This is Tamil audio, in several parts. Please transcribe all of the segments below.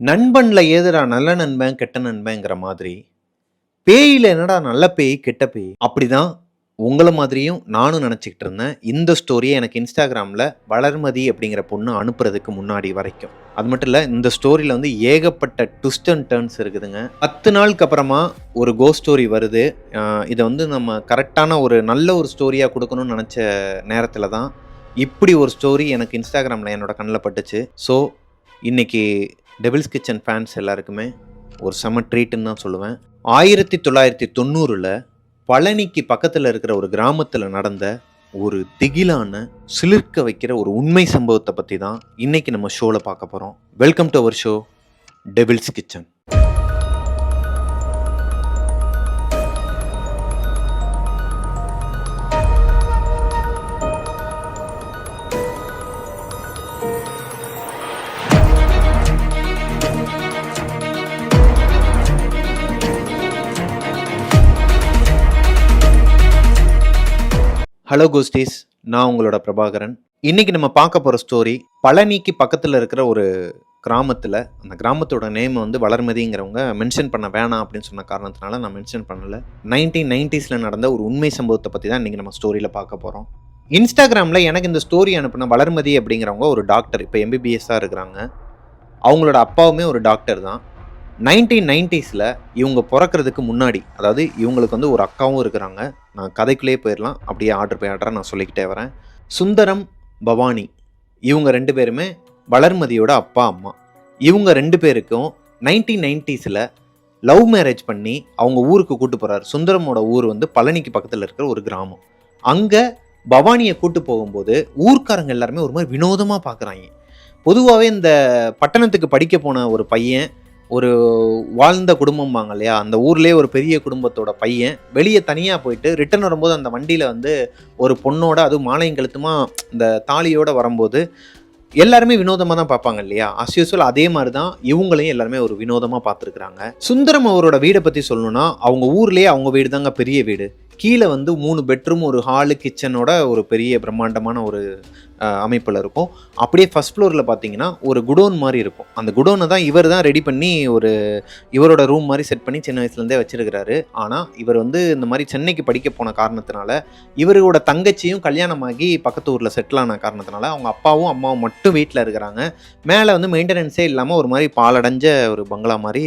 நண்பன்ல ஏதுடா நல்ல நண்பன், கெட்ட நண்பன்ங்கிற மாதிரி, பேயில என்னடா நல்ல பேய், கெட்ட பேய். அப்படிதான் உங்கள மாதிரியும் நானும் நெனச்சுக்கிட்டு இருந்தேன். இந்த ஸ்டோரிய எனக்கு Instagramல வளர்மதி அப்படிங்கிற பொண்ணு அனுப்புறதுக்கு முன்னாடி வரைக்கும். அது மட்டும் இல்ல, இந்த ஸ்டோரியில வந்து ஏகப்பட்ட ட்விஸ்ட் அண்ட் டர்ன்ஸ் இருக்குதுங்க. 10 நாளுக்கு அப்புறமா ஒரு கோஸ்ட் ஸ்டோரி வருது. இத வந்து நம்ம கரெக்ட்டான ஒரு நல்ல ஒரு ஸ்டோரியா குடுக்கணும்னு நெனச்ச நேரத்தில தான், இப்படி ஒரு ஸ்டோரி எனக்கு Instagramல என்னோட கண்ல பட்டுச்சு. ஸோ, இன்னைக்கு டெவில்ஸ் கிச்சன் ஃபேன்ஸ் எல்லாருக்குமே ஒரு செம ட்ரீட்டுன்னு தான் சொல்லுவேன். 1990ல பழனிக்கு பக்கத்துல இருக்கிற ஒரு கிராமத்துல நடந்த ஒரு திகிலான, சிலிர்க்க வைக்கிற ஒரு உண்மை சம்பவத்த பத்தி தான் இன்னைக்கு நம்ம ஷோல பார்க்க போறோம். Welcome to our show devil's kitchen. Hello ghosties, நான் உங்களோட பிரபாகரன். இன்னைக்கு நம்ம பார்க்க போற ஸ்டோரி பழனிக்கு பக்கத்துல இருக்கிற ஒரு கிராமத்துல, அந்த கிராமத்தோட நேம் வந்து வளர்மதிங்கிறவங்க மென்ஷன் பண்ண வேணாம் அப்படின்னு சொன்ன காரணத்தினால நான் மென்ஷன் பண்ணல. 1990ஸ்ல நடந்த ஒரு உண்மை சம்பவத்தை பத்தி தான் இன்னைக்கு நம்ம ஸ்டோரியில பார்க்க போறோம். இன்ஸ்டாகிராம்ல எனக்கு இந்த ஸ்டோரி அனுப்புன வளர்மதி அப்படிங்கிறவங்க ஒரு டாக்டர், இப்போ எம்பிபிஎஸ்ஸா இருக்கிறாங்க. அவங்களோட அப்பாவுமே ஒரு டாக்டர் தான். 1990ஸ்ல இவங்க பொறக்கிறதுக்கு முன்னாடி, அதாவது இவங்களுக்கு வந்து ஒரு அக்காவும் இருக்கிறாங்க. நான் கதைக்குள்ளேயே போயிடலாம். அப்படியே ஆர்டர் பை ஆர்டரா நான் சொல்லிக்கிட்டே வரேன். சுந்தரம், பவானி இவங்க 2 பேருமே வளர்மதியோட அப்பா, அம்மா. இவங்க 2 பேருக்கும் 1990ஸ்ல லவ் மேரேஜ் பண்ணி அவங்க ஊருக்கு கூட்டு போறாரு. சுந்தரமோட ஊர் வந்து பழனிக்கு பக்கத்துல இருக்கிற ஒரு கிராமம். அங்க பவானியை கூட்டு போகும்போது ஊர்க்காரங்க எல்லாருமே ஒரு மாதிரி வினோதமா பார்க்குறாங்க. பொதுவாகவே இந்த பட்டணத்துக்கு படிக்க போன ஒரு பையன், ஒரு வாழ்ந்த குடும்பம்பாங்க இல்லையா, அந்த ஊர்லேயே ஒரு பெரிய குடும்பத்தோட பையன் வெளியே தனியாக போயிட்டு ரிட்டர்ன் வரும்போது அந்த வண்டியில் வந்து ஒரு பொண்ணோட, அதுவும் மாலையும் கழுத்துமா இந்த தாலியோட வரும்போது எல்லாருமே வினோதமாக தான் பார்ப்பாங்க இல்லையா. அஸ் யூஸ்வல் அதே மாதிரி தான் இவங்களையும் எல்லாருமே ஒரு வினோதமாக பார்த்துருக்குறாங்க. சுந்தரம் அவரோட வீடை பற்றி சொல்லணும்னா, அவங்க ஊர்லேயே அவங்க வீடு தாங்க பெரிய வீடு. கீழே வந்து 3 பெட்ரூம், ஒரு ஹாலு, கிச்சனோட ஒரு பெரிய பிரம்மாண்டமான ஒரு அமைப்பில் இருக்கும். அப்படியே ஃபர்ஸ்ட் ஃப்ளோரில் பார்த்தீங்கன்னா ஒரு குடோன் மாதிரி இருக்கும். அந்த குடோனை தான் இவர் தான் ரெடி பண்ணி ஒரு இவரோட ரூம் மாதிரி செட் பண்ணி சின்ன வயசுலேருந்தே வச்சிருக்கிறாரு. ஆனால் இவர் வந்து இந்த மாதிரி சென்னைக்கு படிக்க போன காரணத்தினால, இவரோட தங்கச்சியும் கல்யாணமாகி பக்கத்து ஊரில் செட்டில் ஆன காரணத்தினால அவங்க அப்பாவும் அம்மாவும் மட்டும் வீட்டில் இருக்கிறாங்க. மேலே வந்து மெயின்டெனன்ஸே இல்லாமல் ஒரு மாதிரி பாலடைஞ்ச ஒரு பங்களா மாதிரி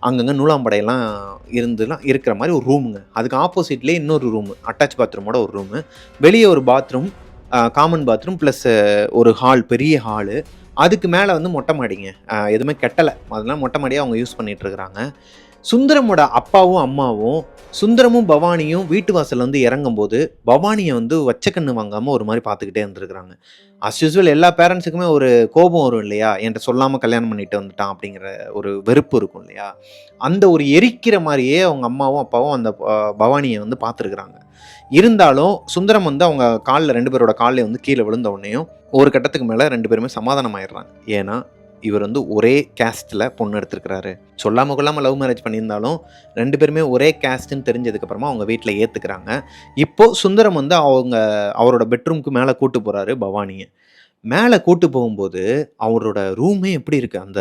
அங்கங்கே நூலாம்படையெல்லாம் இருக்கிற மாதிரி ஒரு ரூமுங்க. அதுக்கு ஆப்போசிட்லேயே இன்னொரு ரூமு, அட்டாச் பாத்ரூமோட ஒரு ரூமு, வெளியே ஒரு பாத்ரூம், காமன் பாத்ரூம் ப்ளஸ் ஒரு ஹால், பெரிய ஹாலு. அதுக்கு மேலே வந்து மொட்டை மாடிங்க. எதுவுமே கெட்டலை, அதெல்லாம் மொட்டை மாடியாக அவங்க யூஸ் பண்ணிகிட்ருக்குறாங்க. சுந்தரமோட அப்பாவும் அம்மாவும், சுந்தரமும் பவானியும் வீட்டு வாசல் வந்து இறங்கும்போது பவானியை வந்து வச்சக்கண்ணு வாங்காமல் ஒரு மாதிரி பார்த்துக்கிட்டே இருந்துருக்குறாங்க. அஸ் யூஸ்வல் எல்லா பேரண்ட்ஸுக்குமே ஒரு கோபம் வரும் இல்லையா, என்கிட்ட சொல்லாமல் கல்யாணம் பண்ணிட்டு வந்துட்டான் அப்படிங்கிற ஒரு வெறுப்பு இருக்கும் இல்லையா. அந்த ஒரு எரிக்கிற மாதிரியே அவங்க அம்மாவும் அப்பாவும் அந்த பவானியை வந்து பார்த்துருக்குறாங்க. இருந்தாலும் சுந்தரம் வந்து அவங்க காலில், 2 பேரோட காலில் வந்து கீழே விழுந்த உடனேயும் ஒரு கட்டத்துக்கு மேலே 2 பேருமே சமாதானம் ஆயிடுறாங்க. ஏன்னா இவர் வந்து ஒரே கேஸ்ட்டில் பொண்ணு எடுத்துருக்கிறாரு. சொல்லாமல் கொள்ளாமல் லவ் மேரேஜ் பண்ணியிருந்தாலும் 2 பேருமே ஒரே கேஸ்ட்டுன்னு தெரிஞ்சதுக்கப்புறமா அவங்க வீட்டில் ஏற்றுக்கிறாங்க. இப்போது சுந்தரம் வந்து அவரோட பெட்ரூம்க்கு மேலே கூட்டு போகிறாரு பவானியை. மேலே கூட்டு போகும்போது அவரோட ரூமே எப்படி இருக்குது, அந்த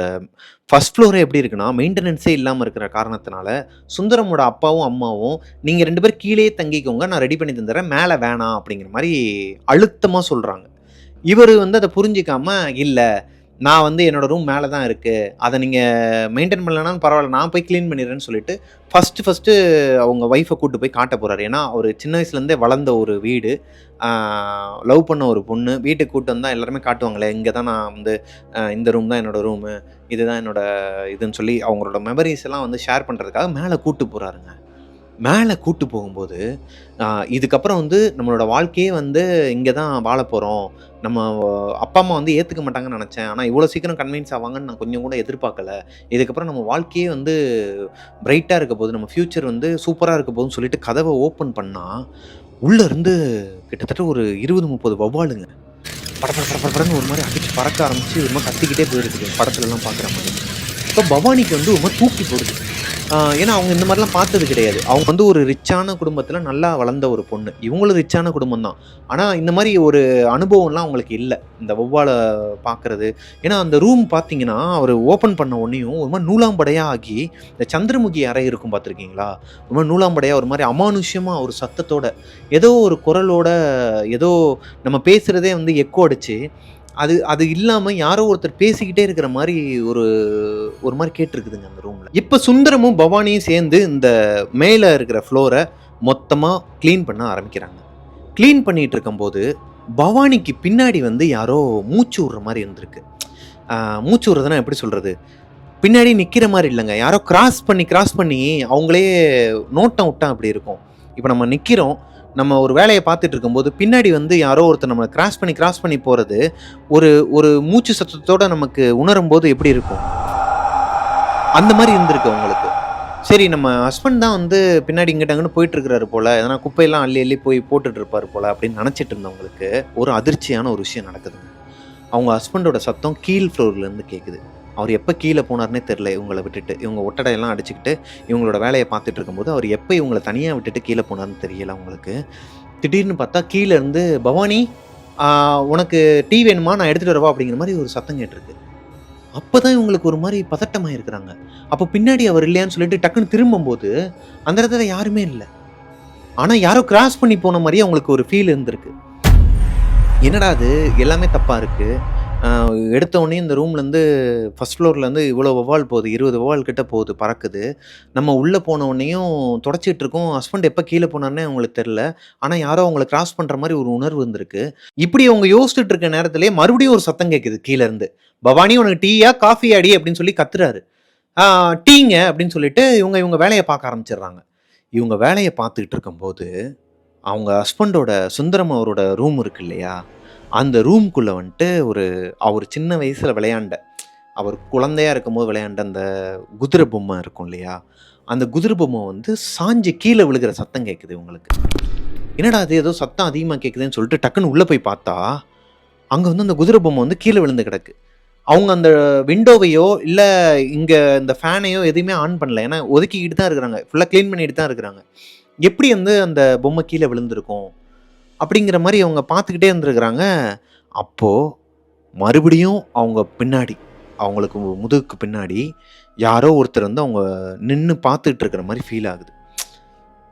ஃபர்ஸ்ட் ஃப்ளோரே எப்படி இருக்குன்னா மெயின்டெனன்ஸே இல்லாமல் இருக்கிற காரணத்தினால சுந்தரமோட அப்பாவும் அம்மாவும், நீங்கள் 2 பேர் கீழே தங்கிக்கோங்க, நான் ரெடி பண்ணி தந்துடுறேன், மேலே வேணாம் அப்படிங்கிற மாதிரி அழுத்தமாக சொல்கிறாங்க. இவர் வந்து அதை புரிஞ்சிக்காம, இல்லை நான் வந்து என்னோடய ரூம் மேலே தான் இருக்குது, அதை நீங்கள் மெயின்டைன் பண்ணலனாலும் பரவாயில்ல, நான் போய் க்ளீன் பண்ணிடுறேன்னு சொல்லிட்டு ஃபஸ்ட்டு அவங்க ஒய்ஃபை கூப்பிட்டு போய் காட்ட போகிறாரு. ஏன்னா அவர் சின்ன வயசுலேருந்தே வளர்ந்த ஒரு வீடு, லவ் பண்ண ஒரு பொண்ணு, வீட்டுக்கு கூப்பிட்டு வந்தால் எல்லாருமே காட்டுவாங்களே, இங்கே தான் நான் வந்து இந்த ரூம் தான் என்னோடய ரூமு, இதுதான் என்னோடய இதுன்னு சொல்லி அவங்களோட மெமரிஸ் எல்லாம் வந்து ஷேர் பண்ணுறதுக்காக மேலே கூப்பிட்டு போகிறாருங்க. மேலே கூட்டு போகும்போது இதுக்கப்புறம் வந்து நம்மளோட வாழ்க்கையே வந்து இங்கே தான் வாழ போகிறோம், நம்ம அப்பா அம்மா வந்து ஏற்றுக்க மாட்டாங்கன்னு நினச்சேன், ஆனால் இவ்வளோ சீக்கிரம் கன்வின்ஸ் ஆவாங்கன்னு நான் கொஞ்சம் கூட எதிர்பார்க்கல, இதுக்கப்புறம் நம்ம வாழ்க்கையே வந்து பிரைட்டாக இருக்க போகுது, நம்ம ஃப்யூச்சர் வந்து சூப்பராக இருக்க போகுதுன்னு சொல்லிட்டு கதவை ஓப்பன் பண்ணால் உள்ளேருந்து கிட்டத்தட்ட ஒரு 20-30 வௌவாலுங்க படப்படன்னு ஒரு மாதிரி அடிச்சு பறக்க ஆரம்பிச்சு ஒரு மாதிரி கத்திக்கிட்டே போயிருக்குது, படத்துலலாம் பார்க்குற மாதிரி. இப்போ பவானிக்கு வந்து ஒரு மாதிரி தூக்கி போடுது. ஏன்னா அவங்க இந்த மாதிரிலாம் பார்த்தது கிடையாது. அவங்க வந்து ஒரு ரிச்சான குடும்பத்தில நல்லா வளர்ந்த ஒரு பொண்ணு. இவங்களும் ரிச்சான குடும்பம் தான். ஆனா இந்த மாரி ஒரு அனுபவம்லாம் அவங்களுக்கு இல்ல. இந்த வௌவால பார்க்கறது. ஏன்னா அந்த ரூம் பார்த்தீங்கன்னா, அவரு ஓப்பன் பண்ண உடனேயும் ஒரு மாரி நூலாம்படையா ஆகி, இந்த சந்திரமுகி அறை இருக்கும் பார்த்துருக்கீங்களா? ஒரு மாரி நூலாம்படையா ஒரு மாரி அமானுஷ்யமா ஒரு சத்தத்தோட, ஏதோ ஒரு குரலோட, ஏதோ நம்ம பேசுறதே வந்து எக்கோ அடிச்சு, அது அது இல்லாம யாரோ ஒருத்தர் பேசிக்கிட்டே இருக்கிற மாரி ஒரு ஒரு மாரி கேட்டுருக்குதுங்க அந்த ரூம்ல. இப்ப சுந்தரமும், பவானியும் சேர்ந்து இந்த மேல இருக்கிற ஃப்ளோர மொத்தமா கிளீன் பண்ண ஆரம்பிக்கிறாங்க. கிளீன் பண்ணிட்டு இருக்கும்போது, பவானிக்கு பின்னாடி வந்து யாரோ மூச்சு விடுற மாரி இருந்திருக்கு. அ மூச்சு விடுறதுன்னா எப்படி சொல்றது? பின்னாடி நிக்கிற மாரி இல்லங்க. யாரோ கிராஸ் பண்ணி அவங்களே நோட்டம் விட்டா அப்படி இருக்கும். இப்ப நம்ம நிக்கிறோம். நம்ம ஒரு வேலைய பார்த்துட்டு இருக்கும்போது, பின்னாடி வந்து யாரோ ஒருத்தர் நம்மள கிராஸ் பண்ணி போறது, ஒரு ஒரு மூச்சு சத்தத்தோட நமக்கு உணரும்போது எப்படி இருக்கும்? அந்த மாரி இருந்திருக்கு அவங்களுக்கு. சரி நம்ம ஹஸ்பண்ட் தான் வந்து பின்னாடி இங்கிட்டு அங்கிட்டு போயிட்டு இருக்கிறாரு போல. எதனா குப்பையெல்லாம் அள்ளி அள்ளி போய் போட்டுட்டு இருப்பாரு போல அப்படின்னு நினைச்சிட்டு இருந்தவங்களுக்கு, ஒரு அதிர்ச்சியான ஒரு விஷயம் நடக்குதுங்க. அவங்க ஹஸ்பண்டோட சத்தம் கீழ் ஃப்ளோர்ல இருந்து கேட்குது. அவர் எப்ப கீழ போனாருன்னே தெரியல இவங்கள விட்டுட்டு. இவங்க ஒட்டடையெல்லாம் அடிச்சுக்கிட்டு, இவங்களோட வேலைய பார்த்துட்டு இருக்கும்போது, அவர் எப்ப இவங்கள தனியா விட்டுட்டு கீழ போனாருன்னு தெரியல அவங்களுக்கு. திடீர்னு பார்த்தா கீழ இருந்து, "பவானி, ஆ உனக்கு டீ வேணுமா? நான் எடுத்துட்டு வரவா?" அப்படிங்கிற மாரி ஒரு சத்தம் கேட்டிருக்கு. அப்பதான் இவங்களுக்கு ஒரு மாரி பதட்டமாயிருக்கிறாங்க. அப்போ பின்னாடி அவர் இல்லையான்னு சொல்லிட்டு டக்குன்னு திரும்பும்போது, அந்த இடத்துல யாருமே இல்ல. ஆனா யாரோ கிராஸ் பண்ணி போன மாரியே அவங்களுக்கு ஒரு ஃபீல் இருந்திருக்கு. என்னடா இது! எல்லாமே தப்பா இருக்கு. அ எடுத்த உடனே இந்த ரூம்லேருந்து ஃபர்ஸ்ட் ஃப்ளோர்லேருந்து இவ்வளோ வௌவால் போகுது. 20 வௌவால் கிட்ட போகுது, பறக்குது. நம்ம உள்ள போன உடனேயும் தொடச்சிட்டு இருக்கோம். ஹஸ்பண்ட் எப்ப கீழ போனாருன்னே அவங்களுக்கு தெரியல. ஆனா யாரோ அவங்கள கிராஸ் பண்ற மாரி ஒரு உணர்வு இருந்திருக்கு. இப்படி அவங்க யோசிச்சுட்டு இருக்க நேரத்திலேயே மறுபடியும் ஒரு சத்தம் கேட்குது கீழ இருந்து. "பவானி உனக்கு டீயா? காஃபியாடி?" அப்படின்னு சொல்லி கத்துறாரு. "ஆ டீங்க" அப்படின்னு சொல்லிட்டு இவங்க இவங்க வேலைய பார்க்க ஆரம்பிச்சுடுறாங்க. இவங்க வேலைய பார்த்துக்கிட்டு இருக்கும்போது, அவங்க ஹஸ்பண்டோட சுந்தரம் அவரோட ரூம் இருக்கு இல்லையா? அந்த ரூம்குள்ள வந்துட்டு அவர் சின்ன வயசுல விளையாண்ட, அவர் குழந்தையா இருக்கும்போது விளையாண்ட அந்த குதிரை பொம்மை இருக்கும் இல்லையா? அந்த குதிரை பொம்மை வந்து சாஞ்சு கீழ விழுகிற சத்தம் கேட்குது இவங்களுக்கு. என்னடா இது ஏதோ சத்தம் அதிகமா கேட்குதுன்னு சொல்லிட்டு டக்குன்னு உள்ள போய் பார்த்தா, அங்க வந்து அந்த குதிரை பொம்மை வந்து கீழ விழுந்து கிடக்கு. அவங்க அந்த விண்டோவையோ, இல்ல இங்க இந்த ஃபேனையோ எதையுமே ஆன் பண்ணல. ஏன்னா ஒதுக்கிக்கிட்டு தான் இருக்கிறாங்க. ஃபுல்லா கிளீன் பண்ணிட்டு தான் இருக்கிறாங்க. எப்படி வந்து அந்த பொம்மை கீழ விழுந்திருக்கும்? அப்படிங்கிற மாரி அவங்க பார்த்துக்கிட்டே இருந்திருக்கிறாங்க. அப்போ மறுபடியும் அவங்க பின்னாடி, அவங்களுக்கு முதுகுக்கு பின்னாடி யாரோ ஒருத்தர் வந்து அவங்க நின்னு பார்த்துட்டு இருக்கிற மாரி ஃபீல் ஆகுது.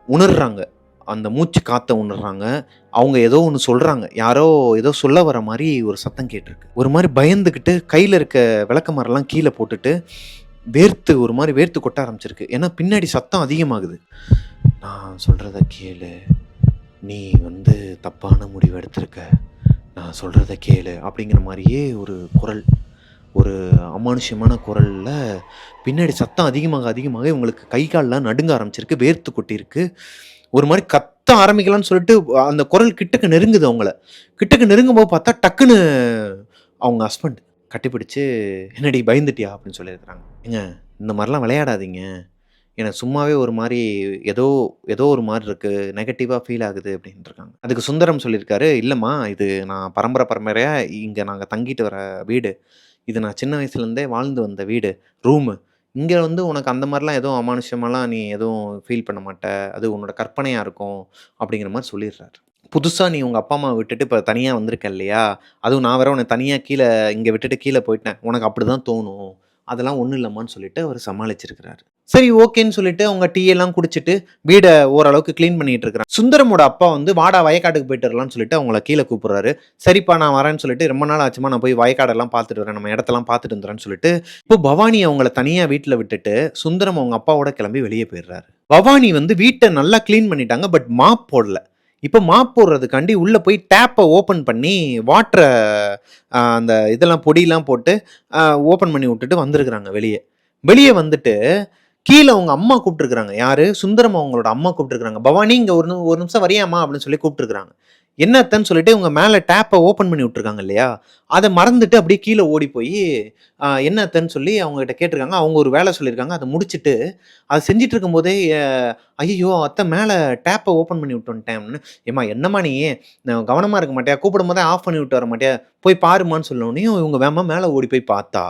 உணர்றாங்க. அந்த மூச்சு காத்த உணர்றாங்க. அவங்க ஏதோ ஒண்ணு சொல்றாங்க. யாரோ ஏதோ சொல்ல வர மாரி ஒரு சத்தம் கேட்டிருக்கு. ஒரு மாரி பயந்துகிட்டு கையில இருக்க விளக்கமாறெல்லாம் கீழ போட்டுட்டு, ஒரு மாரி வேர்த்து கொட்ட ஆரம்பிச்சிருக்கு. ஏன்னா பின்னாடி சத்தம் அதிகமாகுது. "நான் சொல்றத கேளு. நீ வந்து தப்பான முடிவு எடுத்திருக்க. நான் சொல்றத கேளு." அப்படிங்கிற மாரியே ஒரு குரல். ஒரு அமானுஷ்யமான குரல்ல பின்னாடி சத்தம் அதிகமாக இவங்களுக்கு கை கால்லாம் நடுங்க ஆரம்பிச்சிருக்கு. வேர்த்து கொட்டியிருக்கு. ஒரு மாரி கத்த ஆரம்பிக்கலான்னு சொல்லிட்டு அந்த குரல் கிட்டக்க நெருங்குது அவங்கள. கிட்டக்க நெருங்கும்போது பார்த்தா டக்குன்னு அவங்க ஹஸ்பண்ட் கட்டிப்பிடிச்சு, "என்னடி பயந்துட்டியா?" அப்படின்னு சொல்லியிருக்கிறாங்க. "ஏங்க இந்த மாரிலாம் விளையாடாதீங்க. எனக்கு சும்மாவே ஒரு மாரி ஏதோ ஏதோ ஒரு மாரி இருக்கு. நெகட்டிவா ஃபீல் ஆகுது" அப்படின்ட்டுருக்காங்க. அதுக்கு சுந்தரம் சொல்லியிருக்காரு, "இல்லம்மா, இது நான் பரம்பரையா இங்க நாங்க தங்கிட்டு வர வீடு. இது நான் சின்ன வயசுலேருந்தே வாழ்ந்து வந்த வீடு, ரூமு. இங்க வந்து உனக்கு அந்த மாரிலாம் எதுவும் அமானுஷ்யமாலாம் நீ எதுவும் ஃபீல் பண்ண மாட்ட. அது உன்னோட கற்பனையா இருக்கும்." அப்படிங்கிற மாரி சொல்லிடுறாரு. புதுசா நீ உங்க அப்பா, அம்மாவ விட்டுட்டு இப்ப தனியா வந்திருக்க இல்லையா? அதுவும் நான் வேற உன்ன தனியா இங்க விட்டுட்டு கீழ போயிட்டேன். உனக்கு அப்படிதான் தோணும். அதெல்லாம் ஒண்ணும் இல்லம்மான்னு சொல்லிட்டு அவரு சமாளிச்சிருக்கிறாரு. சரி ஓகேன்னு சொல்லிட்டு அவங்க டீ எல்லாம் குடிச்சிட்டு வீட ஓரளவுக்கு கிளீன் பண்ணிட்டு இருக்கிறாங்க. சுந்தரமோட அப்பா வந்து வாடா வயக்காட்டுக்கு போயிட்டு வரலாம்னு சொல்லிட்டு அவங்கள கீழ கூப்பிடுறாரு. சரிப்பா நான் வரேன்னு சொல்லிட்டு, ரொம்ப நாள் ஆச்சும்மா நான் போய் வயக்காடெல்லாம் பார்த்துட்டு வரேன். நம்ம இடத்தெல்லாம் பார்த்துட்டு வந்துர்றேன்னு சொல்லிட்டு, இப்போ பவானி அவங்கள தனியா வீட்ல விட்டுட்டு, சுந்தரம் அவங்க அப்பாவோட கிளம்பி வெளிய போயிடுறாரு. பவானி வந்து வீட்ட நல்லா கிளீன் பண்ணிட்டாங்க. பட் மாப் போடல. இப்ப மாப் போடுறதுக்காண்டி உள்ள போய் டேப்ப ஓப்பன் பண்ணி வாட்டர அந்த இதெல்லாம் பொடியெல்லாம் போட்டு ஓப்பன் பண்ணி விட்டுட்டு வந்திருக்கிறாங்க வெளிய. வெளிய வந்துட்டு கீழ அவங்க அம்மா கூப்பிட்டுருக்காங்க. யாரு? சுந்தரம் அவங்களோட அம்மா கூப்பிட்டுருக்காங்க. "பவானி இங்க ஒரு நிமிஷம் வரியாம்மா?" அப்படின்னு சொல்லி கூப்பிட்டுருக்காங்க. என்ன அத்தன்னு சொல்லிட்டு இவங்க மேல டேப்ப ஓப்பன் பண்ணி விட்டுருக்காங்க இல்லையா? அத மறந்துட்டு அப்படியே கீழ ஓடி போயி, என்ன அத்தன்னு சொல்லி அவங்ககிட்ட கேட்டுருக்காங்க. அவங்க ஒரு வேல சொல்லியிருக்காங்க. அத முடிச்சுட்டு, அத செஞ்சுட்டு இருக்கும்போதே, "ஐயய்யோ! அத்த மேல டேப்ப ஓப்பன் பண்ணி விட்டு வந்துட்டேன்" அப்படின்னு. "ஏம்மா என்னம்மா நீ? கவனமா இருக்க மாட்டியா? கூப்பிடும்போதே ஆஃப் பண்ணி விட்டு வர மாட்டியா? போய் பாரும்மான்னு" சொன்னோனயும் இவங்க வேகமா மேல ஓடி போய் பார்த்தா,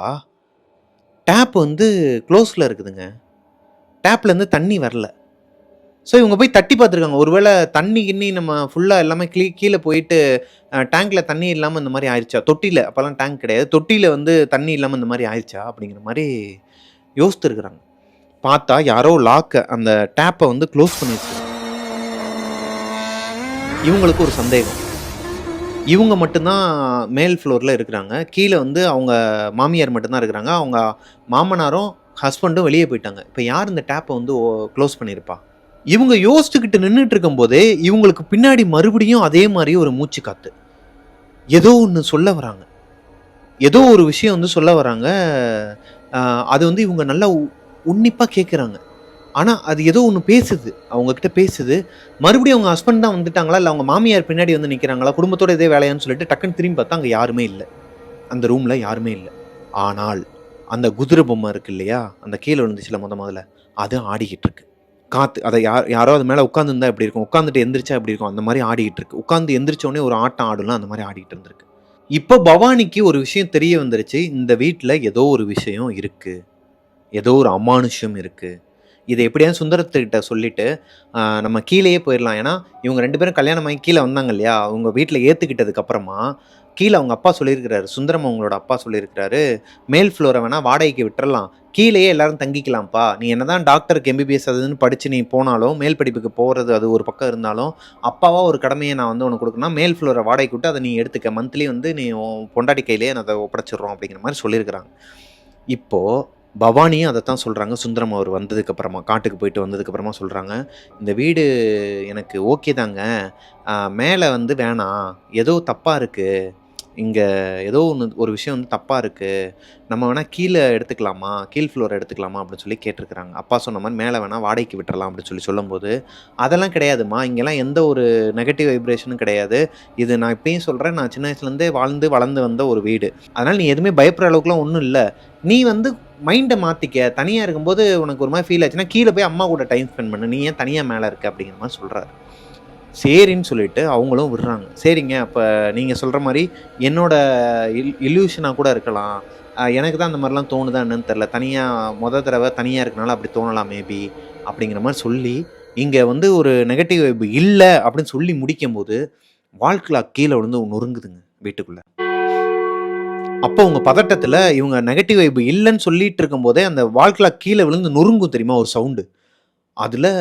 டேப் வந்து குளோஸ்ல இருக்குதுங்க. டேப்லேருந்து தண்ணி வரல. ஸோ இவங்க போய் தட்டி பார்த்துருக்காங்க. ஒருவேளை தண்ணி கிண்ணி நம்ம ஃபுல்லாக எல்லாமே கீழே போயிட்டு டேங்க்கில் தண்ணி இல்லாமல் இந்த மாதிரி ஆயிடுச்சா, தொட்டியில் அப்போல்லாம் டேங்க் கிடையாது, தொட்டியில் வந்து தண்ணி இல்லாமல் இந்த மாதிரி ஆயிடுச்சா அப்படிங்கிற மாதிரி யோசித்துருக்குறாங்க. பார்த்தா யாரோ அந்த டேப்பை வந்து க்ளோஸ் பண்ணி வச்சிருக்காங்க. இவங்களுக்கு ஒரு சந்தேகம். இவங்க மட்டும்தான் மேல் ஃப்ளோரில் இருக்கிறாங்க. கீழே வந்து அவங்க மாமியார் மட்டும்தான் இருக்கிறாங்க. அவங்க மாமனாரும் ஹஸ்பண்டும் வெளியே போயிட்டாங்க. இப்போ யார் இந்த டேப்பை வந்து க்ளோஸ் பண்ணியிருப்பா? இவங்க யோசிச்சுக்கிட்டு நின்றுட்டு இருக்கும்போதே இவங்களுக்கு பின்னாடி மறுபடியும் அதே மாதிரி ஒரு மூச்சு காத்து. ஏதோ ஒன்று சொல்ல வராங்க. ஏதோ ஒரு விஷயம் வந்து சொல்ல வராங்க. அது வந்து இவங்க நல்லா உன்னிப்பாக கேட்குறாங்க. ஆனால் அது ஏதோ ஒன்று பேசுது, அவங்கக்கிட்ட பேசுது. மறுபடியும் அவங்க ஹஸ்பண்ட் தான் வந்துட்டாங்களா, இல்லை அவங்க மாமியார் பின்னாடி வந்து நிற்கிறாங்களா, குடும்பத்தோட இதே வேலையான்னு சொல்லிட்டு டக்குன்னு திரும்பி பார்த்தா அங்கே யாருமே இல்லை. அந்த ரூமில் யாருமே இல்லை. ஆனால் அந்த குதிரை பொம்மை இருக்கு இல்லையா, அந்த கீழே விழுந்துச்சுல முதல்ல, அது ஆடிக்கிட்டு இருக்கு. காற்று அதை யாரோ அது மேலே உட்காந்துருந்தா எப்படி இருக்கும், உட்காந்துட்டு எந்திரிச்சா எப்படி இருக்கும், அந்த மாதிரி ஆடிக்கிட்டு இருக்கு. உட்காந்து எந்திரிச்சோடனே ஒரு ஆட்டம் ஆடலாம், அந்த மாதிரி ஆடிக்கிட்டு இருந்திருக்கு. இப்போ பவானிக்கு ஒரு விஷயம் தெரிய வந்துருச்சு. இந்த வீட்டில் ஏதோ ஒரு விஷயம் இருக்குது, ஏதோ ஒரு அமானுஷ்யம் இருக்குது. இதை எப்படியாவது சுந்தரத்துக்கிட்ட சொல்லிட்டு நம்ம கீழேயே போயிடலாம். ஏன்னா இவங்க 2 பேரும் கல்யாணம் ஆகி கீழே வந்தாங்க இல்லையா, அவங்க வீட்டில் ஏற்றுக்கிட்டதுக்கப்புறமா கீழே அவங்க அப்பா சொல்லியிருக்கிறாரு, சுந்தரம் அவங்களோட அப்பா சொல்லியிருக்கிறாரு, மேல் ஃப்ளோரை வேணால் வாடகைக்கு விட்டுறலாம், கீழேயே எல்லாரும் தங்கிக்கலாம்ப்பா. நீ என்ன தான் டாக்டருக்கு எம்பிபிஎஸ் அதுன்னு படித்து நீ போனாலும், மேல் படிப்புக்கு போகிறது அது ஒரு பக்கம் இருந்தாலும், அப்பாவாக ஒரு கடமையை நான் வந்து உனக்கு கொடுக்கணும், மேல் ஃப்ளோரை வாடகைக்கு விட்டு அதை நீ எடுத்துக்க, மந்த்லி வந்து நீ பொண்டாட்டி கையிலேயே அதை ஒப்படைச்சிடுறோம் அப்படிங்கிற மாதிரி சொல்லியிருக்கிறாங்க. இப்போது பவானியும் அதை தான் சொல்கிறாங்க. சுந்தரம் அவர் வந்ததுக்கப்புறமா, காட்டுக்கு போயிட்டு வந்ததுக்கப்புறமா சொல்கிறாங்க, இந்த வீடு எனக்கு ஓகே தாங்க, மேலே வந்து வேணாம், ஏதோ தப்பாக இருக்குது, இங்கே ஏதோ ஒரு விஷயம் வந்து தப்பாக இருக்குது, நம்ம வேணால் கீழே எடுத்துக்கலாமா, கீழ் ஃப்ளோரை எடுத்துக்கலாமா அப்படின்னு சொல்லி கேட்டிருக்கிறாங்க. அப்பா சொன்ன மாதிரி மேலே வேணால் வாடகைக்கு விட்டுறலாம் அப்படின்னு சொல்லும்போது, அதெல்லாம் கிடையாதுமா, இங்கெல்லாம் எந்த ஒரு நெகட்டிவ் வைப்ரேஷனும் கிடையாது, இது நான் இப்பயும் சொல்கிறேன், நான் சின்ன வயசுலேருந்தே வளர்ந்து வந்த ஒரு வீடு, அதனால் நீ எதுவுமே பயப்படுற அளவுக்குலாம் ஒன்றும் இல்லை, நீ வந்து மைண்டை மாற்றிக்க, தனியாக இருக்கும்போது உனக்கு ஒரு மாதிரி ஃபீல் ஆச்சுன்னா கீழே போய் அம்மா கூட டைம் ஸ்பெண்ட் பண்ணு, நீ ஏன் தனியாக மேலே இருக்க அப்படிங்கிற மாதிரி சொல்கிறாரு. சரின்னு சொல்லிட்டு அவங்களும் விடுறாங்க. சரிங்க, அப்போ நீங்கள் சொல்கிற மாதிரி என்னோட இல்யூஷனாக கூட இருக்கலாம், எனக்கு தான் அந்த மாதிரிலாம் தோணுதா என்னன்னு தெரில, தனியாக தடவை தனியாக இருக்கனால அப்படி தோணலாம் மேபி அப்படிங்கிற மாதிரி சொல்லி, இங்கே வந்து ஒரு நெகட்டிவ் வைப் இல்லை அப்படின்னு சொல்லி முடிக்கும்போது வால் கிளாக் கீழே விழுந்து நொறுங்குதுங்க வீட்டுக்குள்ளே. அப்போ உங்க பதட்டத்தில் இவங்க நெகட்டிவ் வைப் இல்லைன்னு சொல்லிட்டு இருக்கும்போதே அந்த வால் கிளாக் கீழே விழுந்து நொறுங்கும் தெரியுமா ஒரு சவுண்டு, அதில்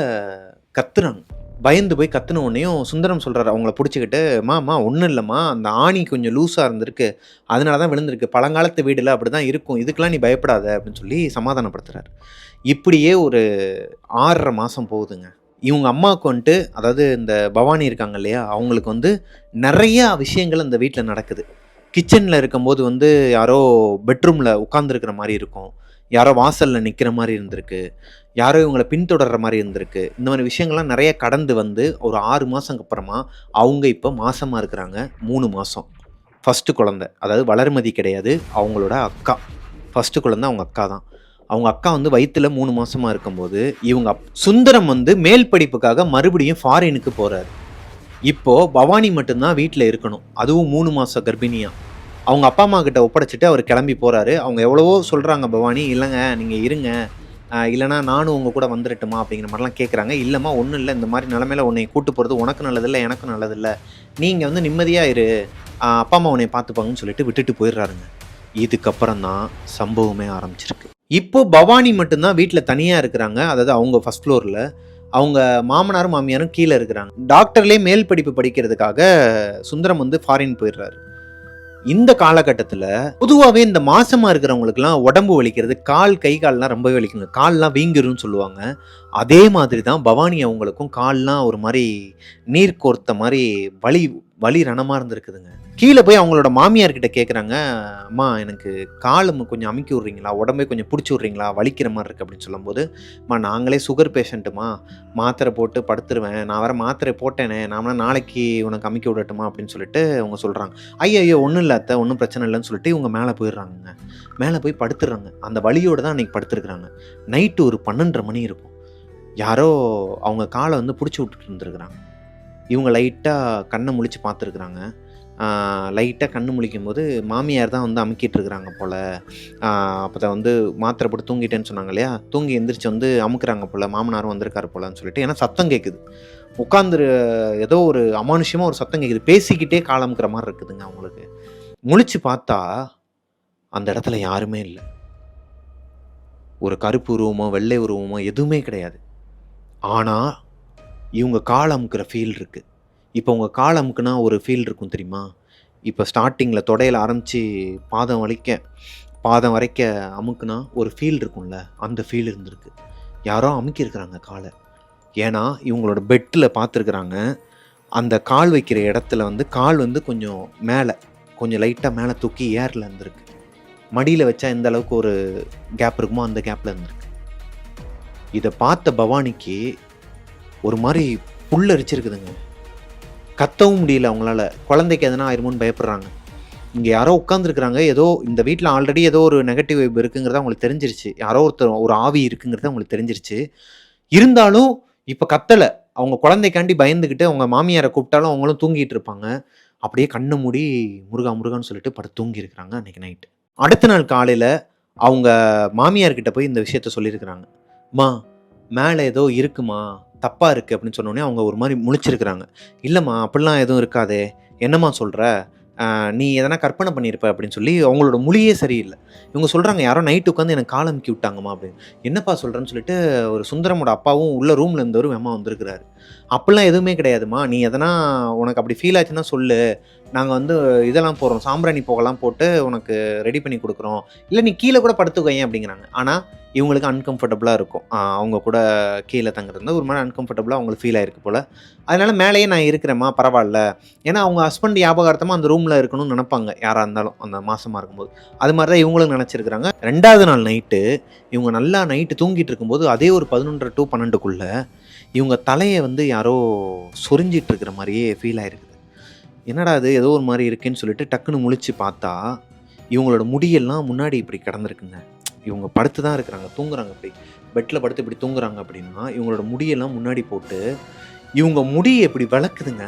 கத்துறாங்க. பயந்து போய் கத்துன உடனேயும் சுந்தரம் சொல்கிறார் அவங்கள பிடிச்சிக்கிட்டு, மாமா ஒன்றும் இல்லைம்மா, அந்த ஆணி கொஞ்சம் லூஸாக இருந்திருக்கு, அதனால தான் விழுந்திருக்கு, பழங்காலத்து வீடில் அப்படி தான் இருக்கும், இதுக்கெல்லாம் நீ பயப்படாத அப்படின்னு சொல்லி சமாதானப்படுத்துகிறார். இப்படியே ஒரு 6.5 மாதம் போகுதுங்க. இவங்க அம்மாவுக்கு வந்துட்டு, அதாவது இந்த பவானி இருக்காங்க இல்லையா, அவங்களுக்கு வந்து நிறையா விஷயங்கள் அந்த வீட்டில் நடக்குது. கிச்சனில் இருக்கும்போது வந்து யாரோ பெட்ரூமில் உட்காந்துருக்கிற மாதிரி இருக்கும், யாரோ வாசலில் நிற்கிற மாதிரி இருந்திருக்கு, யாரோ இவங்களை பின்தொடர்ற மாதிரி இருந்திருக்கு. இந்த மாதிரி விஷயங்கள்லாம் நிறைய கடந்து வந்து ஒரு 6 மாதத்துக்கு அப்புறமா அவங்க இப்போ மாசமாக இருக்கிறாங்க. 3 மாதம். ஃபஸ்ட்டு குழந்தை, அதாவது வளர்மதி கிடையாது, அவங்களோட அக்கா. ஃபஸ்ட்டு குழந்தை அவங்க அக்கா தான். அவங்க அக்கா வந்து வயிற்றுல 3 மாதமாக இருக்கும்போது இவங்க சுந்தரம் வந்து மேல் படிப்புக்காக மறுபடியும் ஃபாரினுக்கு போகிறாரு. இப்போது பவானி மட்டும்தான் வீட்டில் இருக்கணும், அதுவும் 3 மாதம் கர்ப்பிணியாக. அவங்க அப்பா அம்மா கிட்ட ஒப்படைச்சிட்டு அவர் கிளம்பி போகிறாரு. அவங்க எவ்வளவோ சொல்கிறாங்க, பவானி இல்லைங்க நீங்கள் இருங்க, இல்லைனா நானும் உங்கள் கூட வந்துடட்டுமா அப்படிங்கிற மாதிரிலாம் கேட்குறாங்க. இல்லைம்மா ஒன்றும் இல்லை, இந்த மாதிரி நிலமையில உன்னை கூட்டு போகிறது உனக்கு நல்லதில்லை எனக்கும் நல்லதில்லை, நீங்கள் வந்து நிம்மதியாக இரு, அப்பா அம்மா உன்னை பார்த்துப்பாங்கன்னு சொல்லிட்டு விட்டுட்டு போயிடுறாருங்க. இதுக்கப்புறம் தான் சம்பவமே ஆரம்பிச்சிருக்கு. இப்போது பவானி மட்டும்தான் வீட்டில் தனியாக இருக்கிறாங்க. அதாவது அவங்க ஃபஸ்ட் ஃப்ளோரில், அவங்க மாமனாரும் மாமியாரும் கீழே இருக்கிறாங்க. டாக்டர்லேயே மேல் படிப்பு படிக்கிறதுக்காக சுந்தரம் வந்து ஃபாரின் போயிடுறாரு. இந்த காலகட்டத்தில் பொதுவாகவே இந்த மாசமாக இருக்கிறவங்களுக்குலாம் உடம்பு வலிக்கிறது, கை கால்லாம் ரொம்ப வலிக்குங்க, கால்லாம் வீங்கிரும்னு சொல்லுவாங்க. அதே மாதிரி தான் பவானி அவங்களுக்கும் கால்லாம் ஒரு மாதிரி நீர் கோர்த்த மாதிரி வலி ரணமாக இருந்திருக்குதுங்க. கீழே போய் அவங்களோட மாமியார்கிட்ட கேட்குறாங்க, அம்மா எனக்கு காலம் கொஞ்சம் அமுக்கி விட்றீங்களா, உடம்பே கொஞ்சம் பிடிச்சி விட்றீங்களா, வலிக்கிற மாதிரி இருக்குது அப்படின்னு சொல்லும்போது, அம்மா நாங்களே சுகர் பேஷண்ட்டுமா, மாத்திரை போட்டு படுத்துருவேன், நான் வேறு மாத்திரை போட்டேனே, நான் நாளைக்கு உனக்கு அமுக்கி விடட்டுமா அப்படின்னு சொல்லிட்டு அவங்க சொல்கிறாங்க. ஐயோ ஒன்றும் இல்லை அத்தை, ஒன்றும் பிரச்சனை இல்லைன்னு சொல்லிட்டு இவங்க மேலே போயிடுறாங்க. மேலே போய் படுத்துடுறாங்க. அந்த வலியோடு தான் அன்றைக்கி படுத்துருக்குறாங்க. நைட்டு ஒரு 12:30 மணி இருக்கும். யாரோ அவங்க காலை வந்து பிடிச்சி விட்டுட்டு இருந்துருக்குறாங்க. இவங்க லைட்டாக கண்ணை முழிச்சு பார்த்துருக்குறாங்க. லைட்டாக கண்ணு முழிக்கும்போது மாமியார் தான் வந்து அமுக்கிட்டு இருக்கிறாங்க போல். அப்போ தான் வந்து மாத்திரை போட்டு தூங்கிட்டேன்னு சொன்னாங்க இல்லையா, தூங்கி எந்திரிச்சு வந்து அமுக்குறாங்க போல், மாமனாரும் வந்திருக்காரு போலன்னு சொல்லிட்டு. ஏன்னா சத்தம் கேட்குது, உட்காந்துரு ஏதோ ஒரு அமானுஷ்யமாக ஒரு சத்தம் கேட்குது, பேசிக்கிட்டே கால் அமுக்கிற மாதிரி இருக்குதுங்க அவங்களுக்கு. முழிச்சு பார்த்தா அந்த இடத்துல யாருமே இல்லை. ஒரு கருப்பு உருவமோ வெள்ளை உருவமோ எதுவுமே கிடையாது. ஆனால் இவங்க கால் அமுக்கிற ஃபீல் இருக்குது. இப்போ உங்கள் கால் அமுக்குனா ஒரு ஃபீல் இருக்கும் தெரியுமா? இப்போ ஸ்டார்டிங்கில் தொடையில் ஆரம்பித்து பாதம் வரைக்க அமுக்குனா ஒரு ஃபீல் இருக்கும்ல, அந்த ஃபீல் இருந்திருக்கு. யாரோ அமுக்கியிருக்கிறாங்க காலை. ஏன்னா இவங்களோட பெட்டில் பார்த்துருக்குறாங்க, அந்த கால் வைக்கிற இடத்துல வந்து கால் வந்து கொஞ்சம் மேலே, கொஞ்சம் லைட்டாக மேலே தூக்கி ஏரில் இருந்திருக்கு. மடியில் வச்சா எந்த அளவுக்கு ஒரு கேப் இருக்குமோ அந்த கேப்பில் இருந்திருக்கு. இதை பார்த்த பவானிக்கு ஒரு மாதிரி புல்லரிச்சிருக்குதுங்க. கத்தவும் முடியல அவங்களால. குழந்தைக்கு எதனா ஆயிருமோன்னு பயப்படுறாங்க. இங்கே யாரோ உட்காந்துருக்குறாங்க, ஏதோ இந்த வீட்டில் ஆல்ரெடி ஏதோ ஒரு நெகட்டிவ் வைப் இருக்குங்கிறது அவங்களுக்கு தெரிஞ்சிருச்சு. யாரோ ஒரு ஆவி இருக்குங்கிறது அவங்களுக்கு தெரிஞ்சிருச்சு. இருந்தாலும் இப்போ கத்தலை. அவங்க குழந்தைக்காண்டி பயந்துக்கிட்டு அவங்க மாமியாரை கூப்பிட்டாலும் அவங்களும் தூங்கிட்டு இருப்பாங்க. அப்படியே கண்ணை மூடி முருகா முருகான்னு சொல்லிட்டு படுத்து தூங்கி இருக்கிறாங்க அன்னைக்கு நைட்டு. அடுத்த நாள் காலையில் அவங்க மாமியார்கிட்ட போய் இந்த விஷயத்த சொல்லியிருக்கிறாங்க. மா, மேலே ஏதோ இருக்குமா, தப்பாக இருக்குது அப்படின்னு சொன்னோடனே அவங்க ஒரு மாதிரி முழிச்சிருக்கிறாங்க. இல்லைம்மா, அப்படிலாம் எதுவும் இருக்காதே, என்னம்மா சொல்கிற, நீ எதனா கற்பனை பண்ணியிருப்ப அப்படின்னு சொல்லி அவங்களோட மொழியே சரியில்லை. இவங்க சொல்கிறாங்க, யாரோ நைட்டு உட்காந்து எனக்கு கால் அமுக்கி விட்டாங்கம்மா அப்படின்னு. என்னப்பா சொல்கிறேன்னு சொல்லிட்டு ஒரு சுந்தரமோட அப்பாவும் உள்ள ரூமில் இருந்தவரும் வேமா வந்திருக்கிறாரு. அப்படிலாம் எதுவுமே கிடையாதுமா, நீ எதனா உனக்கு அப்படி ஃபீல் ஆச்சுன்னா சொல்லு, நாங்கள் வந்து இதெல்லாம் போடுறோம், சாம்பிராணி புகைலாம் போட்டு உனக்கு ரெடி பண்ணி கொடுக்குறோம், இல்லை நீ கீழே கூட படுத்துக்கோயேன் அப்படிங்கிறாங்க. ஆனால் இவங்களுக்கு அன்கம்ஃபர்டபுளாக இருக்கும். அவங்க கூட கீழே தங்குறது ஒரு மாதிரி அன்கம்ஃபர்டபுளாக அவங்களுக்கு ஃபீல் ஆகிருக்கு போல். அதனால் மேலேயே நான் இருக்கிறேம்மா, பரவாயில்ல. ஏன்னா அவங்க ஹஸ்பண்ட் ஞாபகார்த்தமாக அந்த ரூமில் இருக்கணும்னு நினைப்பாங்க யாராக இருந்தாலும் அந்த மாசமாக இருக்கும்போது. அது மாதிரி தான் இவங்களும் நினச்சிருக்கிறாங்க. 2வது நாள் நைட்டு இவங்க நல்லா நைட்டு தூங்கிட்டு இருக்கும்போது அதே ஒரு 11 to 12க்குள்ளே இவங்க தலையை வந்து யாரோ சொரிஞ்சிட்டு இருக்கிற மாதிரியே ஃபீல் ஆகிருக்குது. என்னடா அது ஏதோ ஒரு மாதிரி இருக்குன்னு சொல்லிட்டு டக்குன்னு முழிச்சு பார்த்தா இவங்களோட முடியெல்லாம் முன்னாடி இப்படி கிடந்திருக்குங்க. இவங்க படுத்து தான் இருக்கிறாங்க, தூங்குறாங்க, இப்படி பெட்டில் படுத்து இப்படி தூங்குறாங்க. அப்படின்னா இவங்களோட முடியெல்லாம் முன்னாடி போட்டு இவங்க முடியை இப்படி விளக்குதுங்க.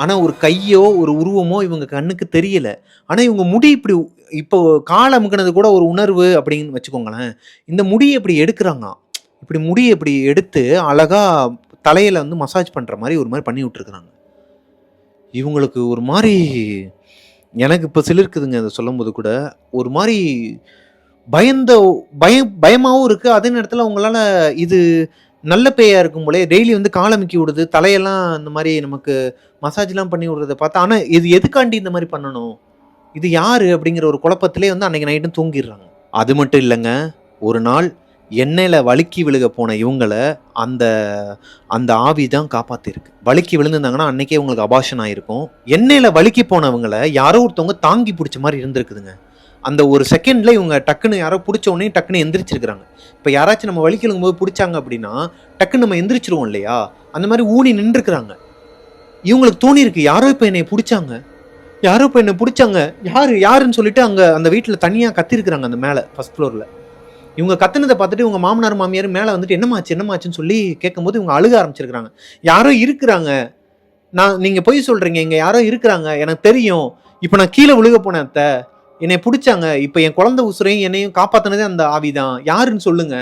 ஆனால் ஒரு கையோ ஒரு உருவமோ இவங்க கண்ணுக்கு தெரியல. ஆனால் இவங்க முடி இப்படி இப்போ கால் அமுக்கினது கூட ஒரு உணர்வு அப்படின்னு வச்சுக்கோங்களேன். இந்த முடியை இப்படி எடுக்கிறாங்க, இப்படி முடியை இப்படி எடுத்து அழகாக தலையில் வந்து மசாஜ் பண்ணுற மாதிரி ஒரு மாதிரி பண்ணி விட்டுருக்குறாங்க. இவங்களுக்கு ஒரு மாதிரி, எனக்கு இப்போ சிலிர்க்குதுங்க அதை சொல்லும்போது கூட. ஒரு மாதிரி பயமாகவும் இருக்குது. அதே நேரத்தில் அவங்களால இது நல்ல பேயாக இருக்கும் போலே, டெய்லி வந்து கால் அமுக்கி விடுது, தலையெல்லாம் இந்த மாதிரி நமக்கு மசாஜ்லாம் பண்ணி விடுறத பார்த்தா. ஆனால் இது எதுக்காண்டி இந்த மாதிரி பண்ணணும், இது யார் அப்படிங்கிற ஒரு குழப்பத்திலே வந்து அன்றைக்கி நைட்டும் தூங்கிடுறாங்க. அது மட்டும் இல்லைங்க, ஒரு நாள் எண்ணெயில் வழுக்கி விழுக போன இவங்களை அந்த அந்த ஆவி தான் காப்பாற்றிருக்கு. வழுக்கி விழுந்திருந்தாங்கன்னா அன்றைக்கே இவங்களுக்கு அபாஷன் ஆகிருக்கும். எண்ணெயில் வழுக்கி போனவங்களை யாரோ ஒருத்தவங்க தாங்கி பிடிச்ச மாதிரி இருந்திருக்குதுங்க. அந்த ஒரு செகண்டில் இவங்க டக்குன்னு யாரோ பிடிச்ச உடனே டக்குன்னு எந்திரிச்சிருக்கிறாங்க. இப்போ யாராச்சும் நம்ம வலிக்கு விழுங்கும்போது பிடிச்சாங்க அப்படின்னா டக்குன்னு நம்ம எந்திரிச்சிருவோம் இல்லையா, அந்த மாதிரி ஊனி நின்றுருக்குறாங்க. இவங்களுக்கு தோணியிருக்கு, யாரோ இப்போ என்னை பிடிச்சாங்க, யாரோ இப்போ என்னை பிடிச்சாங்க, யாருன்னு சொல்லிட்டு அங்கே அந்த வீட்டில் தனியாக கத்திருக்கிறாங்க. அந்த மேலே ஃபர்ஸ்ட் ஃப்ளோரில் இவங்க கத்துனதை பார்த்துட்டு இவங்க மாமனார் மாமியார் மேலே வந்துட்டு என்னமாச்சுன்னு சொல்லி கேட்கும்போது இவங்க அழுக ஆரம்பிச்சிருக்கிறாங்க. யாரோ இருக்கிறாங்க, நீங்கள் பொய் சொல்கிறீங்க, இங்கே யாரோ இருக்கிறாங்க, எனக்கு தெரியும், இப்போ நான் கீழே விழுக போனேன் அத்தை, என்னை பிடிச்சாங்க, இப்போ என் குழந்தை உசுரையும் என்னையும் காப்பாற்றினதே அந்த ஆவி தான், யாருன்னு சொல்லுங்க,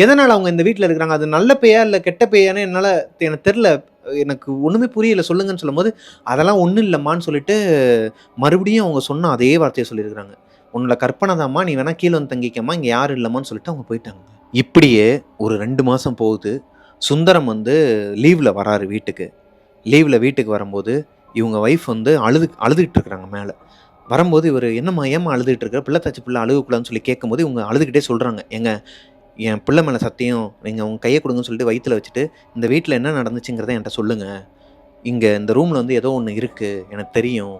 எதனால் அவங்க இந்த வீட்டில் இருக்கிறாங்க, அது நல்ல பேயா இல்லை கெட்ட பேயானே என்னால் எனக்கு தெரில, எனக்கு ஒன்றுமே புரியல, சொல்லுங்கன்னு சொல்லும்போது அதெல்லாம் ஒன்றும் இல்லைம்மான்னு சொல்லிட்டு மறுபடியும் அவங்க சொன்ன அதே வார்த்தையை சொல்லியிருக்கிறாங்க. உன்னோட கற்பனை தான்மா, நீ வேணா கீழே வந்து தங்கிக்கம்மா, இங்கே யாரும் இல்லைம்மான்னு சொல்லிட்டு அவங்க போயிட்டாங்க. இப்படியே ஒரு 2 மாதம் போகுது. சுந்தரம் வந்து லீவில் வராரு வீட்டுக்கு. வீட்டுக்கு வரும்போது இவங்க ஒய்ஃப் வந்து அழுதுகிட்டு இருக்கிறாங்க மேலே. வரும்போது இவர் என்னம்மா ஏம்மா அழுதுகிட்டு இருக்க, பிள்ளை தச்சு பிள்ளை அழுகக்கூடாதுன்னு சொல்லி கேட்கும்போது இவங்க அழுதுகிட்டே சொல்கிறாங்க, என் பிள்ளை மேலே சத்தியம், நீங்கள் உங்கள் கையை கொடுங்கன்னு சொல்லிட்டு வயிற்றில் வச்சுட்டு இந்த வீட்டில் என்ன நடந்துச்சுங்கிறத என்கிட்ட சொல்லுங்கள், இங்கே இந்த ரூமில் வந்து ஏதோ ஒன்று இருக்குது எனக்கு தெரியும்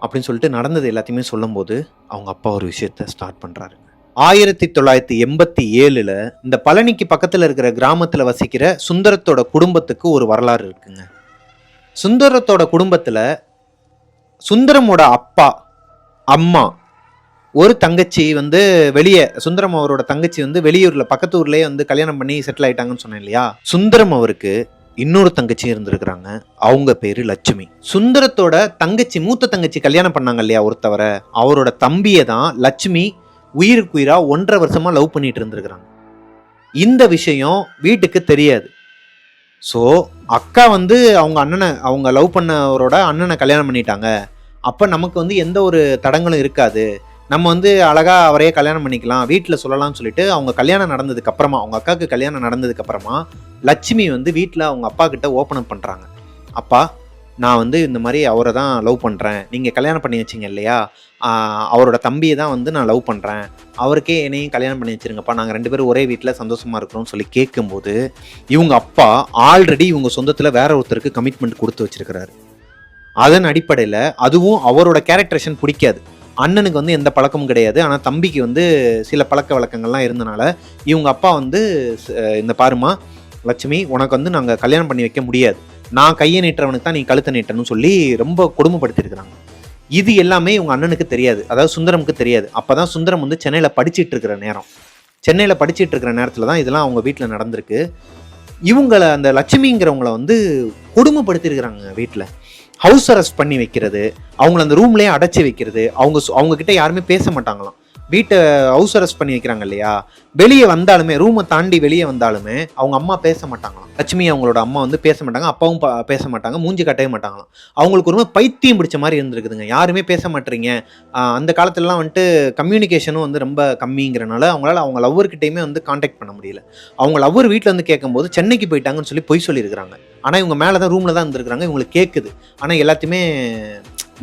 அப்படின்னு சொல்லிட்டு நடந்தது எல்லாத்தையுமே சொல்லும்போது அவங்க அப்பா ஒரு விஷயத்த ஸ்டார்ட் பண்ணுறாருங்க. 1987 இந்த பழனிக்கு பக்கத்தில் இருக்கிற கிராமத்தில் வசிக்கிற சுந்தரத்தோட குடும்பத்துக்கு ஒரு வரலாறு இருக்குங்க. சுந்தரத்தோட குடும்பத்தில் சுந்தரமோட அப்பா, அம்மா, ஒரு தங்கச்சி வந்து வெளியே, சுந்தரம் அவரோட தங்கச்சி வந்து வெளியூரில் பக்கத்து ஊர்லேயே வந்து கல்யாணம் பண்ணி செட்டில் ஆயிட்டாங்கன்னு சொன்னேன் இல்லையா. சுந்தரம் அவருக்கு இன்னொரு தங்கச்சி இருந்திருக்கிறாங்க. அவங்க பேரு லட்சுமி. சுந்தரத்தோட தங்கச்சி, மூத்த தங்கச்சி கல்யாணம் பண்ணாங்க இல்லையா ஒருத்தவரை, அவரோட தம்பியை தான் லட்சுமி உயிருக்கு உயிரா 1.5 வருஷமா லவ் பண்ணிட்டு இருந்திருக்கிறாங்க. இந்த விஷயம் வீட்டுக்கு தெரியாது. ஸோ அக்கா வந்து அவங்க லவ் பண்ணவரோட அண்ணனை கல்யாணம் பண்ணிட்டாங்க. அப்போ நமக்கு வந்து எந்த ஒரு தடங்களும் இருக்காது, நம்ம வந்து அழகா அவரையே கல்யாணம் பண்ணிக்கலாம், வீட்டில் சொல்லலாம்னு சொல்லிட்டு அவங்க கல்யாணம் நடந்ததுக்கு அப்புறமா, அவங்க அக்காவுக்கு கல்யாணம் நடந்ததுக்கு அப்புறமா லட்சுமி வந்து வீட்டில் அவங்க அப்பா கிட்ட ஓப்பன் அப் பண்ணுறாங்க. அப்பா, நான் வந்து இந்த மாதிரி அவரை தான் லவ் பண்ணுறேன், நீங்கள் கல்யாணம் பண்ணி வச்சிங்க இல்லையா, அவரோட தம்பியை தான் வந்து நான் லவ் பண்ணுறேன், அவருக்கே என்னையும் கல்யாணம் பண்ணி வச்சிருங்கப்பா, நாங்கள் 2 பேரும் ஒரே வீட்டில் சந்தோஷமாக இருக்கிறோம்னு சொல்லி கேட்கும்போது, இவங்க அப்பா ஆல்ரெடி இவங்க சொந்தத்தில் வேற ஒருத்தருக்கு கமிட்மெண்ட் கொடுத்து வச்சிருக்கிறாரு. அதன் அடிப்படையில் அதுவும் அவரோட கேரக்டரேஷன் பிடிக்காது. அண்ணனுக்கு வந்து எந்த பழக்கமும் கிடையாது, ஆனால் தம்பிக்கு வந்து சில பழக்க வழக்கங்கள்லாம் இருந்தனால இவங்க அப்பா வந்து இந்த பாருமா லட்சுமி, உனக்கு வந்து நாங்கள் கல்யாணம் பண்ணி வைக்க முடியாது, நான் கையை நீட்டுறவனுக்கு தான் நீ கழுத்தை நீட்டணும்னு சொல்லி ரொம்ப கொடுமைப்படுத்திருக்கிறாங்க. இது எல்லாமே இவங்க அண்ணனுக்கு தெரியாது, அதாவது சுந்தரமுக்கு தெரியாது. அப்போ தான் சுந்தரம் வந்து சென்னையில் படிச்சுட்டு இருக்கிற நேரத்தில் தான் இதெல்லாம் அவங்க வீட்டில் நடந்திருக்கு. இவங்களை அந்த லட்சுமிங்கிறவங்கள வந்து கொடுமைப்படுத்திருக்கிறாங்க. வீட்டில் ஹவுஸ் அரெஸ்ட் பண்ணி வைக்கிறது, அவங்கள அந்த ரூம்லேயே அடைச்சி வைக்கிறது, அவங்க கிட்ட யாருமே பேச மாட்டாங்களாம். வீட்டை ஹவுஸ் அரெஸ்ட் பண்ணி வைக்கிறாங்க இல்லையா, வெளியே வந்தாலுமே, ரூமை தாண்டி வெளியே வந்தாலுமே அவங்க அம்மா பேச மாட்டாங்களாம். லட்சுமி அவங்களோட அம்மா வந்து பேச மாட்டாங்க, அப்பாவும் பேச மாட்டாங்க, மூஞ்சி கட்டவே மாட்டாங்களாம். அவங்களுக்கு ஒரு பைத்தியம் பிடிச்ச மாதிரி இருந்திருக்குதுங்க, யாருமே பேச மாட்டீங்க. அந்த காலத்துலலாம் வந்துட்டு கம்யூனிகேஷனும் வந்து ரொம்ப கம்மிங்கிறனால அவங்களால அவங்க லவ்வர்கிட்டையுமே வந்து கான்டாக்ட் பண்ண முடியல. அவங்க லவ்வர் வீட்டில் வந்து கேட்கும்போது சென்னைக்கு போயிட்டாங்கன்னு சொல்லி பொய் சொல்லியிருக்கிறாங்க. ஆனால் இவங்க மேலே தான் ரூமில் தான் இருந்திருக்கிறாங்க, இவங்களுக்கு கேட்குது, ஆனால் எல்லாத்தையுமே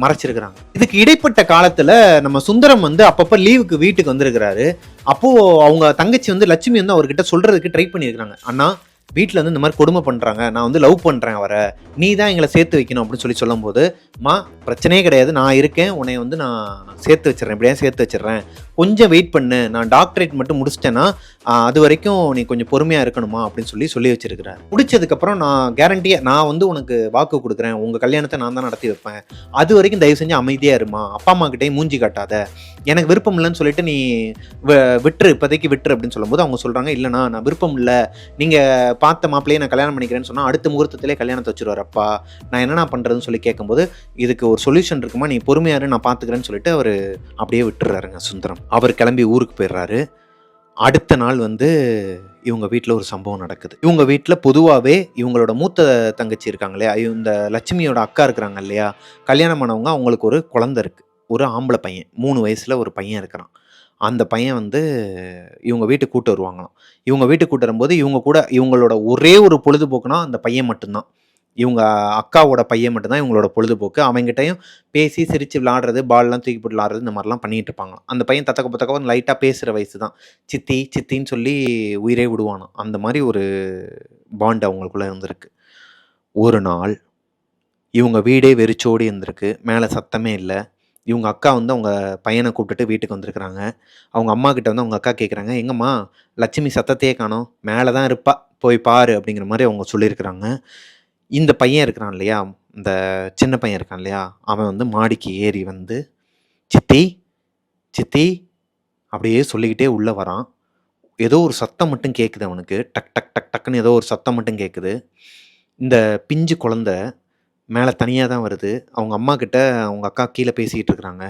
மறைச்சிருக்கிறாங்க. இதுக்கு இடைப்பட்ட காலத்துல நம்ம சுந்தரம் வந்து அப்பப்ப லீவுக்கு வீட்டுக்கு வந்திருக்கிறாரு. அப்போ அவங்க தங்கச்சி வந்து லட்சுமி வந்து அவர்கிட்ட சொல்றதுக்கு ட்ரை பண்ணியிருக்கிறாங்க. அண்ணா, வீட்டில் வந்து இந்த மாதிரி கொடுமை பண்ணுறாங்க, நான் வந்து லவ் பண்ணுறேன் அவரை, நீ தான் எங்களை சேர்த்து வைக்கணும் அப்படின்னு சொல்லி சொல்லும்போது, மா பிரச்சனையே கிடையாது, நான் இருக்கேன், உன்னை வந்து நான் சேர்த்து வச்சிடறேன், இப்படியே சேர்த்து வச்சிடறேன், கொஞ்சம் வெயிட் பண்ணு, நான் டாக்டரேட் மட்டும் முடிச்சிட்டேன்னா அது வரைக்கும் நீ கொஞ்சம் பொறுமையாக இருக்கணுமா அப்படின்னு சொல்லி வச்சிருக்கிறார். முடிச்சதுக்கப்புறம் நான் கேரண்டியாக நான் வந்து உனக்கு வாக்கு கொடுக்குறேன், உங்கள் கல்யாணத்தை நான் தான் நடத்தி வைப்பேன், அது வரைக்கும் தயவு செஞ்சு அமைதியாக இருமா, அப்பா அம்மா கிட்டேயும் மூஞ்சி காட்டாத, எனக்கு விருப்பம் இல்லைன்னு சொல்லிட்டு நீ விட்டுரு, இப்போதைக்கு விட்டுரு அப்படின்னு சொல்லும்போது அவங்க சொல்கிறாங்க, இல்லைண்ணா நான் விருப்பம் இல்லை, நீங்கள் பார்த்த மாப்பிள்ளையே நான் கல்யாணம் பண்ணிக்கிறேன்னு சொன்னால் அடுத்த முகூர்த்தத்திலே கல்யாணத்தை வச்சுருவார் அப்பா, நான் என்னென்ன பண்ணுறதுன்னு சொல்லி கேட்கும்போது, இதுக்கு ஒரு சொல்யூஷன் இருக்குமா, நீ பொறுமையாரு, நான் பார்த்துக்கிறேன்னு சொல்லிட்டு அவர் அப்படியே விட்டுறாருங்க சுந்தரம். அவர் கிளம்பி ஊருக்கு போயிடுறாரு. அடுத்த நாள் வந்து இவங்க வீட்டில் ஒரு சம்பவம் நடக்குது. இவங்க வீட்டில் பொதுவாகவே இவங்களோட மூத்த தங்கச்சி இருக்காங்க இல்லையா, இந்த லட்சுமியோட அக்கா இருக்கிறாங்க இல்லையா, கல்யாணம் பண்ணவங்க, அவங்களுக்கு ஒரு குழந்தை இருக்குது, ஒரு ஆம்பளை பையன், 3 வயசில் ஒரு பையன் இருக்கிறான். அந்த பையன் வந்து இவங்க வீட்டுக்கு கூட்டு வருவாங்களாம். இவங்க வீட்டுக்கு கூட்டு வரும்போது இவங்க கூட இவங்களோட ஒரே ஒரு பொழுதுபோக்குனா அந்த பையன் மட்டும்தான். இவங்க அக்காவோட பையன் மட்டும்தான் இவங்களோட பொழுதுபோக்கு. அவங்ககிட்டையும் பேசி சிரித்து விளாடுறது, பால்லாம் தூக்கி போட்டு விளாடுறது, இந்த மாதிரிலாம் பண்ணிகிட்டு இருப்பாங்களாம். அந்த பையன் தத்தக்க பத்தக்க லைட்டாக பேசுகிற வயசு தான். சித்தி சித்தின்னு சொல்லி உயிரே விடுவானாம். அந்த மாதிரி ஒரு பாண்ட் அவங்களுக்குள்ளே இருந்திருக்கு. ஒரு நாள் இவங்க வீடே வெறிச்சோடி இருந்திருக்கு, மேலே சத்தமே இல்லை. இவங்க அக்கா வந்து அவங்க பையனை கூப்பிட்டுட்டு வீட்டுக்கு வந்திருக்கிறாங்க. அவங்க அம்மா கிட்ட வந்து அவங்க அக்கா கேட்குறாங்க, எங்கம்மா லட்சுமி சத்தத்தையே காணோம், மேலே தான் இருப்பா, போய் பாரு அப்படிங்கிற மாதிரி அவங்க சொல்லியிருக்கிறாங்க. இந்த பையன் இருக்கிறான் இல்லையா, இந்த சின்ன பையன் இருக்கான் இல்லையா, அவன் வந்து மாடிக்கு ஏறி வந்து சித்தி சித்தி அப்படியே சொல்லிக்கிட்டே உள்ளே வரான். ஏதோ ஒரு சத்தம் மட்டும் கேட்குது அவனுக்கு, டக் டக் டக் டக்குன்னு ஏதோ ஒரு சத்தம் மட்டும் கேட்குது. இந்த பிஞ்சு குழந்த மேலே தனியாக தான் வருது. அவங்க அம்மா கிட்ட அவங்க அக்கா கீழே பேசிக்கிட்டு இருக்கிறாங்க.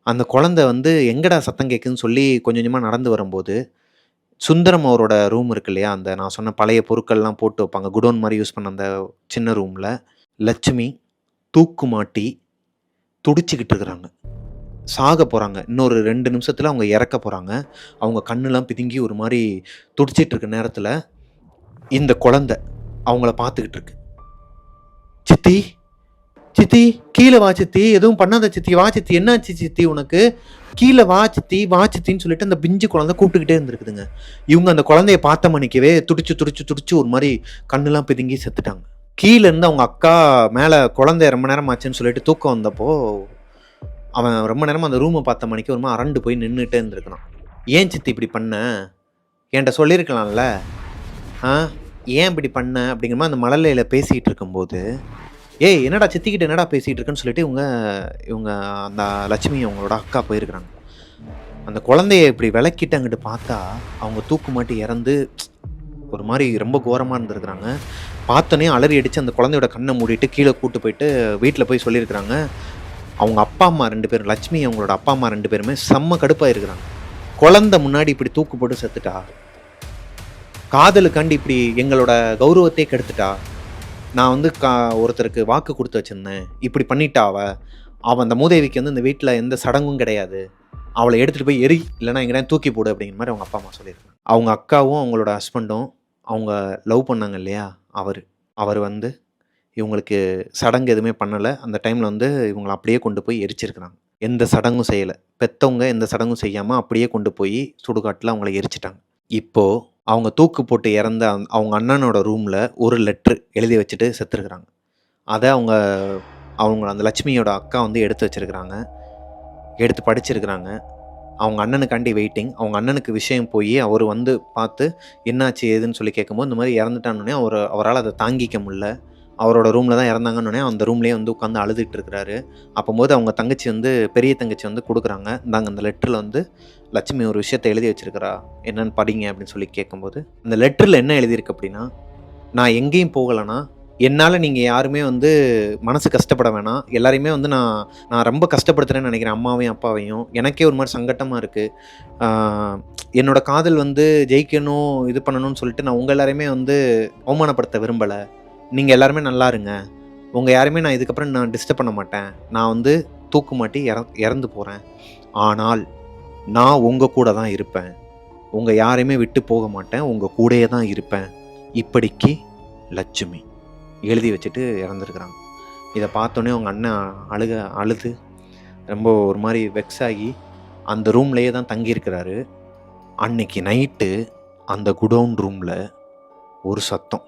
அந்த குழந்த வந்து எங்கடா சத்தம் கேட்குதுன்னு சொல்லி கொஞ்சம் கொஞ்சமாக நடந்து வரும்போது, சுந்தரம் அவரோட ரூம் இருக்கு இல்லையா, அந்த நான் சொன்ன பழைய பொருட்கள்லாம் போட்டு வைப்பாங்க, குடோன் மாதிரி யூஸ் பண்ண அந்த சின்ன ரூமில் லட்சுமி தூக்கு மாட்டி துடிச்சிக்கிட்டு இருக்கிறாங்க. சாக போகிறாங்க. இன்னொரு 2 நிமிஷத்தில் அவங்க இறக்க போகிறாங்க. அவங்க கண்ணெலாம் பிதுங்கி ஒரு மாதிரி துடிச்சிட்டு இருக்க நேரத்தில் இந்த குழந்தை அவங்கள பார்த்துக்கிட்டு இருக்கு. சித்தி சித்தி கீழே வா சித்தி, எதுவும் பண்ணாத சித்தி, வா சித்தி, என்னாச்சு சித்தி உனக்கு, கீழே வா சித்தி, வா சித்தின்னு சொல்லிட்டு அந்த பிஞ்சு குழந்தை கூப்பிட்டுக்கிட்டே இருந்திருக்குதுங்க. இவங்க அந்த குழந்தைய பார்த்த மணிக்கவே துடிச்சு ஒரு மாதிரி கண்ணெல்லாம் பிதுங்கி செத்துட்டாங்க. கீழே இருந்து அவங்க அக்கா மேலே குழந்தை ரொம்ப நேரம் ஆச்சுன்னு சொல்லிட்டு தூக்கம் வந்தப்போ அவன் ரொம்ப நேரமாக அந்த ரூமை பார்த்த மணிக்கு ஒரு மாதிரி அரண்டு போய் நின்றுட்டே இருந்திருக்கிறான். ஏன் சித்தி இப்படி பண்ண, என்கிட்ட சொல்லியிருக்கலாம்ல, ஏன் இப்படி பண்ண அப்படிங்கிற மாதிரி அந்த மழலையில் பேசிகிட்டு இருக்கும்போது, ஏய் என்னடா சித்திக்கிட்ட என்னடா பேசிகிட்டு இருக்குன்னு சொல்லிட்டு இவங்க அந்த லட்சுமி அவங்களோட அக்கா போயிருக்கிறாங்க. அந்த குழந்தைய இப்படி விளக்கிட்டு அங்கிட்டு பார்த்தா அவங்க தூக்கு மாட்டி இறந்து ஒரு மாதிரி ரொம்ப கோரமாக இருந்திருக்கிறாங்க. பார்த்தோன்னே அலறி அடித்து அந்த குழந்தையோட கண்ணை மூடிட்டு கீழே கூட்டு போயிட்டு வீட்டில் போய் சொல்லியிருக்கிறாங்க. அவங்க அப்பா அம்மா 2 பேரும், லட்சுமி அவங்களோட அப்பா அம்மா 2 பேருமே செம்ம கடுப்பாக இருக்கிறாங்க. குழந்தை முன்னாடி இப்படி தூக்கு போட்டு செத்துட்டா, காதலுக்காண்டி இப்படி எங்களோட கௌரவத்தையே கெடுத்துட்டா, நான் வந்து ஒருத்தருக்கு வாக்கு கொடுத்து வச்சுருந்தேன், இப்படி பண்ணிட்டா அவன் அந்த மூதேவிக்கு வந்து இந்த வீட்டில் எந்த சடங்கும் கிடையாது, அவளை எடுத்துகிட்டு போய் எரி, இல்லைனா எங்கேயா தூக்கி போடு அப்படிங்கிற மாதிரி அவங்க அப்பா அம்மா சொல்லியிருக்காங்க. அவங்க அக்காவும் அவங்களோட ஹஸ்பண்டும் அவங்க லவ் பண்ணாங்க இல்லையா, அவர் வந்து இவங்களுக்கு சடங்கு எதுவுமே பண்ணலை. அந்த டைமில் வந்து இவங்களை அப்படியே கொண்டு போய் எரிச்சிருக்கிறாங்க. எந்த சடங்கும் செய்யலை. பெற்றவங்க எந்த சடங்கும் செய்யாமல் அப்படியே கொண்டு போய் சுடுகாட்டில் அவங்கள எரிச்சிட்டாங்க. இப்போது அவங்க தூக்கு போட்டு இறந்த அவங்க அண்ணனோட ரூமில் ஒரு லெட்ரு எழுதி வச்சுட்டு செத்துருக்குறாங்க. அதை அவங்க அந்த லட்சுமியோட அக்கா வந்து எடுத்து வச்சுருக்கிறாங்க, எடுத்து படிச்சிருக்கிறாங்க. அவங்க அண்ணனுக்காண்டி வெயிட்டிங். அவங்க அண்ணனுக்கு விஷயம் போய் அவர் வந்து பார்த்து என்னாச்சு ஏதுன்னு சொல்லி கேட்கும்போது இந்த மாதிரி இறந்துட்டான்னே அவரால் அதை தாங்கிக்க முடியல. அவரோட ரூமில் தான் இறந்தாங்கன்னொடனே அந்த ரூம்லேயே வந்து உட்காந்து அழுதுட்டு இருக்கிறாரு. அப்போது அவங்க தங்கச்சி வந்து பெரிய தங்கச்சி வந்து கொடுக்குறாங்க, இந்தாங்க அந்த லெட்டரில் வந்து லட்சுமி ஒரு விஷயத்தை எழுதி வச்சிருக்கிறா, என்னன்னு படிங்க அப்படின்னு சொல்லி கேட்கும்போது அந்த லெட்டரில் என்ன எழுதியிருக்கு அப்படின்னா, நான் எங்கேயும் போகலைன்னா என்னால் நீங்கள் யாருமே வந்து மனசு கஷ்டப்பட வேணாம், எல்லாரையுமே வந்து நான் ரொம்ப கஷ்டப்படுத்துகிறேன்னு நினைக்கிறேன், அம்மாவையும் அப்பாவையும். எனக்கே ஒரு மாதிரி சங்கட்டமாக இருக்குது. என்னோட காதல் வந்து ஜெயிக்கணும் இது பண்ணணும்னு சொல்லிட்டு நான் உங்கள் எல்லாரையுமே வந்து அவமானப்படுத்த விரும்பலை. நீங்கள் எல்லாருமே நல்லா இருங்க, உங்கள் யாருமே நான் இதுக்கப்புறம் நான் டிஸ்டர்ப் பண்ண மாட்டேன், நான் வந்து தூக்கு மாட்டி இறந்து போகிறேன், ஆனால் நான் உங்கள் கூட தான் இருப்பேன், உங்கள் யாரையுமே விட்டு போக மாட்டேன், உங்கள் கூடயே தான் இருப்பேன், இப்படிக்கு லட்சுமி எழுதி வச்சுட்டு இறந்துருக்குறாங்க. இதை பார்த்தோன்னே அவங்க அண்ணன் அழுது ரொம்ப ஒரு மாதிரி வெக்ஸ் ஆகி அந்த ரூம்லேயே தான் தங்கியிருக்கிறாரு. அன்னைக்கு நைட்டு அந்த குடோன் ரூமில் ஒரு சத்தம்,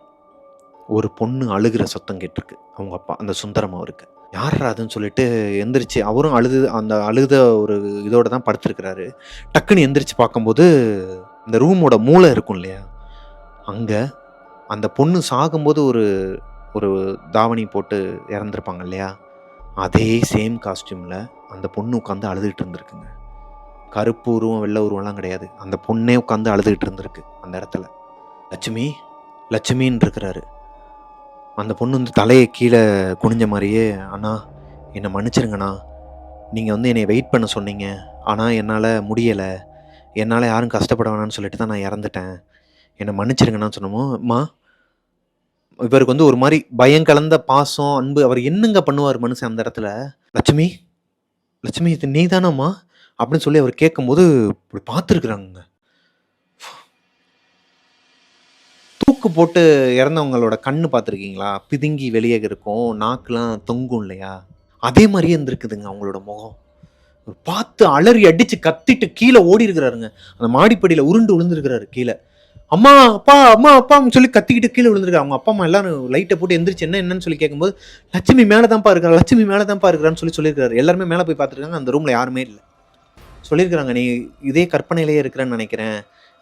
ஒரு பொண்ணு அழுகிற சத்தம் கேட்டிருக்கு. அவங்க அப்பா அந்த சுந்தரம் அவருக்கு யார் அதுன்னு சொல்லிட்டு எந்திரிச்சு அவரும் அந்த அழுத ஒரு இதோட தான் படுத்திருக்கிறாரு. டக்குன்னு எந்திரிச்சு பார்க்கும்போது இந்த ரூமோட மூளை இருக்கும் இல்லையா, அங்கே அந்த பொண்ணு சாகும்போது ஒரு தாவணி போட்டு இறந்துருப்பாங்க இல்லையா, அதே சேம் காஸ்டியூமில் அந்த பொண்ணு உட்காந்து அழுதுகிட்டு இருந்திருக்குங்க. கருப்பு உருவம் வெள்ளை உருவம்லாம் கிடையாது, அந்த பொண்ணே உட்காந்து அழுதுகிட்டு இருந்திருக்கு அந்த இடத்துல. லட்சுமின்னு இருக்கிறாரு. அந்த பொண்ணு வந்து தலையை கீழே குனிஞ்ச மாதிரியே, அண்ணா என்னை மன்னிச்சிருங்கண்ணா, நீங்கள் வந்து என்னை வெயிட் பண்ண சொன்னீங்க, ஆனால் என்னால் முடியலை, என்னால் யாரும் கஷ்டப்பட வேணான்னு சொல்லிட்டு தான் நான் இறந்துட்டேன், என்னை மன்னிச்சிருங்கண்ணான்னு சொன்னமோ, அம்மா இவருக்கு வந்து ஒரு மாதிரி பயம் கலந்த பாசம் அன்பு. அவர் என்னங்க பண்ணுவார் மனுஷன் அந்த இடத்துல, லட்சுமி இது நீ தானம்மா அப்படின்னு சொல்லி அவர் கேட்கும்போது இப்படி பார்த்துருக்குறாங்க. தூக்கு போட்டு இறந்தவங்களோட கண்ணு பார்த்துருக்கீங்களா, பிதுங்கி வெளியே இருக்கும், நாக்குலாம் தொங்கும் இல்லையா, அதே மாதிரியே இருந்திருக்குதுங்க அவங்களோட முகம். பார்த்து அலறி அடிச்சு கத்திட்டு கீழே ஓடி இருக்கிறாருங்க. அந்த மாடிப்படியில் உருண்டு விழுந்துருக்கிறாரு கீழே. அம்மா அப்பான்னு சொல்லி கத்திக்கிட்டு கீழே விழுந்துருக்காரு. அவங்க அப்பா அம்மா எல்லாரும் லைட்டை போட்டு எந்திரிச்சு என்னன்னு சொல்லி கேட்கும்போது, லட்சுமி மேலே தான்ப்பா இருக்கிறான்னு சொல்லியிருக்காரு. எல்லாருமே மேலே போய் பார்த்துருக்காங்க, அந்த ரூமில் யாருமே இல்லை. சொல்லியிருக்கிறாங்க, நீ இதே கற்பனையிலேயே இருக்கிறேன்னு நினைக்கிறேன்,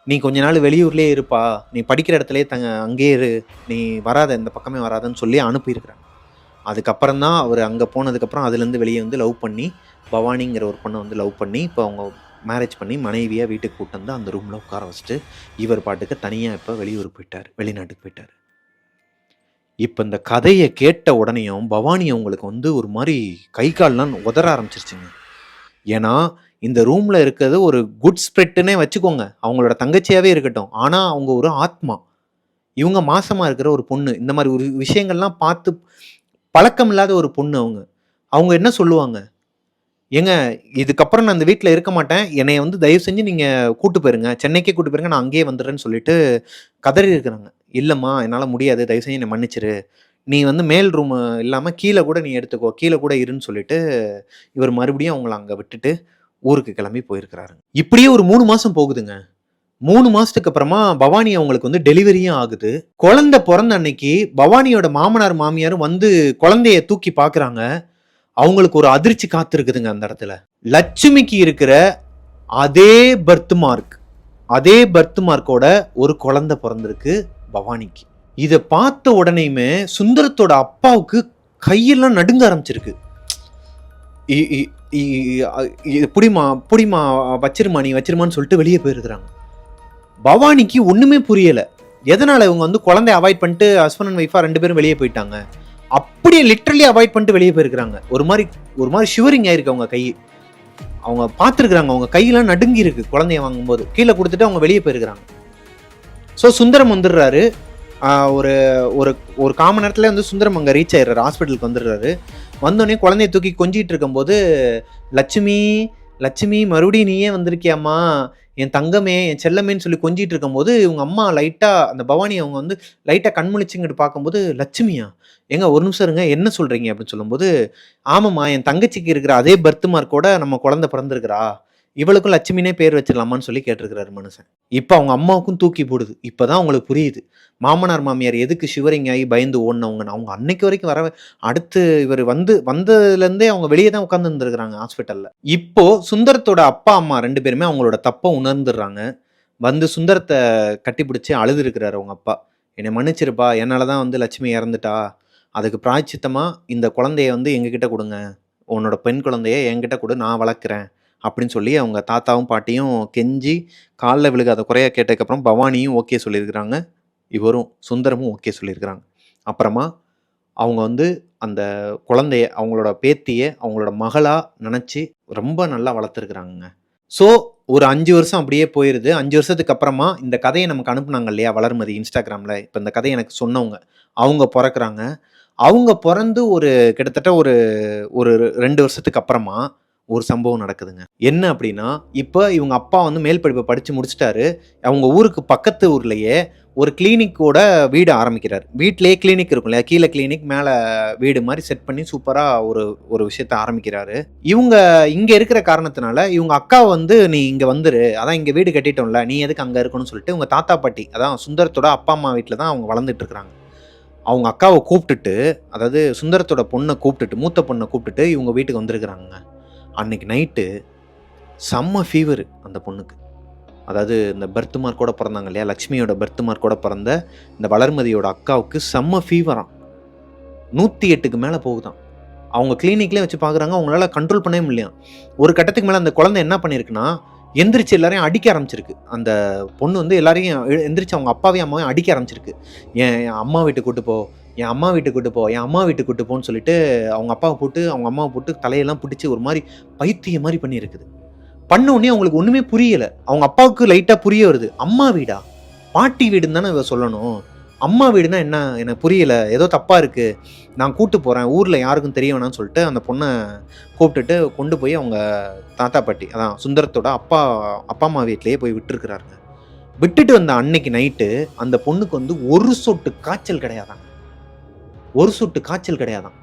நீ கொஞ்ச நாள் வெளியூர்லேயே இருப்பா, நீ படிக்கிற இடத்துலேயே அங்கேயே இரு, நீ வராத, இந்த பக்கமே வராதன்னு சொல்லி அனுப்பியிருக்கிறாங்க. அதுக்கப்புறம் தான் அவர் அங்கே போனதுக்கப்புறம் அதுலேருந்து வெளியே வந்து லவ் பண்ணி பவானிங்கிற ஒரு பொண்ணை வந்து லவ் பண்ணி இப்போ அவங்க மேரேஜ் பண்ணி மனைவியாக வீட்டுக்கு கூட்டு வந்து அந்த ரூமில் உட்கார வச்சுட்டு இவர் பாட்டுக்கு தனியாக இப்போ வெளிநாட்டுக்கு போயிட்டார். இப்போ இந்த கதையை கேட்ட உடனேயும் பவானி அவங்களுக்கு வந்து ஒரு மாதிரி கை கால்லாம் உதற ஆரம்பிச்சிருச்சுங்க. ஏன்னா இந்த ரூமில் இருக்கிறது ஒரு குட் ஸ்ப்ரெட்டுன்னே வச்சுக்கோங்க, அவங்களோட தங்கச்சியாகவே இருக்கட்டும், ஆனால் அவங்க ஒரு ஆத்மா, இவங்க மாசமாக இருக்கிற ஒரு பொண்ணு, இந்த மாதிரி ஒரு விஷயங்கள்லாம் பார்த்து பழக்கம் இல்லாத ஒரு பொண்ணு. அவங்க என்ன சொல்லுவாங்க, ஏங்க இதுக்கப்புறம் நான் அந்த வீட்டில் இருக்க மாட்டேன், என்னை வந்து தயவு செஞ்சு நீங்கள் கூட்டு போயிருங்க, சென்னைக்கே கூட்டு போயிருங்க, நான் அங்கேயே வந்துடுறேன்னு சொல்லிட்டு கதறி இருக்கிறாங்க. இல்லைம்மா என்னால் முடியாது, தயவு செஞ்சு என்னை மன்னிச்சிரு, நீ வந்து மேல் ரூம் இல்லாமல் கீழே கூட நீ எடுத்துக்கோ, கீழே கூட இருன்னு சொல்லிட்டு இவர் மறுபடியும் அவங்கள அங்கே விட்டுட்டு ஊருக்கு கிளம்பி போயிருக்கிறாரு. இப்படியே ஒரு 3 மாதம் போகுதுங்க. 3 மாதத்துக்கு அப்புறமா பவானி அவங்களுக்கு வந்து டெலிவரியும் ஆகுது. குழந்தை பிறந்த அன்னைக்கு பவானியோட மாமனார் மாமியாரும் வந்து குழந்தைய தூக்கி பார்க்குறாங்க. அவங்களுக்கு ஒரு அதிர்ச்சி காத்திருக்குதுங்க அந்த இடத்துல. லட்சுமிக்கு இருக்கிற அதே பர்த் மார்க்கோட ஒரு குழந்தை பிறந்திருக்கு பவானிக்கு. இதை பார்த்த உடனேயுமே சுந்தரத்தோட அப்பாவுக்கு கையெல்லாம் நடுங்க ஆரம்பிச்சிருக்கு. புடிமா வச்சிருமான்னு சொல்லிட்டு வெளியே போயிருக்கிறாங்க. பவானிக்கு ஒண்ணுமே புரியல. எதனால இவங்க வந்து குழந்தைய அவாய்ட் பண்ணிட்டு ஹஸ்பண்ட் அண்ட் ஒய்ஃபா 2 பேரும் வெளியே போயிட்டாங்க. அப்படியே லிட்டரலி அவாய்ட் பண்ணிட்டு வெளியே போயிருக்காங்க. ஒரு மாதிரி ஷிவரிங் ஆயிருக்கு அவங்க கை. அவங்க பார்த்துருக்குறாங்க, அவங்க கையெல்லாம் நடுங்கி இருக்கு குழந்தைய வாங்கும்போது. கீழே கொடுத்துட்டு அவங்க வெளியே போயிருக்கிறாங்க. ஸோ சுந்தரம் வந்துடுறாரு. ஒரு ஒரு ஒரு காமன் நேரத்துல வந்து சுந்தரம் அங்கே ரீச் ஆயிடுறாரு, ஹாஸ்பிட்டலுக்கு வந்துடுறாரு. வந்தோடனே குழந்தைய தூக்கி கொஞ்சிட்டு இருக்கும்போது, லட்சுமி லட்சுமி மறுபடியும் நீயே வந்திருக்கியாம்மா, என் தங்கமே என் செல்லமேன்னு சொல்லி கொஞ்சிட்டு இருக்கும்போது, இவங்க அம்மா லைட்டா அந்த பவானி அவங்க வந்து லைட்டா கண்முழிச்சுங்கிட்டு பார்க்கும்போது, லட்சுமியா ஏங்க ஒரு நிமிஷம் இருங்க, என்ன சொல்றீங்க அப்படின்னு சொல்லும்போது, ஆமாம்மா என் தங்கச்சிக்கு இருக்கிற அதே பர்த் மார்க்கோட நம்ம குழந்தை பிறந்திருக்கிறா, இவளுக்கும் லட்சுமினே பேர் வச்சிடலாமான்னு சொல்லி கேட்டிருக்கிறாரு மனுஷன். இப்போ அவங்க அம்மாவுக்கும் தூக்கி போடுது. இப்பதான் அவங்களுக்கு புரியுது மாமனார் மாமியார் எதுக்கு ஷிவரிங் ஆகி பயந்து ஓடினவங்கன்னு. அவங்க அன்னைக்கு வரைக்கும் அடுத்து இவர் வந்ததுலேருந்தே அவங்க வெளியே தான் உட்காந்து இருந்திருக்கிறாங்க ஹாஸ்பிட்டல்ல. இப்போ சுந்தரத்தோட அப்பா அம்மா 2 பேருமே அவங்களோட தப்பை உணர்ந்துடுறாங்க. வந்து சுந்தரத்தை கட்டிப்பிடிச்சு அழுது இருக்கிறாரு அவங்க அப்பா. என்னை மன்னிச்சிருப்பா, என்னால தான் வந்து லட்சுமி இறந்துட்டா, அதுக்கு பிராய்ச்சித்தமா இந்த குழந்தைய வந்து எங்ககிட்ட கொடுங்க, உன்னோட பெண் குழந்தைய என்கிட்ட கொடு, நான் வளர்க்குறேன் அப்படின்னு சொல்லி அவங்க தாத்தாவும் பாட்டியும் கெஞ்சி காலில் விழுகாத குறையா கேட்டதுக்கப்புறம் பவானியும் ஓகே சொல்லியிருக்கிறாங்க, இவரும் சுந்தரமும் ஓகே சொல்லியிருக்கிறாங்க. அப்புறமா அவங்க வந்து அந்த குழந்தைய அவங்களோட பேத்தியை அவங்களோட மகளாக நினச்சி ரொம்ப நல்லா வளர்த்துருக்குறாங்க. ஸோ ஒரு 5 வருஷம் அப்படியே போயிடுது. 5 வருஷத்துக்கு அப்புறமா இந்த கதையை நமக்கு அனுப்புனாங்க இல்லையா வளர்மதி இன்ஸ்டாகிராமில், இப்போ இந்த கதையை எனக்கு சொன்னவங்க அவங்க பிறக்கிறாங்க. அவங்க பிறந்து ஒரு கிட்டத்தட்ட ஒரு ஒரு 2 வருஷத்துக்கு அப்புறமா ஒரு சம்பவம் நடக்குதுங்க. என்ன அப்படின்னா, இப்போ இவங்க அப்பா வந்து மேல் படிப்பை படித்து முடிச்சிட்டாரு. அவங்க ஊருக்கு பக்கத்து ஊர்லேயே ஒரு கிளினிக்கோட வீடு ஆரம்பிக்கிறார். வீட்டிலேயே கிளினிக் இருக்கும் இல்லையா, கீழே கிளினிக் மேலே வீடு மாதிரி செட் பண்ணி சூப்பராக ஒரு விஷயத்த ஆரம்பிக்கிறாரு. இவங்க இங்கே இருக்கிற காரணத்தினால இவங்க அக்கா வந்து நீ இங்கே வந்துரு, அதான் இங்கே வீடு கட்டிட்டோம்ல, நீ எதுக்கு அங்கே இருக்கணும்னு சொல்லிட்டு இவங்க தாத்தா பாட்டி, அதான் சுந்தரத்தோட அப்பா அம்மா வீட்டில் தான் அவங்க வளர்ந்துட்டு இருக்கிறாங்க. அவங்க அக்காவை கூப்பிட்டுட்டு, அதாவது சுந்தரத்தோட பொண்ணை கூப்பிட்டுட்டு, மூத்த பொண்ணை கூப்பிட்டுட்டு இவங்க வீட்டுக்கு வந்திருக்கிறாங்க. அன்னைக்கு நைட்டு செம்ம ஃபீவர் அந்த பொண்ணுக்கு. அதாவது இந்த பர்த் மார்க்கோட பிறந்தாங்க இல்லையா, லக்ஷ்மியோட பர்த் மார்க்கோட பிறந்த இந்த வளர்மதியோட அக்காவுக்கு செம்ம ஃபீவராம். 108க்கு மேலே போகுதான். அவங்க கிளினிக்லேயே வச்சு பார்க்குறாங்க, அவங்களால கண்ட்ரோல் பண்ணவே முடியலையாம். ஒரு கட்டத்துக்கு மேலே அந்த குழந்தை என்ன பண்ணியிருக்குன்னா, எந்திரிச்சு எல்லாரையும் அடிக்க ஆரம்பிச்சிருக்கு. அந்த பொண்ணு வந்து எல்லாரையும் எந்திரிச்சு அவங்க அப்பாவையும் அம்மாவையும் அடிக்க ஆரம்பிச்சிருக்கு. என் அம்மா வீட்டுக்கு கூட்டு போ, என் அம்மா வீட்டுக்கு கூட்டு போ, என் அம்மா வீட்டுக்கு கூட்டு போன்னு சொல்லிட்டு அவங்க அப்பாவை போட்டு அவங்க அம்மாவை போட்டு தலையெல்லாம் பிடிச்சி ஒரு மாதிரி பைத்தியம் மாதிரி பண்ணியிருக்குது. பண்ண உடனே அவங்களுக்கு ஒன்றுமே புரியலை. அவங்க அப்பாவுக்கு லைட்டாக புரிய வருது, அம்மா வீடா, பாட்டி வீடுன்னு தானே இவ சொல்லணும், அம்மா வீடுனா என்ன, எனக்கு புரியலை, ஏதோ தப்பாக இருக்குது, நான் கூட்டு போகிறேன், ஊரில் யாருக்கும் தெரிய வேணாம்னு சொல்லிட்டு அந்த பொண்ணை கூப்பிட்டுட்டு கொண்டு போய் அவங்க தாத்தா பாட்டி, அதான் சுந்தரத்தோட அப்பா அம்மா வீட்லேயே போய் விட்டுருக்குறாருங்க. விட்டுட்டு வந்த அன்னைக்கு நைட்டு அந்த பொண்ணுக்கு வந்து ஒரு சொட்டு காய்ச்சல் கிடையாதாங்க. ஒரு சொட்டு காய்ச்சல் கிடையாதான்.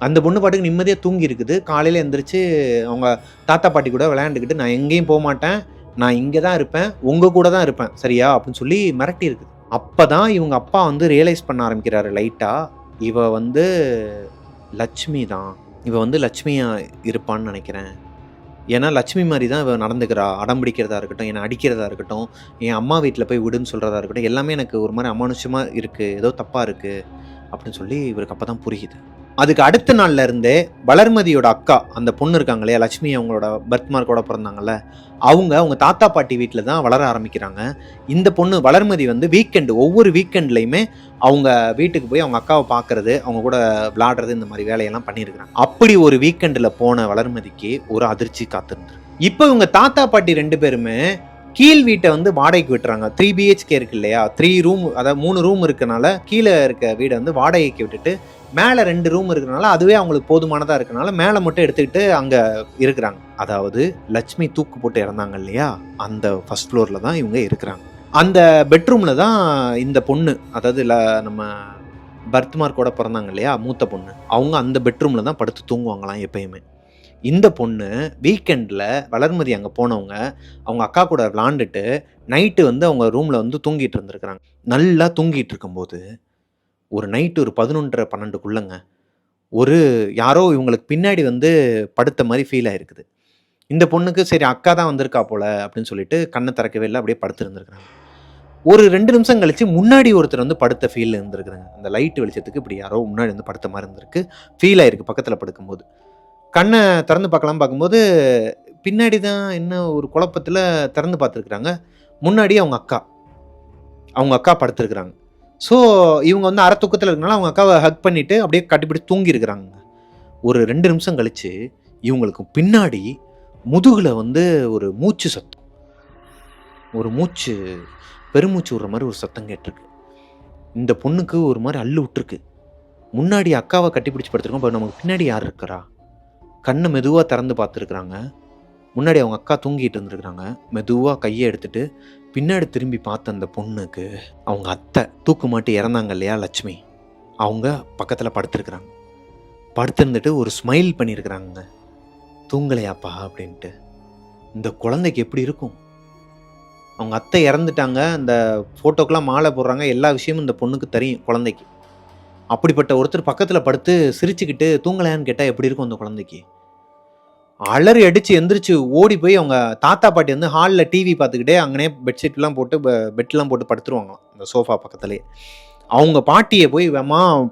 அந்த பொண்ணு பாட்டுக்கு நிம்மதியாக தூங்கி இருக்குது. காலையில் எழுந்திரிச்சு அவங்க தாத்தா பாட்டி கூட விளையாண்டுக்கிட்டு, நான் எங்கேயும் போக மாட்டேன், நான் இங்கே தான் இருப்பேன், உங்கள் கூட தான் இருப்பேன் சரியா அப்படின்னு சொல்லி மிரட்டி இருக்குது. அப்போ தான் இவங்க அப்பா வந்து ரியலைஸ் பண்ண ஆரம்பிக்கிறாரு லைட்டாக, இவ வந்து லட்சுமி தான், இவ வந்து லட்சுமியாக இருப்பான்னு நினைக்கிறேன். ஏன்னா லட்சுமி மாதிரி தான் இவ நடந்துக்கிறா, அடம் பிடிக்கிறதா இருக்கட்டும், என்னை அடிக்கிறதா இருக்கட்டும், என் அம்மா வீட்டில் போய் விடுன்னு சொல்கிறதா இருக்கட்டும், எல்லாமே எனக்கு ஒரு மாதிரி அமானுஷமாக இருக்குது, ஏதோ தப்பாக இருக்குது அப்படின்னு சொல்லி இவருக்கு அப்போ தான் புரியுது. அதுக்கு அடுத்த நாள்ல இருந்தே வளர்மதியோட அக்கா, அந்த பொண்ணு இருக்காங்க இல்லையா, லட்சுமி அவங்களோட பர்த் மார்க்கோட பிறந்தாங்கல்ல, அவங்க தாத்தா பாட்டி வீட்டில் தான் வளர ஆரம்பிக்கிறாங்க. இந்த பொண்ணு வளர்மதி வந்து ஒவ்வொரு வீக்கெண்ட்லையுமே அவங்க வீட்டுக்கு போய் அவங்க அக்காவை பார்க்கறது, அவங்க கூட விளையாடுறது, இந்த மாதிரி வேலையெல்லாம் பண்ணியிருக்கிறாங்க. அப்படி ஒரு வீக்கெண்டில் போன வளர்மதிக்கு ஒரு அதிர்ச்சி காத்திருந்து. இப்போ இவங்க தாத்தா பாட்டி 2 பேருமே கீழ் வீட்டை வந்து வாடகைக்கு விட்டுறாங்க. 3 BHK இருக்கு இல்லையா, 3 ரூம், அதாவது 3 ரூம் இருக்கனால கீழே இருக்க வீடை வந்து வாடகைக்கு விட்டுட்டு மேலே 2 ரூம் இருக்கிறனால அதுவே அவங்களுக்கு போதுமானதாக இருக்கனால மேலே மட்டும் எடுத்துக்கிட்டு அங்கே இருக்கிறாங்க. அதாவது லட்சுமி தூக்கு போட்டு இறந்தாங்க இல்லையா, அந்த ஃபர்ஸ்ட் ஃப்ளோரில் தான் இவங்க இருக்கிறாங்க. அந்த பெட்ரூமில் தான் இந்த பொண்ணு, அதாவது நம்ம பர்த் மார்க்கோட பிறந்தாங்க இல்லையா மூத்த பொண்ணு, அவங்க அந்த பெட்ரூமில் தான் படுத்து தூங்குவாங்களாம் எப்பயுமே. இந்த பொண்ணு வீக்கெண்டில் வளர்மதி அங்கே போனவங்க அவங்க அக்கா கூட விளாண்டுட்டு நைட்டு வந்து அவங்க ரூமில் வந்து தூங்கிட்டு இருந்திருக்கிறாங்க. நல்லா தூங்கிட்டு இருக்கும்போது ஒரு நைட்டு ஒரு 11:30 12க்குள்ளங்க ஒரு யாரோ இவங்களுக்கு பின்னாடி வந்து படுத்த மாதிரி ஃபீல் ஆயிருக்குது. இந்த பொண்ணுக்கு சரி அக்கா தான் வந்திருக்கா போல அப்படின்னு சொல்லிட்டு கண்ணை திறக்கவே இல்லை, அப்படியே படுத்துருந்துருக்குறாங்க. ஒரு 2 நிமிஷம் கழிச்சு முன்னாடி ஒருத்தர் வந்து படுத்த ஃபீல் இருந்திருக்குதுங்க. அந்த லைட் வெளிச்சத்துக்கு இப்படி யாரோ முன்னாடி வந்து படுத்த மாதிரி இருந்திருக்கு, ஃபீல் ஆயிருக்கு பக்கத்தில் படுக்கும்போது. கண்ணை திறந்து பார்க்கும்போது பின்னாடி தான் என்ன ஒரு குழப்பத்தில் திறந்து பார்த்துருக்குறாங்க, முன்னாடி அவங்க அக்கா. அவங்க அக்கா படுத்துருக்குறாங்க. ஸோ இவங்க வந்து அரை தூக்கத்தில் இருக்கனால அவங்க அக்காவை ஹக் பண்ணிவிட்டு அப்படியே கட்டிப்பிடி தூங்கியிருக்கிறாங்க. ஒரு 2 நிமிஷம் கழித்து இவங்களுக்கு பின்னாடி முதுகில் வந்து ஒரு மூச்சு சத்தம், ஒரு பெருமூச்சு விடுற மாதிரி ஒரு சத்தம் கேட்டிருக்கு. இந்த பொண்ணுக்கு ஒரு மாதிரி அள்ளு விட்டுருக்கு. முன்னாடி அக்காவை கட்டிப்பிடிச்சு படுத்துருக்கோம், இப்போ நமக்கு பின்னாடி யார் இருக்கிறா? கண்ணை மெதுவாக திறந்து பார்த்துருக்குறாங்க. முன்னாடி அவங்க அக்கா தூங்கிட்டு இருந்துருக்குறாங்க. மெதுவாக கையை எடுத்துட்டு பின்னாடி திரும்பி பார்த்த அந்த பொண்ணுக்கு அவங்க அத்தை தூக்கு மாட்டி இறந்தாங்க இல்லையா லட்சுமி, அவங்க பக்கத்தில் படுத்துருக்குறாங்க. படுத்திருந்துட்டு ஒரு ஸ்மைல் பண்ணியிருக்கிறாங்க, தூங்கலையாப்பா அப்படின்ட்டு. இந்த குழந்தைக்கு எப்படி இருக்கும்? அவங்க அத்தை இறந்துட்டாங்க, அந்த ஃபோட்டோக்கெலாம் மாலை போடுறாங்க, எல்லா விஷயமும் இந்த பொண்ணுக்கு தெரியும் குழந்தைக்கு. அப்படிப்பட்ட ஒருத்தர் பக்கத்தில் படுத்து சிரிச்சுக்கிட்டு தூங்கலையான்னு கேட்டால் எப்படி இருக்கும் அந்த குழந்தைக்கு? அலறி அடித்து எந்திரிச்சு ஓடி போய் அவங்க தாத்தா பாட்டி வந்து ஹாலில் டிவி பார்த்துக்கிட்டே அங்கனே பெட்ஷீட்லாம் போட்டு பெட்லாம் போட்டு படுத்துருவாங்களாம் அந்த சோஃபா பக்கத்துலேயே. அவங்க பாட்டியை போய்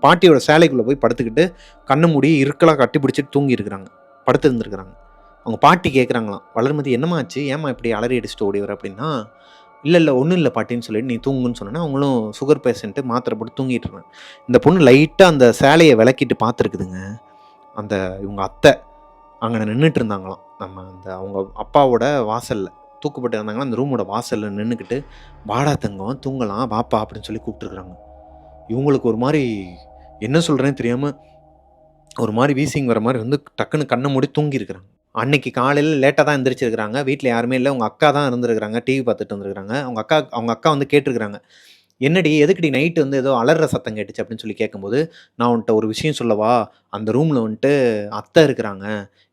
பாட்டியோட சேலைக்குள்ளே போய் படுத்துக்கிட்டு கண்ணு மூடி இருக்கலாக கட்டி பிடிச்சிட்டு தூங்கியிருக்கிறாங்க, படுத்து இருந்துருக்குறாங்க. அவங்க பாட்டி கேட்குறாங்களாம், வளர்மதி என்னம்மா ஆச்சு, ஏம்மா இப்படி அலறி அடிச்சுட்டு ஓடி வர அப்படின்னா, இல்லை ஒன்றும் இல்லை பாட்டின்னு சொல்லிட்டு நீ தூங்குன்னு சொன்னேன்னா அவங்களும் சுகர் பேஷண்ட்டு மாத்திரை போட்டு தூங்கிட்டு இருந்தாங்க. இந்த பொண்ணு லைட்டாக அந்த சேலையை விளக்கிட்டு பார்த்துருக்குதுங்க. அந்த இவங்க அத்தை அங்கே நின்றுட்டு இருந்தாங்களாம், நம்ம அந்த அவங்க அப்பாவோட வாசலில் தூக்கப்பட்டு இருந்தாங்களா அந்த ரூமோட வாசலில் நின்றுக்கிட்டு, வாடா தங்கம் தூங்கலாம் வாப்பா அப்படின்னு சொல்லி கூப்பிட்டுருக்குறாங்க. இவங்களுக்கு ஒரு மாதிரி என்ன சொல்கிறேன்னு தெரியாமல் ஒரு மாதிரி வீசிங் வர மாதிரி வந்து டக்குன்னு கண்ணை மூடி தூங்கியிருக்கிறாங்க. அன்னைக்கு காலையில் லேட்டாக தான் எந்திரிச்சிருக்கிறாங்க. வீட்டில் யாருமே இல்லை, அவங்க அக்கா தான் இருந்திருக்கிறாங்க, டிவி பார்த்துட்டு வந்துருக்குறாங்க. அவங்க அக்கா வந்து கேட்டிருக்கிறாங்க, என்னடி எதுக்குடி நைட்டு வந்து ஏதோ அலற சத்தம் கேட்டுச்சு அப்படின்னு சொல்லி கேட்கும்போது, நான் உன்ட்ட ஒரு விஷயம் சொல்லவா, அந்த ரூமில் வந்துட்டு அத்தை இருக்கிறாங்க,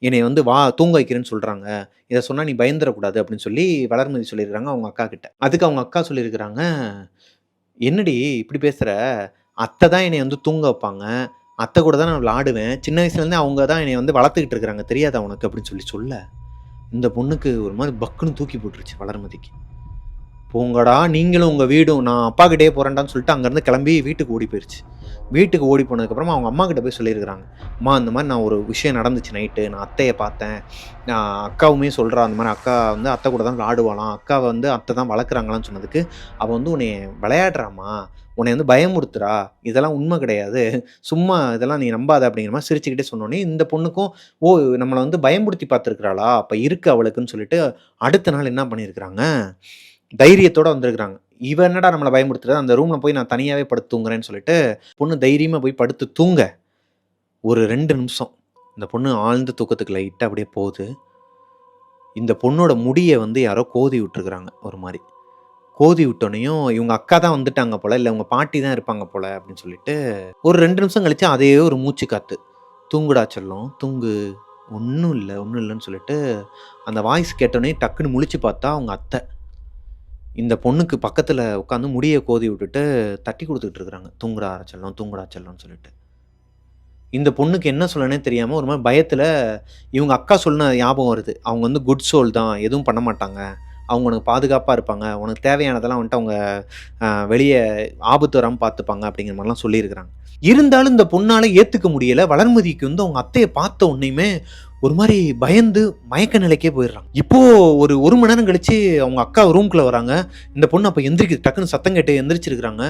என்னை வந்து வா தூங்க வைக்கிறேன்னு சொல்கிறாங்க, இதை சொன்னால் நீ பயந்துடக்கூடாது அப்படின்னு சொல்லி வளர்மதி சொல்லியிருக்கிறாங்க அவங்க அக்கா கிட்ட. அதுக்கு அவங்க அக்கா சொல்லியிருக்கிறாங்க, என்னடி இப்படி பேசுகிற, அத்தை தான் என்னை வந்து தூங்க வைப்பாங்க, அத்தை கூட தான் நான் விளாடுவேன், சின்ன வயசுலேருந்தே அவங்க தான் என்னை வந்து வளர்த்துக்கிட்டு இருக்கிறாங்க, தெரியாதா உனக்கு அப்படின்னு சொல்ல இந்த பொண்ணுக்கு ஒரு மாதிரி பக்குன்னு தூக்கி போட்டுருச்சு வளர்மதிக்கு. போங்கடா நீங்களும் உங்கள் வீடும், நான் அப்பா கிட்டே போகிறேன்டான்னு சொல்லிட்டு அங்கேருந்து கிளம்பி வீட்டுக்கு ஓடி போயிடுச்சு. வீட்டுக்கு ஓடி போனதுக்கப்புறமா அவங்க அம்மா கிட்ட போய் சொல்லியிருக்கிறாங்க, அம்மா இந்த மாதிரி நான் ஒரு விஷயம் நடந்துச்சு நைட்டு, நான் அத்தையை பார்த்தேன், நான் அக்காவுமே சொல்கிறா அந்த மாதிரி அக்கா வந்து அத்தை கூட தான் விளாடுவாளாம், அக்காவை வந்து அத்தை தான் வளர்க்குறாங்களான்னு சொன்னதுக்கு அவள் வந்து உன்னை விளையாடுறாம்மா, உன்னை வந்து பயமுறுத்துறா, இதெல்லாம் உண்மை கிடையாது, சும்மா இதெல்லாம் நீ நம்பாத அப்படிங்கிற மாதிரி சிரிச்சுக்கிட்டே சொன்னோன்னே இந்த பொண்ணுக்கும் நம்மளை வந்து பயமுறுத்தி பார்த்துருக்குறாளா அப்போ இருக்குது அவளுக்குன்னு சொல்லிட்டு அடுத்த நாள் என்ன பண்ணியிருக்கிறாங்க, தைரியத்தோடு வந்திருக்கிறாங்க. இவன் என்னடா நம்மளை பயமுறுத்துறது, அந்த ரூமில் போய் நான் தனியாகவே படுத்து தூங்குறேன்னு சொல்லிட்டு பொண்ணு தைரியமாக போய் படுத்து தூங்க ஒரு 2 நிமிஷம் இந்த பொண்ணு ஆழ்ந்த தூக்கத்துக்கு லைட்டாக அப்படியே போகுது. இந்த பொண்ணோட முடியை வந்து யாரோ கோதி விட்டுருக்குறாங்க, ஒரு மாதிரி கோதி விட்டோன்னையும் இவங்க அக்கா தான் வந்துட்டாங்க போல், இல்லை இவங்க பாட்டி தான் இருப்பாங்க போல் அப்படின்னு சொல்லிட்டு ஒரு 2 நிமிஷம் கழித்து அதே ஒரு மூச்சு காத்து, தூங்குடா செல்லம் தூங்கு, ஒன்றும் இல்லைன்னு சொல்லிட்டு அந்த வாய்ஸ் கேட்டோன்னே டக்குன்னு முழிச்சு பார்த்தா அவங்க அத்தை இந்த பொண்ணுக்கு பக்கத்தில் உட்காந்து முடியை கோதி விட்டுட்டு தட்டி கொடுத்துக்கிட்டு இருக்கிறாங்க, தூங்குடா செல்லம்னு சொல்லிட்டு. இந்த பொண்ணுக்கு என்ன சொல்லனே தெரியாமல் ஒரு மாதிரி பயத்தில் இவங்க அக்கா சொன்ன ஞாபகம் வருது, அவங்க வந்து குட் சோல் தான், எதுவும் பண்ண மாட்டாங்க, அவங்க உனக்கு பாதுகாப்பாக இருப்பாங்க, உனக்கு தேவையானதெல்லாம் வந்துட்டு அவங்க வெளியே ஆபத்து வராமல் பார்த்துப்பாங்க அப்படிங்கிற மாதிரிலாம் சொல்லியிருக்கிறாங்க. இருந்தாலும் இந்த பொண்ணால் ஏற்றுக்க முடியலை. வளர்மதிக்கு வந்து அவங்க அத்தையை பார்த்த உடனேயுமே ஒரு மாதிரி பயந்து மயக்க நிலைக்கே போயிடுறாங்க. இப்போது ஒரு மணி நேரம் கழித்து அவங்க அக்கா ரூம்குள்ளே வராங்க. இந்த பொண்ணு அப்போ எந்திரிக்குது, டக்குன்னு சத்தம் கேட்டு எந்திரிச்சிருக்கிறாங்க.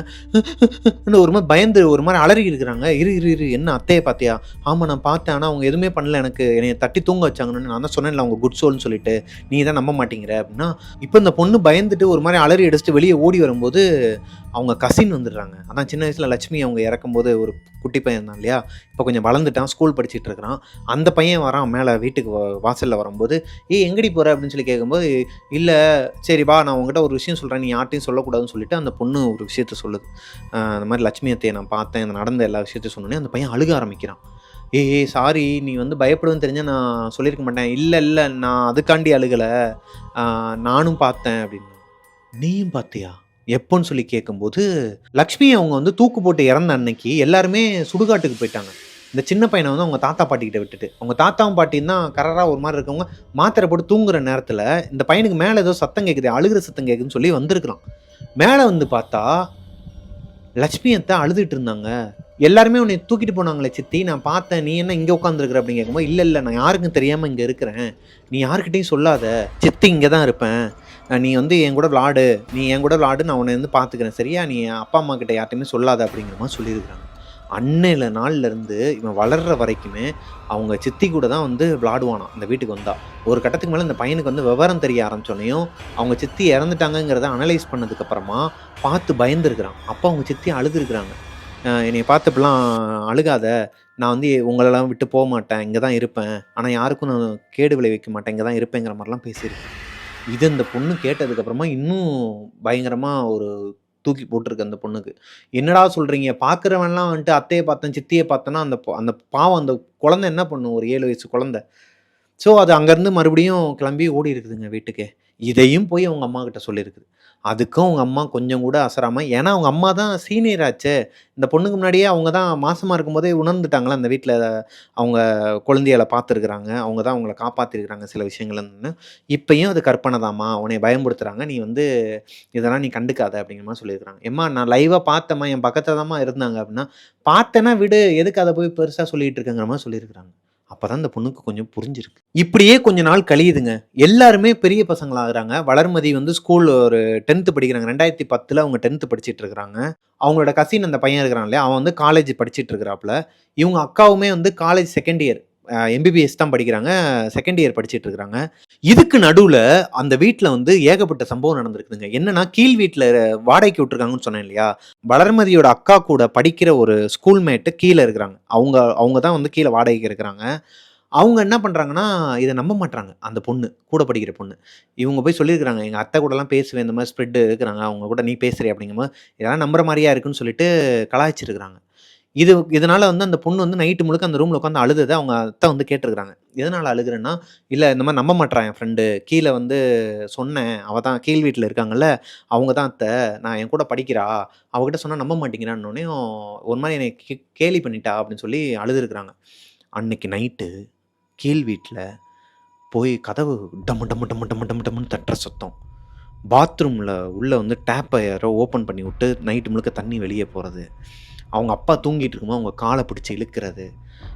ஒரு மாதிரி பயந்து ஒரு மாதிரி அலறி இருக்கிறாங்க. இரு என்ன அத்தையை பார்த்தியா? ஆமாம் நான் பார்த்தேன், ஆனால் அவங்க எதுவுமே பண்ணல, என்னை தட்டி தூங்க வச்சாங்கன்னு நான் தான் சொன்னேன்ல அவங்க குட் சோல்னு சொல்லிட்டு, நீ தான் நம்ப மாட்டேங்கிற அப்படின்னா. இப்போ இந்த பொண்ணு பயந்துட்டு ஒரு மாதிரி அலறி அடிச்சுட்டு வெளியே ஓடி வரும்போது அவங்க கசின் வந்துடுறாங்க. அதான் சின்ன வயசில் லட்சுமி அவங்க இறக்கும்போது ஒரு குட்டி பையன் தான் இல்லையா, இப்போ கொஞ்சம் வளர்ந்துட்டான், ஸ்கூல் படிச்சுட்டு இருக்கிறான். அந்த பையன் வரான் மேலே வீட்டுக்கு வாசலில் வரும்போது, எங்கடி போகிற அப்படின்னு சொல்லி கேட்கும்போது, இல்லை சரி வா நான் உங்ககிட்ட ஒரு விஷயம் சொல்கிறேன், நீ யார்ட்டையும் சொல்லக்கூடாதுன்னு சொல்லிட்டு அந்த பொண்ணு ஒரு விஷயத்த சொல்லுது. அந்த மாதிரி லட்சுமி அத்தையை நான் பார்த்தேன், இந்த நடந்த எல்லா விஷயத்தையும் சொன்னோன்னே அந்த பையன் அழுக ஆரம்பிக்கிறான். சாரி நீ வந்து பயப்படுவேன்னு தெரிஞ்சால் நான் சொல்லியிருக்க மாட்டேன், இல்லை நான் அதுக்காண்டி அழுகலை, நானும் பார்த்தேன் அப்படின்னு. நீயும் பார்த்தியா எப்போன்னு சொல்லி கேட்கும்போது, லக்ஷ்மி அவங்க வந்து தூக்கு போட்டு இறந்த அன்னைக்கு எல்லாருமே சுடுகாட்டுக்கு போயிட்டாங்க. இந்த சின்ன பையனை வந்து அவங்க தாத்தா பாட்டிக்கிட்ட விட்டுட்டு, அவங்க தாத்தாவும் பாட்டியும் தான் கரராக ஒரு மாதிரி இருக்கவங்க மாத்திரை போட்டு தூங்குற நேரத்தில் இந்த பையனுக்கு மேலே ஏதோ சத்தம் கேட்குது, அழுகிற சத்தம் கேட்குதுன்னு சொல்லி வந்திருக்கிறான். மேலே வந்து பார்த்தா லட்சுமி அத்தை அழுதுட்டு இருந்தாங்க. எல்லாருமே உன்னை தூக்கிட்டு போனாங்களே சித்தி, நான் பார்த்தேன், நீ என்ன இங்கே உட்காந்துருக்குற அப்படின்னு கேட்கும்போது, இல்லை நான் யாருக்கும் தெரியாமல் இங்கே இருக்கிறேன், நீ யாருக்கிட்டையும் சொல்லாத, சித்தி இங்கே தான் இருப்பேன், நீ வந்து என் கூட விளாடு, நான் உன்னை வந்து பார்த்துக்கிறேன் சரியா, நீ அப்பா அம்மா கிட்ட யார்ட்டையுமே சொல்லாத அப்படிங்கிற மாதிரி சொல்லியிருக்கிறாங்க. அன்னையில நாள்லேருந்து இவன் வளர்ற வரைக்குமே அவங்க சித்தி கூட தான் வந்து விளாடுவானாம் இந்த வீட்டுக்கு வந்தா. ஒரு கட்டத்துக்கு மேலே இந்த பையனுக்கு வந்து விவரம் தெரிய ஆரம்பிச்சோடனையும் அவங்க சித்தி இறந்துட்டாங்கங்கிறத அனலைஸ் பண்ணதுக்கப்புறமா பார்த்து பயந்துருக்கிறான். அப்போ அவங்க சித்தி அழுதுருக்குறாங்க. என்னைய பார்த்து இப்படிலாம் அழுகாத, நான் வந்து உங்களெல்லாம் விட்டு போக மாட்டேன், இங்கே தான் இருப்பேன், ஆனால் யாருக்கும் நான் கேடு விளைவிக்க மாட்டேன், இங்கே தான் இருப்பேங்கிற மாதிரிலாம் பேசியிருக்கேன். இது இந்த பொண்ணு கேட்டதுக்கப்புறமா இன்னும் பயங்கரமாக ஒரு தூக்கி போட்டிருக்கு அந்த பொண்ணுக்கு. என்னடா சொல்கிறீங்க, பார்க்குறவன்லாம் வந்துட்டு அத்தையை பார்த்தேன் சித்தியை பார்த்தேன்னா அந்த பாவம் அந்த குழந்தை என்ன பண்ணும், ஒரு 7 வயசு குழந்தை. ஸோ அது அங்கேருந்து மறுபடியும் கிளம்பி ஓடி இருக்குதுங்க வீட்டுக்கே. இதையும் போய் அவங்க அம்மா கிட்ட சொல்லியிருக்குது. அதுக்கும் அவங்க அம்மா கொஞ்சம் கூட அசராம, ஏன்னா அவங்க அம்மா தான் சீனியர் ஆச்சே. இந்த பொண்ணுக்கு முன்னாடியே அவங்க தான் மாசமா இருக்கும்போதே உணர்ந்துட்டாங்களா அந்த வீட்ல அவங்க குழந்தைகள பார்த்துருக்குறாங்க. அவங்க தான் அவங்கள காப்பாத்திருக்கிறாங்க சில விஷயங்கள்ன்னு. இப்பயும் அது கற்பனை தாம்மா, உன்னைய பயமுறுத்துறாங்க. நீ வந்து இதெல்லாம் நீ கண்டுக்காத அப்படிங்கிற மாரி சொல்லியிருக்கிறாங்க. எம்மா நான் லைவா பார்த்தேம்மா, என் பக்கத்துல தாம்மா இருந்தாங்க அப்படின்னா, பார்த்தேன்னா விடு, எதுக்கு அத போய் பெருசா சொல்லிட்டு இருக்கங்கிற மாரி சொல்லியிருக்கிறாங்க. அப்பதான் இந்த பொண்ணுக்கு கொஞ்சம் புரிஞ்சிருக்கு. இப்படியே கொஞ்ச நாள் கழியுதுங்க. எல்லாருமே பெரிய பசங்களாகுறாங்க. வளர்மதி வந்து ஸ்கூல் ஒரு 10த் படிக்கிறாங்க. 2010ல அவங்க 10த் படிச்சுட்டு இருக்கிறாங்க. அவங்களோட கசின் அந்த பையன் இருக்கிறான் இல்லையா, அவன் வந்து காலேஜ் படிச்சுட்டு இருக்கிறாப்புல. இவங்க அக்காவுமே வந்து காலேஜ் 2ண்ட் இயர் எம்பிபிஎஸ் தான் படிக்கிறாங்க. 2ண்ட் இயர் படிச்சுட்டு இருக்கிறாங்க. இதுக்கு நடுவுல அந்த வீட்ல வந்து ஏகப்பட்ட சம்பவம் நடந்திருக்குதுங்க. என்னன்னா, கீழ் வீட்ல வாடகைக்கு விட்டுருக்காங்கன்னு சொன்னேன் இல்லையா, வளர்மதியோட அக்கா கூட படிக்கிற ஒரு ஸ்கூல் மேட் கீழ இருக்கிறாங்க. அவங்க தான் வந்து கீழ வாடகைக்கு இருக்கிறாங்க. அவங்க என்ன பண்றாங்கன்னா, இத நம்ப மாட்றாங்க. அந்த பொண்ணு, கூட படிக்கிற பொண்ணு. இவங்க போய் சொல்லியிருக்கிறாங்க, "எங்க அத்தை கூடலாம் பேசுவேன். இந்த மாரி ஸ்ப்ரெட் இருக்கிறாங்க. அவங்க கூட நீ பேசுறியா?" அப்படிங்கும்போது, "இதெல்லாம் நம்புற மாரியா இருக்குன்னு" சொல்லிட்டு கலாய்ச்சிருக்கிறாங்க. இதனால வந்து அந்த பொண்ணு வந்து நைட்டு முழுக்க அந்த ரூம்ல உட்காந்து அழுதத அவங்க அத்தை வந்து கேட்டுருக்காங்க. எதனால அழுகுறேன்னா, "இல்ல இந்த மாரி நம்ப மாட்றா என் ஃப்ரெண்டு. கீழ வந்து சொன்னேன். அவ தான் கீழ் வீட்ல இருக்காங்கல்ல, அவங்க தான் அத்தை. நான் என் கூட படிக்கிறா. அவகிட்ட சொன்னா நம்ப மாட்டேங்கிறான்னோனையும், ஒரு மாரி என்னைய கேலி பண்ணிட்டா" அப்படின்னு சொல்லி அழுதுருக்கிறாங்க. அன்னைக்கு நைட்டு கீழ் வீட்ல போய் கதவு டமு டமு டமு டமு டமு டமுன்னு தட்டுற சத்தம். பாத்ரூம்ல உள்ள வந்து டேப்ப யாரோ ஓப்பன் பண்ணி விட்டு நைட்டு முழுக்க தண்ணி வெளிய போறது. அவங்க அப்பா தூங்கிட்டு இருக்கும்போது அவங்க கால பிடிச்சு இழுக்கிறது.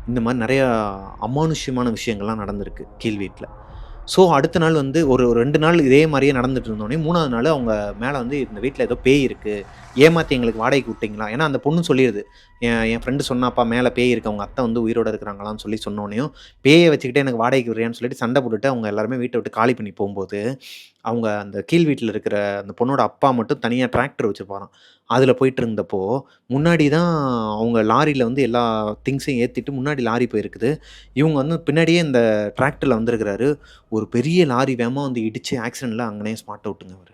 இந்த மாரி நெறையா அமானுஷ்யமான விஷயங்கள்லாம் நடந்திருக்கு கீழ் வீட்ல. ஸோ அடுத்த நாள் வந்து ஒரு 2 நாள் இதே மாரியே நடந்துட்டு இருந்தோனே, 3வது நாள் அவங்க மேல வந்து இந்த வீட்ல ஏதோ பேய் இருக்கு. ஏமாத்தி எங்களுக்கு வாடகைக்கு விட்டீங்களா? ஏன்னா அந்த பொண்ணு சொல்லிருது. என் ஃப்ரெண்டு சொன்னாப்பா மேல பேய் இருக்கு. அவங்க அத்தை வந்து உயிரோட இருக்கிறாங்களான்னு சொல்லி சொன்னோனேயும், பேய வச்சுக்கிட்டு எனக்கு வாடகைக்கு விடுறியான்னு சொல்லிட்டு சண்டை போட்டுட்டு அவங்க எல்லாருமே வீட்ட விட்டு காலி பண்ணி போம்போது, அவங்க அந்த கீழ் வீட்ல இருக்கிற அந்த பொண்ணோட அப்பா மட்டும் தனியா டிராக்டர் வச்சிருப்பாராம். அதுல போயிட்டு இருந்தப்போ, முன்னாடி தான் அவங்க லாரில வந்து எல்லா திங்ஸையும் ஏத்திட்டு முன்னாடி லாரி போயிருக்குது. இவங்க வந்து பின்னாடியே இந்த டிராக்டர்ல வந்திருக்கிறாரு. ஒரு பெரிய லாரி வேகமா வந்து இடிச்சு ஆக்சிடென்ட்ல அங்கனயே ஸ்பாட் அவுட்டுங்க அவரு.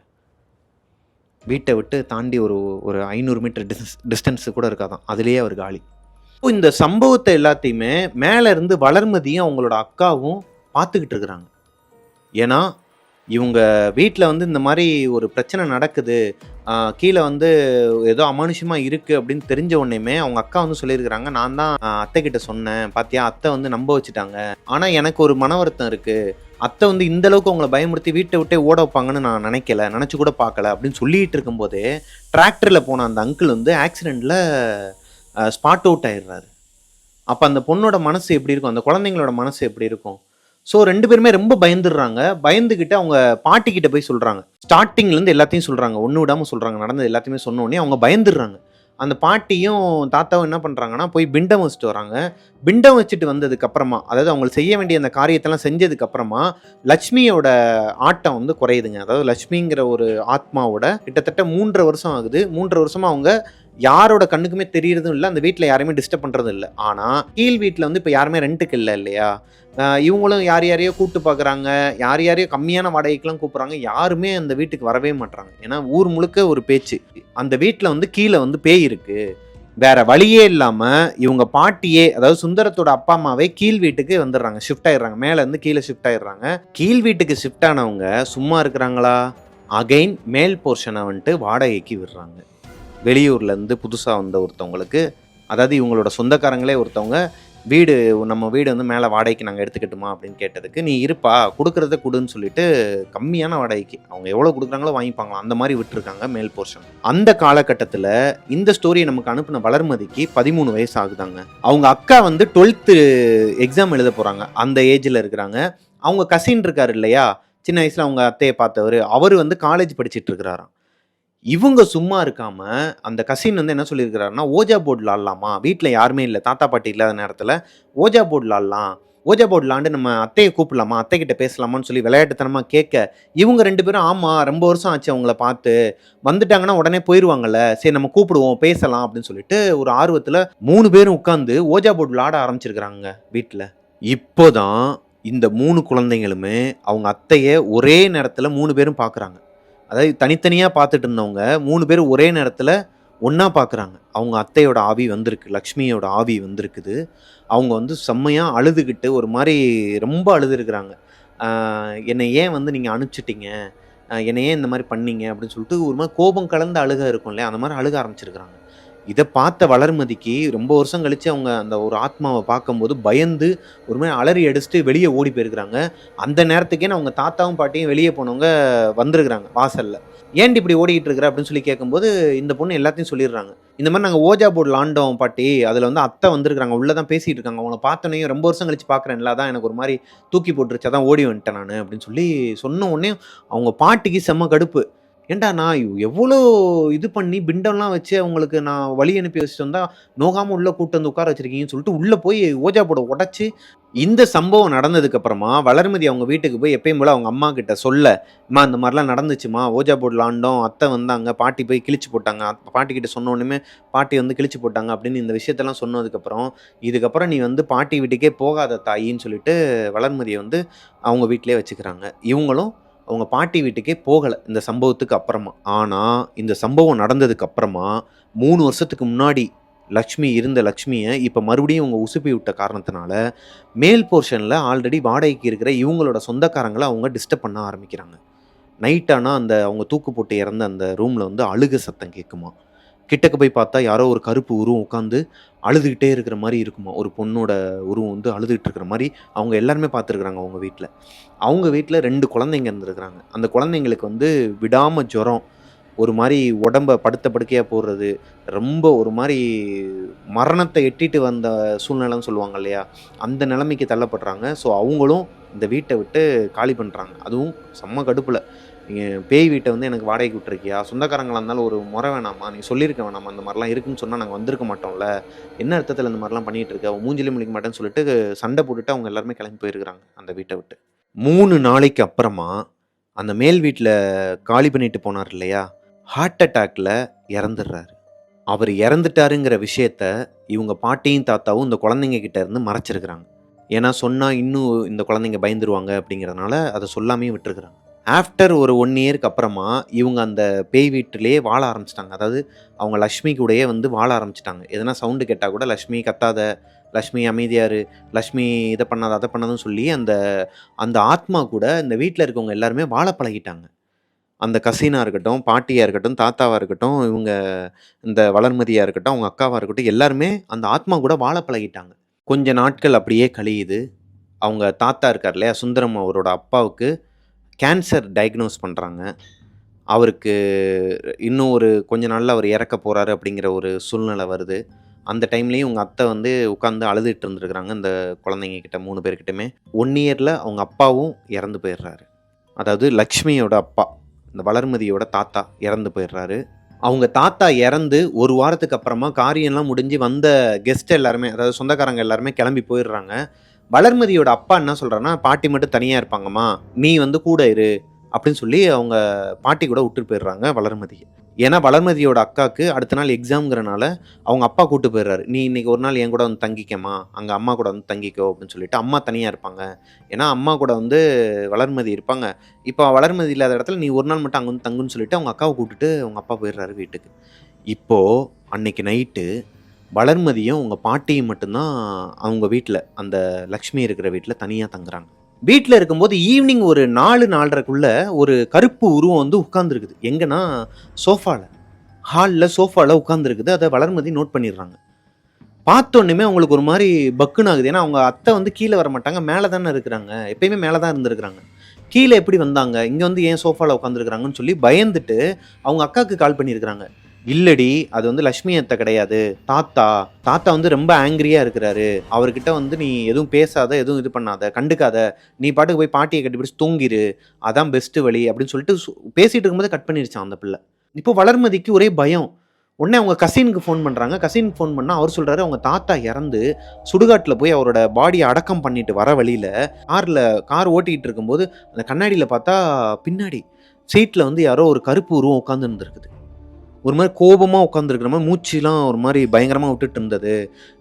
வீட்ட விட்டு தாண்டி ஒரு ஒரு 500 மீட்டர் டிஸ்டன்ஸ் கூட இருக்காதாம். அதிலேயே அவர் காலி. இப்போ இந்த சம்பவத்த எல்லாத்தையுமே மேல இருந்து வளர்மதியும், அவங்களோட அக்காவும் பார்த்துக்கிட்டு இருக்கிறாங்க. ஏன்னா, இவங்க வீட்ல வந்து இந்த மாரி ஒரு பிரச்சனை நடக்குது. கீழ வந்து ஏதோ அமானுஷ்யமா இருக்கு அப்படின்னு தெரிஞ்ச உடனேயுமே அவங்க அக்கா வந்து சொல்லியிருக்கிறாங்க, "நான் தான் அத்தைகிட்ட சொன்னேன். பாத்தியா அத்தை வந்து நம்ப வச்சுட்டாங்க. ஆனா எனக்கு ஒரு மன வருத்தம் இருக்கு. அத்தை வந்து இந்த அளவுக்கு உங்கள பயமுறுத்தி வீட்ட விட்டே ஓட வைப்பாங்கன்னு நான் நினைக்கல. நினைச்சு கூட பார்க்கல" அப்படின்னு சொல்லிட்டு இருக்கும்போதே, டிராக்டர்ல போன அந்த அங்கிள் வந்து ஆக்சிடென்ட்ல ஸ்பாட் அவுட் ஆயிடுறாரு. அப்ப அந்த பொண்ணோட மனசு எப்படி இருக்கும்? அந்த குழந்தைங்களோட மனசு எப்படி இருக்கும்? ஸோ 2 பேருமே ரொம்ப பயந்துடுறாங்க. பயந்துகிட்டு அவங்க பாட்டிகிட்ட போய் சொல்றாங்க. ஸ்டார்ட்டிங்லேருந்து எல்லாத்தையும் சொல்றாங்க. ஒண்ணு விடாம சொல்றாங்க. நடந்தது எல்லாத்தையுமே சொன்ன உடனே அவங்க பயந்துடுறாங்க. அந்த பாட்டியும் தாத்தாவும் என்ன பண்றாங்கன்னா, போய் பிண்டம் வச்சுட்டு வராங்க. பிண்டம் வச்சுட்டு வந்ததுக்கு அப்புறமா, அதாவது அவங்க செய்ய வேண்டிய அந்த காரியத்தெல்லாம் செஞ்சதுக்கு அப்புறமா, லட்சுமியோட ஆட்டம் வந்து குறையுதுங்க. அதாவது லட்சுமிங்கிற ஒரு ஆத்மாவோட கிட்டத்தட்ட 3 1/2 வருஷம் ஆகுது. 3 1/2 வருஷமா அவங்க யாரோட கண்ணுக்குமே தெரியறதும் இல்ல. அந்த வீட்ல யாரையுமே டிஸ்டர்ப் பண்றதும் இல்ல. ஆனா, கீழ் வீட்ல வந்து இப்ப யாருமே ரென்ட்டுக்கு இல்லையா? இவங்களும் யார் யாரையோ கூப்பிட்டு பார்க்குறாங்க. யார் யாரையோ கம்மியான வாடகைக்குலாம் கூப்பிடுறாங்க. யாருமே அந்த வீட்டுக்கு வரவே மாட்றாங்க. ஏன்னா, ஊர் முழுக்க ஒரு பேச்சு. அந்த வீட்ல வந்து கீழ வந்து பேய் இருக்கு. வேற வழியே இல்லாம இவங்க பாட்டியே, அதாவது சுந்தரத்தோட அப்பா அம்மாவே கீழ் வீட்டுக்கு வந்துடுறாங்க. ஷிஃப்ட் ஆயிடுறாங்க. மேல இருந்து கீழ ஷிஃப்ட் ஆயிடுறாங்க. கீழ் வீட்டுக்கு ஷிஃப்ட் ஆனவங்க சும்மா இருக்கிறாங்களா? அகைன் மேல் போர்ஷன வந்துட்டு வாடகைக்கு விடுறாங்க. வெளியூர்ல இருந்து புதுசா வந்த ஒருத்தவங்களுக்கு, அதாவது இவங்களோட சொந்தக்காரங்களே ஒருத்தவங்க, நம்ம வீடு வந்து மேல வாடகைக்கு நாங்க எடுத்துக்கட்டுமா அப்படின்னு கேட்டதுக்கு, "நீ இருப்பா, குடுக்கறத குடுன்னு" சொல்லிட்டு கம்மியான வாடகைக்கு அவங்க எவ்வளவு குடுக்குறாங்களோ வாங்கிப்பாங்களாம். அந்த மாரி விட்டுருக்காங்க மேல் போர்ஷன். அந்த காலகட்டத்துல இந்த ஸ்டோரிய நமக்கு அனுப்புன வளர்மதிக்கு 13 வயசு ஆகுதாங்க. அவங்க அக்கா வந்து 12th எக்ஸாம் எழுத போறாங்க. அந்த ஏஜ்ல இருக்கிறாங்க. அவங்க கசின் இருக்காரு இல்லையா, சின்ன வயசுல அவங்க அத்தைய பார்த்தவரு. அவரு வந்து காலேஜ் படிச்சுட்டு இருக்கிறாராம். இவங்க சும்மா இருக்காம, அந்த கசின் வந்து என்ன சொல்லியிருக்கிறாருன்னா, "ஓஜா போர்டு விளாடலாமா? வீட்ல யாருமே இல்ல. தாத்தா, பாட்டி இல்லாத நேரத்தில, ஓஜா போர்டு விளாடலாம். ஓஜா போர்டு விளாண்டு நம்ம அத்தைய கூப்பிடலாமா? அத்தைகிட்ட பேசலாமான்னு" சொல்லி விளையாட்டுத்தனமா கேட்க, இவங்க 2 பேரும், "ஆமா, ரொம்ப வருஷம் ஆச்சு அவங்கள பார்த்து. வந்துட்டாங்கன்னா உடனே போயிருவாங்கல்ல. சரி நம்ம கூப்பிடுவோம், பேசலாம்" அப்படின்னு சொல்லிட்டு ஒரு ஆர்வத்தில 3 பேரும் உட்கார்ந்து ஓஜா போர்டு விளாட ஆரம்பிச்சிருக்கிறாங்கங்க வீட்ல. இப்போ தான் இந்த 3 குழந்தைங்களுமே அவங்க அத்தைய ஒரே நேரத்தில 3 பேரும் பார்க்குறாங்க. அதாவது தனித்தனியா பார்த்துட்டு இருந்தவங்க 3 பேரும் ஒரே நேரத்தில ஒண்ணா பார்க்குறாங்க. அவங்க அத்தையோட ஆவி வந்திருக்கு. லக்ஷ்மியோட ஆவி வந்திருக்குது. அவங்க வந்து செம்மையா அழுதுகிட்டு ஒரு மாரி ரொம்ப அழுதுருக்கிறாங்க. ஆ "என்னை ஏன் வந்து நீங்க அனுப்பிச்சுட்டீங்க? என்னை ஏன் இந்த மாரி பண்ணீங்க?" அப்படின்னு சொல்லிட்டு ஒரு மாரி கோபம் கலந்த அழுகை இருக்கும் இல்லையா? அந்த மாரி அழுக ஆரம்பிச்சிருக்கிறாங்க. இத பார்த்த வளர்மதிக்கு ரொம்ப வருஷம் கழிச்சு அவங்க அந்த ஒரு ஆத்மாவ பார்க்கும்போது பயந்து ஒரு மாரி அலறி அடிச்சுட்டு வெளிய ஓடி போயிருக்கிறாங்க. அந்த நேரத்துக்கே அவங்க தாத்தாவும், பாட்டியும் வெளிய போனவங்க வந்திருக்கிறாங்க வாசல்ல. "ஏன்டி இப்படி ஓடிக்கிட்டு இருக்கிற?" அப்படின்னு சொல்லி கேட்கும்போது, இந்த பொண்ணு எல்லாத்தையும் சொல்லிடுறாங்க. "இந்த மாரி நாங்க ஓஜா போர்டு விளாண்டோம் பாட்டி. அதுல வந்து அத்தை வந்திருக்காங்க. உள்ள தான் பேசிட்டு இருக்காங்க. அவங்கள பார்த்தோனேயும் ரொம்ப வருஷம் கழிச்சு பார்க்குறேன்ல, அதான் எனக்கு ஒரு மாரி தூக்கி போட்டுருச்சு. அதான் ஓடி வந்துட்டேன் நானு" அப்படின்னு சொல்லி சொன்ன உடனே அவங்க பாட்டிக்கு செம்ம கடுப்பு. ஏன்டா நான் எவ்வளோ இது பண்ணி பிண்டம்லாம் வச்சு அவங்களுக்கு நான் வழி அனுப்பி வச்சுட்டு வந்தா, நோகாம உள்ள கூட்டு வந்து உட்கார வச்சிருக்கீங்கன்னு சொல்லிட்டு, உள்ள போய் ஓஜா போர்ட உடைச்சு, இந்த சம்பவம் நடந்ததுக்கு அப்புறமா வளர்மதி அவங்க வீட்டுக்கு போய் எப்பயும் போல அவங்க அம்மாகிட்ட சொல்ல, "அம்மா இந்த மாரிலாம் நடந்துச்சும்மா. Ouija board விளாண்டோம். அத்தை வந்தாங்க. பாட்டி போய் கிழிச்சு போட்டாங்க. பாட்டிகிட்ட சொன்ன உடனுமே பாட்டி வந்து கிழிச்சு போட்டாங்க" அப்படின்னு இந்த விஷயத்தெல்லாம் சொன்னதுக்கப்புறம், "இதுக்கப்புறம் நீ வந்து பாட்டி வீட்டுக்கே போகாத தாயின்னு" சொல்லிட்டு வளர்மதிய வந்து அவங்க வீட்டிலேயே வச்சுக்கிறாங்க. இவங்களும் அவங்க பாட்டி வீட்டுக்கே போகல, இந்த சம்பவத்துக்கு அப்புறமா. ஆனா, இந்த சம்பவம் நடந்ததுக்கு அப்புறமா 3 வருஷத்துக்கு முன்னாடி லக்ஷ்மி இருந்த லக்ஷ்மிய இப்ப மறுபடியும் இவங்க உசுப்பி விட்ட காரணத்தினால, மேல் போர்ஷன்ல ஆல்ரெடி வாடகைக்கு இருக்கிற இவங்களோட சொந்தக்காரங்கள அவங்க டிஸ்டர்ப் பண்ண ஆரம்பிக்கிறாங்க. நைட் ஆனா அந்த அவங்க தூக்கு போட்டு இறந்த அந்த ரூம்ல வந்து அழுகை சத்தம் கேட்குமாம். கிட்டக்க போய் பார்த்தா யாரோ ஒரு கருப்பு உருவம் உட்காந்து அழுதுகிட்டே இருக்கிற மாரி இருக்குமாம். ஒரு பொண்ணோட உருவம் வந்து அழுதுகிட்டு இருக்கிற மாரி அவங்க எல்லாருமே பார்த்துருக்குறாங்க அவங்க வீட்ல. அவங்க வீட்ல 2 குழந்தைங்க இருந்திருக்கிறாங்க. அந்த குழந்தைங்களுக்கு வந்து விடாம ஜுரம். ஒரு மாரி உடம்ப படுத்த படுக்கையா போடுறது. ரொம்ப ஒரு மாரி மரணத்த எட்டிட்டு வந்த சூழ்நிலைன்னு சொல்லுவாங்க இல்லையா? அந்த நிலைமைக்கு தள்ளப்படுறாங்க. ஸோ அவங்களும் இந்த வீட்ட விட்டு காலி பண்றாங்க. அதுவும் செம்ம கடுப்புல. "நீங்க பேய் வீட்ட வந்து எனக்கு வாடகைக்கு விட்டுருக்கியா? சொந்தக்காரங்களா இருந்தாலும் ஒரு மொற வேணாமா? நீ சொல்லியிருக்க வேணாமா? இந்த மாரிலாம் இருக்குன்னு சொன்னா நாங்க வந்திருக்க மாட்டோம்ல. என்ன அர்த்தத்தில இந்த மாரிலாம் பண்ணிட்டு இருக்க? உன் மூஞ்சிலயும் முழிக்க மாட்டேன்னு" சொல்லிட்டு சண்ட போட்டுட்டு அவங்க எல்லாருமே கிளம்பி போயிருக்கிறாங்க அந்த வீட்ட விட்டு. 3 நாளைக்கு அப்புறமா அந்த மேல் வீட்ல காலி பண்ணிட்டு போனார் இல்லையா? ஹார்ட் அட்டாக்ல இறந்துடுறாரு. அவரு இறந்துட்டாருங்கிற விஷயத்த இவங்க பாட்டியும், தாத்தாவும் இந்த குழந்தைங்க கிட்ட இருந்து மறைச்சிருக்கிறாங்க. ஏன்னா சொன்னா இன்னும் இந்த குழந்தைங்க பயந்துருவாங்க அப்படிங்கிறதுனால அத சொல்லாமயே விட்டுருக்கிறாங்க. ஆஃப்டர் ஒரு 1 இயர்க்கு அப்புறமா இவங்க அந்த பேய் வீட்டிலேயே வாழ ஆரம்பிச்சுட்டாங்க. அதாவது அவங்க லக்ஷ்மி கூடயே வந்து வாழ ஆரம்பிச்சுட்டாங்க. எதனா சவுண்டு கேட்டா கூட "லக்ஷ்மி கத்தாத, லக்ஷ்மி அமைதியா இரு, லக்ஷ்மி இத பண்ணாத, அத பண்ணாதன்னு" சொல்லி அந்த அந்த ஆத்மா கூட இந்த வீட்ல இருக்கவங்க எல்லாருமே வாழ பழகிட்டாங்க. அந்த கசினா இருக்கட்டும், பாட்டியா இருக்கட்டும், தாத்தாவா இருக்கட்டும், இவங்க இந்த வளர்மதியா இருக்கட்டும், அவங்க அக்காவா இருக்கட்டும், எல்லாருமே அந்த ஆத்மா கூட வாழ பழகிட்டாங்க. கொஞ்ச நாட்கள் அப்படியே கழியுது. அவங்க தாத்தா இருக்கார் இல்லையா? சுந்தரம் அவரோட அப்பாவுக்கு கேன்சர் டயக்னோஸ் பண்றாங்க. அவருக்கு இன்னும் ஒரு கொஞ்ச நாள்ல அவர் இறக்க போறாரு அப்படிங்கிற ஒரு சூழ்நிலை வருது. அந்த டைம்லயும் உங்க அத்தை வந்து உட்கார்ந்து அழுதுட்டு இருந்திருக்கிறாங்க. இந்த குழந்தைங்க கிட்ட 3 பேர்கிட்டயுமே. 1 இயர்ல அவங்க அப்பாவும் இறந்து போயிடுறாரு. அதாவது லக்ஷ்மியோட அப்பா, இந்த வளர்மதியோட தாத்தா இறந்து போயிடுறாரு. அவங்க தாத்தா இறந்து 1 வாரத்துக்கு அப்புறமா காரியம்லாம் முடிஞ்சு வந்த கெஸ்ட் எல்லாருமே, அதாவது சொந்தக்காரங்க எல்லாருமே கிளம்பி போயிடுறாங்க. வளர்மதியோட அப்பா என்ன சொல்றாருன்னா, "பாட்டி மட்டும் தனியா இருப்பாங்கம்மா. நீ வந்து கூட இரு" அப்படின்னு சொல்லி அவங்க பாட்டி கூட விட்டுட்டு போயிடுறாங்க வளர்மதிய. ஏன்னா வளர்மதியோட அக்காக்கு அடுத்த நாள் எக்ஸாம்ங்கிறனால அவங்க அப்பா கூட்டு போயிடுறாரு. "நீ இன்னைக்கு ஒரு நாள் என் கூட வந்து தங்கிக்கம்மா. அங்க அம்மா கூட வந்து தங்கிக்கோ" அப்படின்னு சொல்லிட்டு. அம்மா தனியா இருப்பாங்க. ஏன்னா அம்மா கூட வந்து வளர்மதி இருப்பாங்க. இப்போ வளர்மதி இல்லாத இடத்துல நீ ஒரு நாள் மட்டும் அங்க வந்து தங்குன்னு சொல்லிட்டு அவங்க அக்காவ கூட்டிட்டு அவங்க அப்பா போயிடுறாரு வீட்டுக்கு. இப்போ அன்னைக்கு நைட்டு வளர்மதியும் உங்க பாட்டியும் மட்டும் தான் அவங்க வீட்ல, அந்த லக்ஷ்மி இருக்கிற வீட்ல தனியா தங்குறாங்க. வீட்ல இருக்கும்போது ஈவினிங் ஒரு 4, 4:30க்குள்ள ஒரு கருப்பு உருவம் வந்து உட்கார்ந்திருக்குது. எங்கன்னா சோஃபால. ஹால்ல சோஃபால உட்கார்ந்திருக்குது. அத வளர்மதி நோட் பண்ணிடுறாங்க. பார்த்தோனமே அவங்களுக்கு ஒரு மாரி பக்குன்னு ஆகுது. ஏன்னா அவங்க அத்தை வந்து கீழ வரமாட்டாங்க. மேல தானே இருக்கிறாங்க. எப்பயுமே மேல தான் இருந்திருக்கிறாங்க. கீழ எப்படி வந்தாங்க? இங்க வந்து ஏன் சோஃபால உட்கார்ந்திருக்கிறாங்கன்னு சொல்லி பயந்துட்டு அவங்க அக்காக்கு கால் பண்ணியிருக்கிறாங்க. இல்லடி, அது வந்து லட்சுமி அத்தை கிடையாது. தாத்தா. தாத்தா வந்து ரொம்ப ஆங்கிரியா இருக்கிறாரு. அவர்கிட்ட வந்து நீ எதுவும் பேசாத, எதுவும் இது பண்ணாத, கண்டுக்காத. நீ பாட்டுக்கு போய் பாட்டிய கட்டிப்பிடிச்சு தூங்கிரு. அதான் பெஸ்ட் வழி அப்படின்னு சொல்லிட்டு பேசிட்டு இருக்கும்போதே கட் பண்ணிருச்சான் அந்த பிள்ளை. இப்போ வளர்மதிக்கு ஒரே பயம். உடனே அவங்க கசினுக்கு ஃபோன் பண்றாங்க. கசினுக்கு ஃபோன் பண்ணா அவர் சொல்றாரு அவங்க தாத்தா இறந்து சுடுகாட்டுல போய் அவரோட பாடியை அடக்கம் பண்ணிட்டு வர வழியில கார் ஓட்டிக்கிட்டு இருக்கும்போது அந்த கண்ணாடியில பார்த்தா பின்னாடி சீட்ல வந்து யாரோ ஒரு கருப்பு உருவம் உட்கார்ந்து இருந்திருக்குது. ஒரு மாதிரி கோபமா உட்காந்துருக்கிற மாதிரி மூச்சுலாம் ஒரு மாதிரி பயங்கரமா விட்டுட்டு இருந்தது.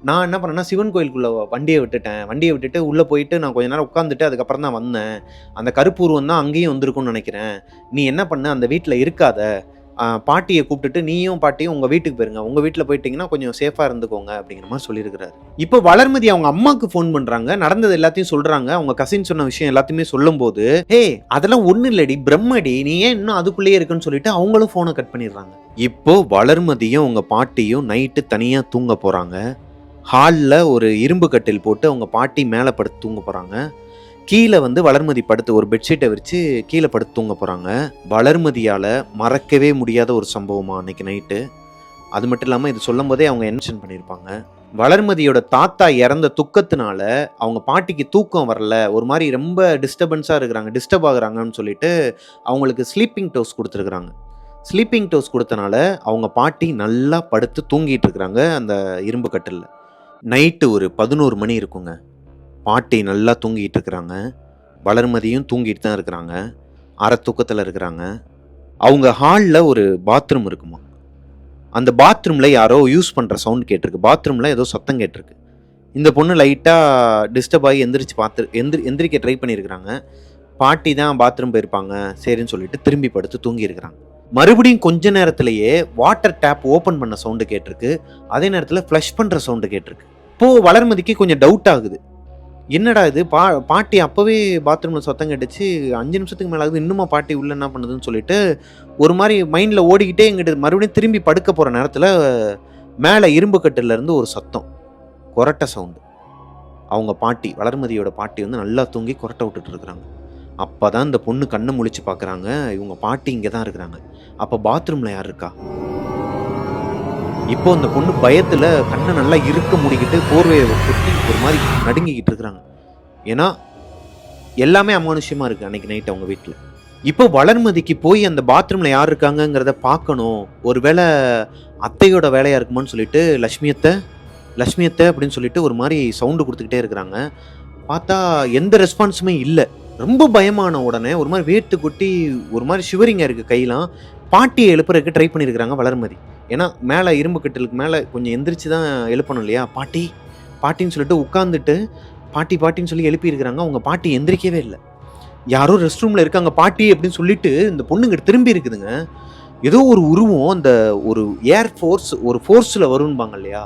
நான் என்ன பண்ணேன்னா சிவன் கோயிலுக்குள்ள வண்டியை விட்டுட்டேன். வண்டியை விட்டுட்டு உள்ள போயிட்டு நான் கொஞ்ச நேரம் உட்காந்துட்டு அதுக்கப்புறம் தான் வந்தேன். அந்த கருப்பு உருவம் தான் அங்கேயும் வந்திருக்கும்னு நினைக்கிறேன். நீ என்ன பண்ண அந்த வீட்டில் இருக்காத. பாட்டியை கூப்பிட்டுட்டு நீயும் பாட்டியும் உங்க வீட்டுக்கு போயிருங்க. உங்க வீட்டில் போயிட்டீங்கன்னா கொஞ்சம் சேஃபா இருந்துக்கோங்க அப்படிங்கிற மாதிரி சொல்லியிருக்கிறாரு. இப்போ வளர்மதி அவங்க அம்மாவுக்கு ஃபோன் பண்றாங்க. நடந்தது எல்லாத்தையும் சொல்றாங்க. அவங்க கசின் சொன்ன விஷயம் எல்லாத்தையுமே சொல்லும்போது, ஹே அதெல்லாம் ஒண்ணு இல்லடி பிரம்மடி, நீ ஏன் இன்னும் அதுக்குள்ளேயே இருக்குன்னு சொல்லிட்டு அவங்களும் போனை கட் பண்ணிடுறாங்க. இப்போ வளர்மதியும் உங்க பாட்டியும் நைட்டு தனியா தூங்க போறாங்க. ஹாலில் ஒரு இரும்பு கட்டில் போட்டு அவங்க பாட்டி மேலே படுத்து தூங்க போறாங்க. கீழே வந்து வளர்மதி படுத்து ஒரு பெட்ஷீட்டை விரிச்சு கீழே படுத்து தூங்க போறாங்க. வளர்மதியால மறக்கவே முடியாத ஒரு சம்பவமா அன்னைக்கு நைட்டு. அது மட்டும் இல்லாமல் இது சொல்லும் போதே அவங்க என்ஷன் பண்ணியிருப்பாங்க. வளர்மதியோட தாத்தா இறந்த துக்கத்தினால அவங்க பாட்டிக்கு தூக்கம் வரல, ஒரு மாதிரி ரொம்ப டிஸ்டர்பன்ஸாக இருக்கிறாங்க, டிஸ்டர்ப் ஆகுறாங்கன்னு சொல்லிட்டு அவங்களுக்கு ஸ்லீப்பிங் டோஸ் கொடுத்துருக்குறாங்க. ஸ்லீப்பிங் டோஸ் கொடுத்தனால அவங்க பாட்டி நல்லா படுத்து தூங்கிட்டு இருக்கிறாங்க அந்த இரும்பு கட்டிலில். நைட்டு ஒரு 11 மணி இருக்குங்க. பாட்டி நல்லா தூங்கிட்டு இருக்கிறாங்க. வளர்மதியும் தூங்கிட்டு தான் இருக்கிறாங்க. அரை தூக்கத்தில் இருக்கிறாங்க. அவங்க ஹாலில் ஒரு பாத்ரூம் இருக்குமா. அந்த பாத்ரூமில் யாரோ யூஸ் பண்ணுற சவுண்ட் கேட்டிருக்கு. பாத்ரூமில் ஏதோ சத்தம் கேட்டிருக்கு. இந்த பொண்ணு லைட்டாக டிஸ்டர்ப் ஆகி எந்திரிக்க ட்ரை பண்ணியிருக்கிறாங்க. பாட்டி தான் பாத்ரூம் போயிருப்பாங்க சரின்னு சொல்லிட்டு திரும்பி படுத்து தூங்கி இருக்கிறாங்க. மறுபடியும் கொஞ்ச நேரத்திலேயே வாட்டர் டேப் ஓப்பன் பண்ண சவுண்டு கேட்டிருக்கு. அதே நேரத்தில் ஃப்ளஷ் பண்ணுற சவுண்டு கேட்டிருக்கு. இப்போது வளர்மதிக்கு கொஞ்சம் டவுட் ஆகுது. என்னடா இது பாட்டி அப்போவே பாத்ரூமில் சத்தம் கேட்டுச்சு, 5 நிமிஷத்துக்கு மேலே ஆகுது, இன்னுமா பாட்டி உள்ள என்ன பண்ணுதுன்னு சொல்லிட்டு ஒரு மாதிரி மைண்டில் ஓடிக்கிட்டே இங்கிட்டு மறுபடியும் திரும்பி படுக்க போகிற நேரத்தில் மேலே இரும்பு கட்டிலேருந்து ஒரு சத்தம், கொரட்டை சவுண்டு. அவங்க பாட்டி வளர்மதியோட பாட்டி வந்து நல்லா தூங்கி கொரட்டை விட்டுட்டு இருக்கிறாங்க. அப்போ தான் இந்த பொண்ணு கண்ணை முழிச்சு பார்க்குறாங்க. இவங்க பாட்டி இங்கே தான் இருக்கிறாங்க. அப்போ பாத்ரூமில் யார் இருக்கா? இப்போ அந்த பொண்ணு பயத்தில் கண்ணை நல்லா இருக்க முடிக்கிட்டு போர்வையை கொட்டி ஒரு மாதிரி நடுங்கிக்கிட்டு இருக்கிறாங்க. ஏன்னா எல்லாமே அமானுஷ்யமாக இருக்குது அன்னைக்கு நைட் அவங்க வீட்டில். இப்போ வளர்மதிக்கு போய் அந்த பாத்ரூமில் யார் இருக்காங்கங்கிறத பார்க்கணும், ஒருவேளை அத்தையோட வேலையாக இருக்குமான்னு சொல்லிட்டு லக்ஷ்மி அத்தை அப்படின்னு சொல்லிட்டு ஒரு மாதிரி சவுண்டு கொடுத்துக்கிட்டே இருக்கிறாங்க. பார்த்தா எந்த ரெஸ்பான்ஸுமே இல்லை. ரொம்ப பயமான உடனே ஒரு மாதிரி வேர்த்து கொட்டி ஒரு மாதிரி ஷிவரிங்காக இருக்குது கையெல்லாம். பாட்டியை எழுப்புறதுக்கு ட்ரை பண்ணியிருக்கிறாங்க வளர்மதி. ஏன்னா மேலே இரும்பு கட்டிலுக்கு மேலே கொஞ்சம் எந்திரிச்சு தான் எழுப்பணும் இல்லையா. பாட்டின்னு சொல்லிட்டு உட்காந்துட்டு பாட்டின்னு சொல்லி எழுப்பியிருக்கிறாங்க. அவங்க பாட்டி எந்திரிக்கவே இல்லை. யாரோ ரெஸ்ட் ரூமில் இருக்காங்க பாட்டி அப்படின்னு சொல்லிட்டு இந்த பொண்ணுங்க திரும்பி இருக்குதுங்க. ஏதோ ஒரு உருவம் அந்த ஒரு ஒரு ஃபோர்ஸில் வரும்பாங்க இல்லையா,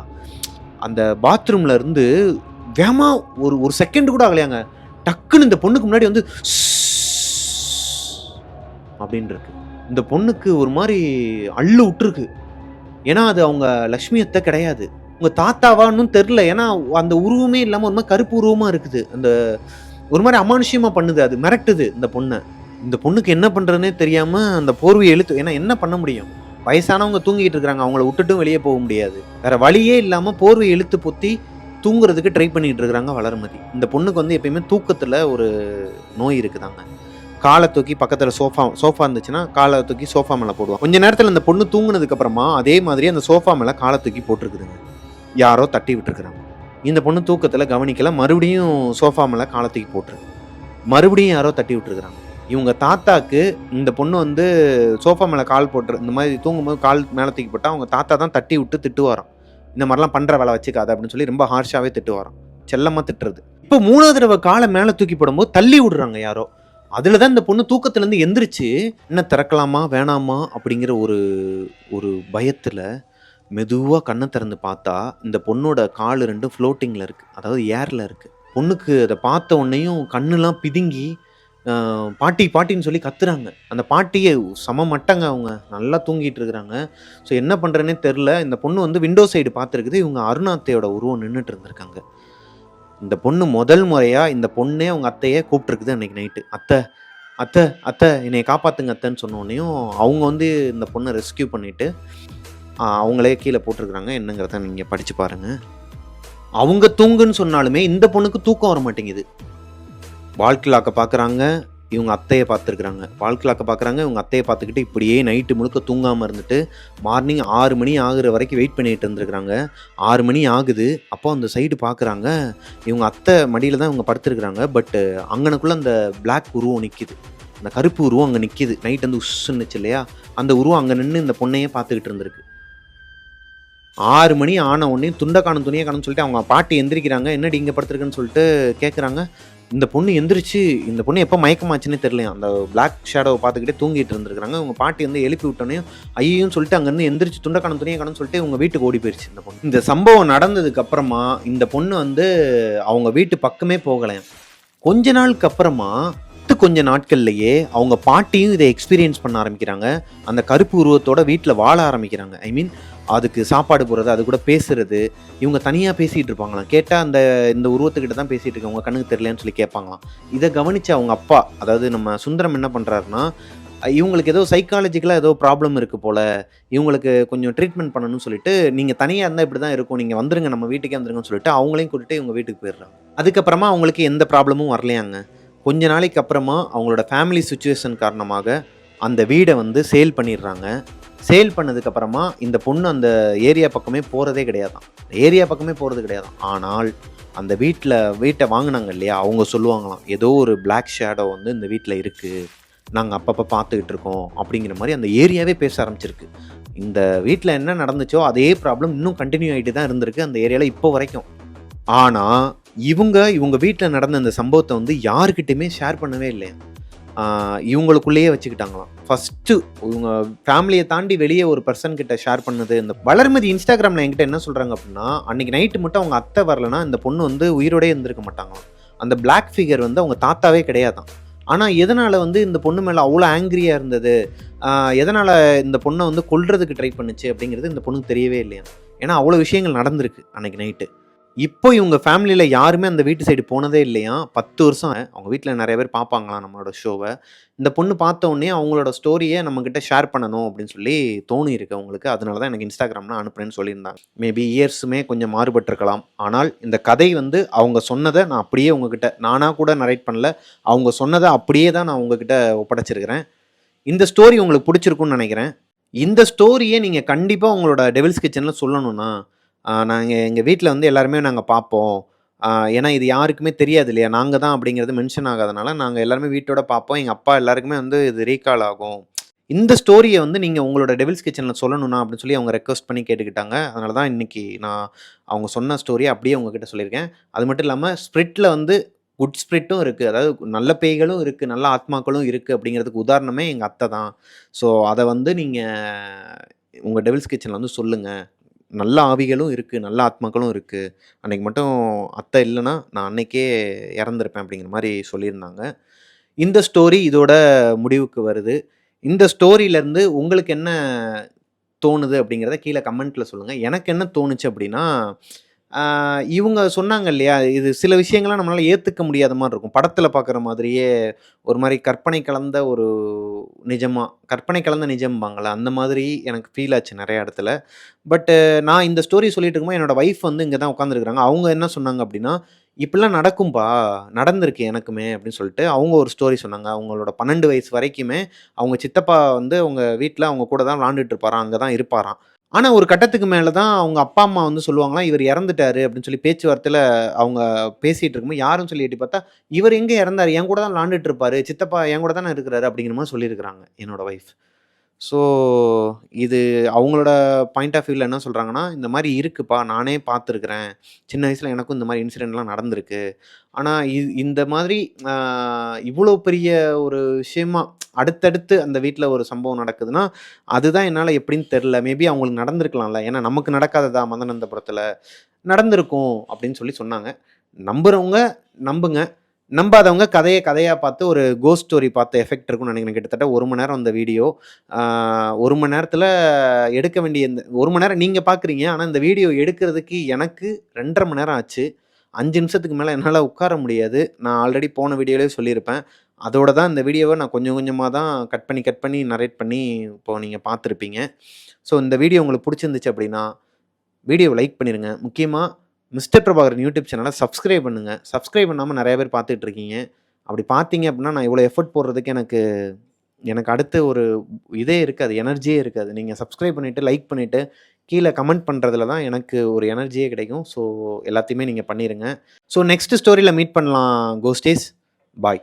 அந்த பாத்ரூமில் இருந்து வேமா ஒரு செகண்ட் கூட ஆகலையாங்க, டக்குன்னு இந்த பொண்ணுக்கு முன்னாடி வந்து அப்படின்னு இருக்கு. இந்த பொண்ணுக்கு ஒரு மாதிரி அள்ளு விட்டுருக்கு. ஏன்னா அது அவங்க லக்ஷ்மி அத்தை கிடையாது, உங்க தாத்தாவான்னு தெரில. ஏன்னா அந்த உருவமே இல்லாமல் ஒரு மாதிரி கருப்பு உருவமா இருக்குது. அந்த ஒரு மாதிரி அமானுஷ்யமா பண்ணுது, அது மிரட்டுது இந்த பொண்ணை. இந்த பொண்ணுக்கு என்ன பண்றதுன்னே தெரியாம அந்த போர்வையை இழுத்து, ஏன்னா என்ன பண்ண முடியும், வயசானவங்க தூங்கிட்டு இருக்கிறாங்க, அவங்கள விட்டுட்டும் வெளியே போக முடியாது. வேற வழியே இல்லாம போர்வையை இழுத்து பொத்தி தூங்குறதுக்கு ட்ரை பண்ணிட்டு இருக்கிறாங்க வளர்மதி. இந்த பொண்ணுக்கு வந்து எப்பயுமே தூக்கத்துல ஒரு நோய் இருக்குதாங்க. காலை தூக்கி பக்கத்தில் சோஃபா இருந்துச்சுன்னா காலை தூக்கி சோஃபா மேலே போடுவாங்க. கொஞ்ச நேரத்தில் அந்த பொண்ணு தூங்குனதுக்கு அப்புறமா அதே மாதிரி அந்த சோஃபா மேலே காலை தூக்கி போட்டிருக்குதுங்க. யாரோ தட்டி விட்டுருக்குறாங்க. இந்த பொண்ணு தூக்கத்தில் கவனிக்கல, மறுபடியும் சோஃபா மேலே காலை தூக்கி போட்டுருக்கு. மறுபடியும் யாரோ தட்டி விட்டுருக்குறாங்க. இவங்க தாத்தாக்கு இந்த பொண்ணு வந்து சோஃபா மேலே கால் போட்டு இந்த மாதிரி தூங்கும்போது கால் மேலே தூக்கி போட்டால் அவங்க தாத்தா தான் தட்டி விட்டு திட்டு வரோம். இந்த மாதிரிலாம் பண்ணுற வேலை வச்சுக்காத அப்படின்னு சொல்லி ரொம்ப ஹார்ஷாகவே திட்டு வரோம், செல்லமாக திட்டுறது. இப்போ 3வது தடவை காலை மேலே தூக்கி போடும்போது தள்ளி விடுறாங்க யாரோ. அதில் தான் இந்த பொண்ணு தூக்கத்துலேருந்து எந்திரிச்சு என்ன திறக்கலாமா வேணாமா அப்படிங்கிற ஒரு பயத்தில் மெதுவாக கண்ணை திறந்து பார்த்தா இந்த பொண்ணோட கால் 2 ஃப்ளோட்டிங்கில் இருக்குது, அதாவது ஏரில் இருக்குது. பொண்ணுக்கு அதை பார்த்த உடனேயும் கண்ணுலாம் பிதுங்கி பாட்டின்னு சொல்லி கத்துறாங்க. அந்த பாட்டியை சம மட்டங்க, அவங்க நல்லா தூங்கிட்டு இருக்கிறாங்க. ஸோ என்ன பண்ணுறேன்னே தெரில. இந்த பொண்ணு வந்து விண்டோ சைடு பார்த்துருக்குது. இவங்க அருணாத்தையோட உருவம் நின்றுட்டு இருந்திருக்காங்க. இந்த பொண்ணு முதல் முறையாக இந்த பொண்ணே அவங்க அத்தையே கூப்பிட்டுருக்குது அன்றைக்கி நைட்டு. அத்தை என்னை காப்பாற்றுங்க அத்தைன்னு சொன்னோடனையும் அவங்க வந்து இந்த பொண்ணை ரெஸ்கியூ பண்ணிவிட்டு அவங்களே கீழே போட்டிருக்கிறாங்க. என்னங்கிறத நீங்கள் படித்து பாருங்கள். அவங்க தூங்குன்னு சொன்னாலுமே இந்த பொண்ணுக்கு தூக்கம் வர மாட்டேங்குது. வாழ்க்கைலாக்க பார்க்குறாங்க, இவங்க அத்தையை பார்த்துருக்குறாங்க. வாழ்க்கைலாக்க பார்க்குறாங்க, இவங்க அத்தையை பார்த்துக்கிட்டு இப்படியே நைட்டு முழுக்க தூங்காமல் இருந்துட்டு மார்னிங் 6 மணி ஆகுற வரைக்கும் வெயிட் பண்ணிட்டு இருந்துருக்குறாங்க. 6 மணி ஆகுது. அப்போ அந்த சைடு பார்க்குறாங்க, இவங்க அத்தை மடியில் தான் இவங்க படுத்துருக்குறாங்க. பட்டு அங்கனக்குள்ளே அந்த பிளாக் உருவம் நிற்கிது. அந்த கருப்பு உருவம் அங்கே நிற்கிது. நைட் வந்து உஸ்ஸுன்னுச்சு இல்லையா, அந்த உருவம் அங்கே நின்று இந்த பொண்ணையே பார்த்துக்கிட்டு இருந்திருக்கு. 6 மணி ஆன உடனே துண்டை காணும் துணியை காணும்னு சொல்லிட்டு அவங்க பாட்டி எந்திரிக்கிறாங்க. என்னடி இங்கே படுத்துருக்குன்னு சொல்லிட்டு கேட்குறாங்க. இந்த பொண்ணு எந்திரிச்சு, இந்த பொண்ணு எப்போ மயக்கமாச்சுன்னே தெரியலையா, அந்த பிளாக் ஷேடோவை பார்த்துக்கிட்டே தூங்கிட்டு இருந்திருக்காங்க. அவங்க பாட்டி வந்து எழுப்பி விட்டோன்னே ஐயோன்னு சொல்லிட்டு அங்கேருந்து எந்திரிச்சு துண்டை காணும் துணியை காணும்னு சொல்லிட்டு இவங்க வீட்டுக்கு ஓடி போயிடுச்சு இந்த பொண்ணு. இந்த சம்பவம் நடந்ததுக்கு அப்புறமா இந்த பொண்ணு வந்து அவங்க வீட்டு பக்கமே போகலையாம். கொஞ்ச நாளுக்கு அப்புறமா கொஞ்ச நாட்கள்லையே அவங்க பாட்டியும் இதை எக்ஸ்பீரியன்ஸ் பண்ண ஆரம்பிக்கிறாங்க. அந்த கருப்பு உருவத்தோட வீட்டில் வாழ ஆரம்பிக்கிறாங்க. ஐ மீன் அதுக்கு சாப்பாடு போடுறது, அது கூட பேசுறது, இவங்க தனியாக பேசிகிட்டு இருப்பாங்களாம். கேட்டால் இந்த உருவத்துக்கிட்ட தான் பேசிகிட்டு இருக்காங்க, உங்கள் கண்ணுக்கு தெரியலன்னு சொல்லி கேட்பாங்களாம். இதை கவனித்து அவங்க அப்பா, அதாவது நம்ம சுந்தரம் என்ன பண்ணுறாருன்னா, இவங்களுக்கு ஏதோ சைக்காலஜிக்கலாக ஏதோ ப்ராப்ளம் இருக்குது போல், இவங்களுக்கு கொஞ்சம் ட்ரீட்மெண்ட் பண்ணணும்னு சொல்லிட்டு, நீங்கள் தனியாக இருந்தால் இப்படி தான் இருக்கும், நீங்கள் வந்துருங்க நம்ம வீட்டுக்கே வந்துருங்கன்னு சொல்லிட்டு அவங்களையும் கூட்டிட்டு இவங்க வீட்டுக்கு போயிடுறாங்க. அதுக்கப்புறமா அவங்களுக்கு எந்த ப்ராப்ளமும் வரலையாங்க. கொஞ்ச நாளைக்கு அப்புறமா அவங்களோட ஃபேமிலி சுச்சுவேஷன் காரணமாக அந்த வீடை வந்து சேல் பண்ணிடுறாங்க. சேல் பண்ணதுக்கப்புறமா இந்த பொண்ணு அந்த ஏரியா பக்கமே போகிறதே கிடையாதான். ஏரியா பக்கமே போகிறது கிடையாதான். ஆனால் அந்த வீட்டை வாங்கினாங்க இல்லையா, அவங்க சொல்லுவாங்களாம், ஏதோ ஒரு பிளாக் ஷேடோ வந்து இந்த வீட்டில் இருக்குது, நாங்கள் அப்பப்போ பார்த்துக்கிட்டு இருக்கோம் அப்படிங்கிற மாதிரி அந்த ஏரியாவே பேச ஆரம்பிச்சிருக்கு. இந்த வீட்டில் என்ன நடந்துச்சோ அதே ப்ராப்ளம் இன்னும் கண்டினியூ ஆகிட்டு தான் இருந்திருக்கு அந்த ஏரியாவில் இப்போ வரைக்கும். ஆனால் இவங்க வீட்டில் நடந்த அந்த சம்பவத்தை வந்து யாருக்கிட்டையுமே ஷேர் பண்ணவே இல்லையா. இவங்களுக்குள்ளேயே வச்சுக்கிட்டாங்களாம். ஃபஸ்ட்டு இவங்க ஃபேமிலியை தாண்டி வெளியே ஒரு பர்சன் கிட்ட ஷேர் பண்ணது. இந்த வளர்மதி இன்ஸ்டாகிராமில் என்கிட்ட என்ன சொல்கிறாங்க அப்படின்னா, அன்றைக்கி நைட்டு மட்டும் அவங்க அத்தை வரலன்னா இந்த பொண்ணு வந்து உயிரோடே இருந்திருக்க மாட்டாங்களாம். அந்த பிளாக் ஃபிகர் வந்து அவங்க தாத்தாவே கிடையாதான். ஆனால் எதனால் வந்து இந்த பொண்ணு மேலே அவ்வளோ ஆங்க்ரியாக இருந்தது, எதனால் இந்த பொண்ணை வந்து கொல்றதுக்கு ட்ரை பண்ணுச்சு அப்படிங்கிறது இந்த பொண்ணுக்கு தெரியவே இல்லையா. ஏன்னா அவ்வளோ விஷயங்கள் நடந்திருக்கு அன்றைக்கி நைட்டு. இப்போ இவங்க ஃபேமிலியில் யாருமே அந்த வீட்டு சைடு போனதே இல்லையா. 10 வருஷம் அவங்க வீட்டில் நிறைய பேர் பார்ப்பாங்களாம் நம்மளோட ஷோவை. இந்த பொண்ணு பார்த்த உடனே அவங்களோட ஸ்டோரியை நம்மக்கிட்ட ஷேர் பண்ணணும் அப்படின்னு சொல்லி தோணி இருக்கு அவங்களுக்கு. அதனால தான் எனக்கு இன்ஸ்டாகிராமில் அனுப்புறேன்னு சொல்லியிருந்தாங்க. மேபி இயர்ஸுமே கொஞ்சம் மாறுபட்டிருக்கலாம். ஆனால் இந்த கதை வந்து அவங்க சொன்னதை நான் அப்படியே உங்ககிட்ட, நானாக கூட நரேட் பண்ணல, அவங்க சொன்னதை அப்படியே தான் நான் உங்ககிட்ட ஒப்படைச்சிருக்கிறேன். இந்த ஸ்டோரி உங்களுக்கு பிடிச்சிருக்குன்னு நினைக்கிறேன். இந்த ஸ்டோரியை நீங்கள் கண்டிப்பாக உங்களோட டெவில்ஸ் கிச்சனில் சொல்லணும்னா, நாங்கள் எங்கள் வீட்டில் வந்து எல்லாருமே நாங்கள் பார்ப்போம். ஏன்னா இது யாருக்குமே தெரியாது இல்லையா, நாங்கள் தான் அப்படிங்கிறது மென்ஷன் ஆகாதனால நாங்கள் எல்லாருமே வீட்டோட பார்ப்போம். எங்கள் அப்பா எல்லாருக்குமே வந்து இது ரீகால் ஆகும். இந்த ஸ்டோரியை வந்து நீங்கள் உங்களோட டெவில்ஸ் கிச்சனில் சொல்லணும்னா அப்படின்னு சொல்லி அவங்க ரெக்வஸ்ட் பண்ணி கேட்டுக்கிட்டாங்க. அதனால தான் இன்றைக்கி நான் அவங்க சொன்ன ஸ்டோரியை அப்படியே உங்ககிட்ட சொல்லியிருக்கேன். அது மட்டும் இல்லாமல் ஸ்பிரிட்டில் வந்து குட் ஸ்பிரிட்டும் இருக்குது, அதாவது நல்ல பேய்களும் இருக்குது, நல்ல ஆத்மாக்களும் இருக்குது அப்படிங்கிறதுக்கு உதாரணமே எங்கள் அத்தை தான். ஸோ அதை வந்து நீங்கள் உங்கள் டெவில்ஸ் கிச்சனில் வந்து சொல்லுங்கள். நல்ல ஆவிகளும் இருக்குது, நல்ல ஆத்மாக்களும் இருக்குது. அன்றைக்கி மட்டும் அத்தை இல்லைன்னா நான் அன்றைக்கே இறந்துருப்பேன் அப்படிங்கிற மாதிரி சொல்லியிருந்தாங்க. இந்த ஸ்டோரி இதோட முடிவுக்கு வருது. இந்த ஸ்டோரியிலேருந்து உங்களுக்கு என்ன தோணுது அப்படிங்கிறத கீழே கமெண்ட்டில் சொல்லுங்கள். எனக்கு என்ன தோணுச்சு அப்படின்னா, இவங்க சொன்னாங்க இல்லையா, இது சில விஷயங்கள்லாம் நம்மளால் ஏற்றுக்க முடியாத மாதிரி இருக்கும். படத்தில் பார்க்குற மாதிரியே ஒரு மாதிரி கற்பனை கலந்த ஒரு கற்பனை கலந்த நிஜம்பாங்கள, அந்த மாதிரி எனக்கு ஃபீல் ஆச்சு நிறைய இடத்துல. பட்டு நான் இந்த ஸ்டோரி சொல்லிட்டு இருக்கும்போது என்னோடய ஒய்ஃப் வந்து இங்கே தான் உட்காந்துருக்குறாங்க. அவங்க என்ன சொன்னாங்க அப்படின்னா, இப்படிலாம் நடக்கும்பா, நடந்திருக்கு எனக்குமே அப்படின்னு சொல்லிட்டு அவங்க ஒரு ஸ்டோரி சொன்னாங்க. அவங்களோட 12 வயசு வரைக்குமே அவங்க சித்தப்பா வந்து அவங்க வீட்டில் அவங்க கூட தான் விளாண்டுட்டு இருப்பாராம், அங்கே தான் இருப்பாராம். ஆனால் ஒரு கட்டத்துக்கு மேலே தான் அவங்க அப்பா அம்மா வந்து சொல்லுவாங்களாம், இவர் இறந்துட்டாரு அப்படின்னு சொல்லி பேச்சுவார்த்தையில் அவங்க பேசிகிட்டு இருக்கும்போது யாருன்னு சொல்லி எட்டி பார்த்தா, இவர் எங்கே இறந்தார், என் கூட தான் விளாண்டுட்டு இருப்பாரு, சித்தப்பா என் கூட தானே இருக்கிறாரு அப்படிங்கிற மாதிரி சொல்லியிருக்கிறாங்க என்னோடய ஒய்ஃப். ஸோ இது அவங்களோட பாயிண்ட் ஆஃப் வியூவில் என்ன சொல்கிறாங்கன்னா, இந்த மாதிரி இருக்குப்பா, நானே பார்த்துருக்குறேன், சின்ன வயசில் எனக்கும் இந்த மாதிரி இன்சிடெண்ட்லாம் நடந்திருக்கு. ஆனால் இந்த மாதிரி இவ்வளோ பெரிய ஒரு விஷயமா அடுத்தடுத்து அந்த வீட்டில் ஒரு சம்பவம் நடக்குதுன்னா, அதுதான் என்னால் எப்படின்னு தெரில. மேபி அவங்களுக்கு நடந்திருக்கலாம்ல, ஏன்னா நமக்கு நடக்காததா மதனந்தபுரத்தில் நடந்திருக்கும் அப்படின்னு சொல்லி சொன்னாங்க. நம்புகிறவங்க நம்புங்க, நம்பாதவங்க கதையாக பார்த்து ஒரு கோஸ்ட் ஸ்டோரி பார்த்த எஃபெக்ட் இருக்கும்னு நினைக்கிறேன். கிட்டத்தட்ட 1 மணி நேரம் அந்த வீடியோ. 1 மணி நேரத்தில் எடுக்க வேண்டிய இந்த 1 மணி நேரம் நீங்கள் பார்க்குறீங்க. ஆனால் இந்த வீடியோ எடுக்கிறதுக்கு எனக்கு 2.5 மணி நேரம் ஆச்சு. 5 நிமிஷத்துக்கு மேலே என்னால் உட்கார முடியாது. நான் ஆல்ரெடி போன வீடியோலேயே சொல்லியிருப்பேன். அதோட தான் இந்த வீடியோவை நான் கொஞ்சம் கொஞ்சமாக தான் கட் பண்ணி நரேட் பண்ணி இப்போ நீங்கள் பார்த்துருப்பீங்க. ஸோ இந்த வீடியோ உங்களுக்கு பிடிச்சிருந்துச்சு அப்படின்னா வீடியோவை லைக் பண்ணிடுங்க. முக்கியமாக மிஸ்டர் பிரபாகரன் யூடியூப் சேனலை சப்ஸ்கிரைப் பண்ணுங்கள். சப்ஸ்கிரைப் பண்ணாமல் நிறைய பேர் பார்த்துட்டு இருக்கீங்க. அப்படி பார்த்தீங்க அப்படின்னா நான் இவ்வளோ எஃபர்ட் போடுறதுக்கு எனக்கு அடுத்து ஒரு இதே இருக்காது, எனர்ஜியே இருக்காது. நீங்கள் சப்ஸ்கிரைப் பண்ணிவிட்டு லைக் பண்ணிவிட்டு கீழே கமெண்ட் பண்ணுறதுல தான் எனக்கு ஒரு எனர்ஜியே கிடைக்கும். ஸோ எல்லாத்தையுமே நீங்கள் பண்ணிடுங்க. ஸோ நெக்ஸ்ட் ஸ்டோரியில் மீட் பண்ணலாம் கோஸ்டீஸ். பாய்.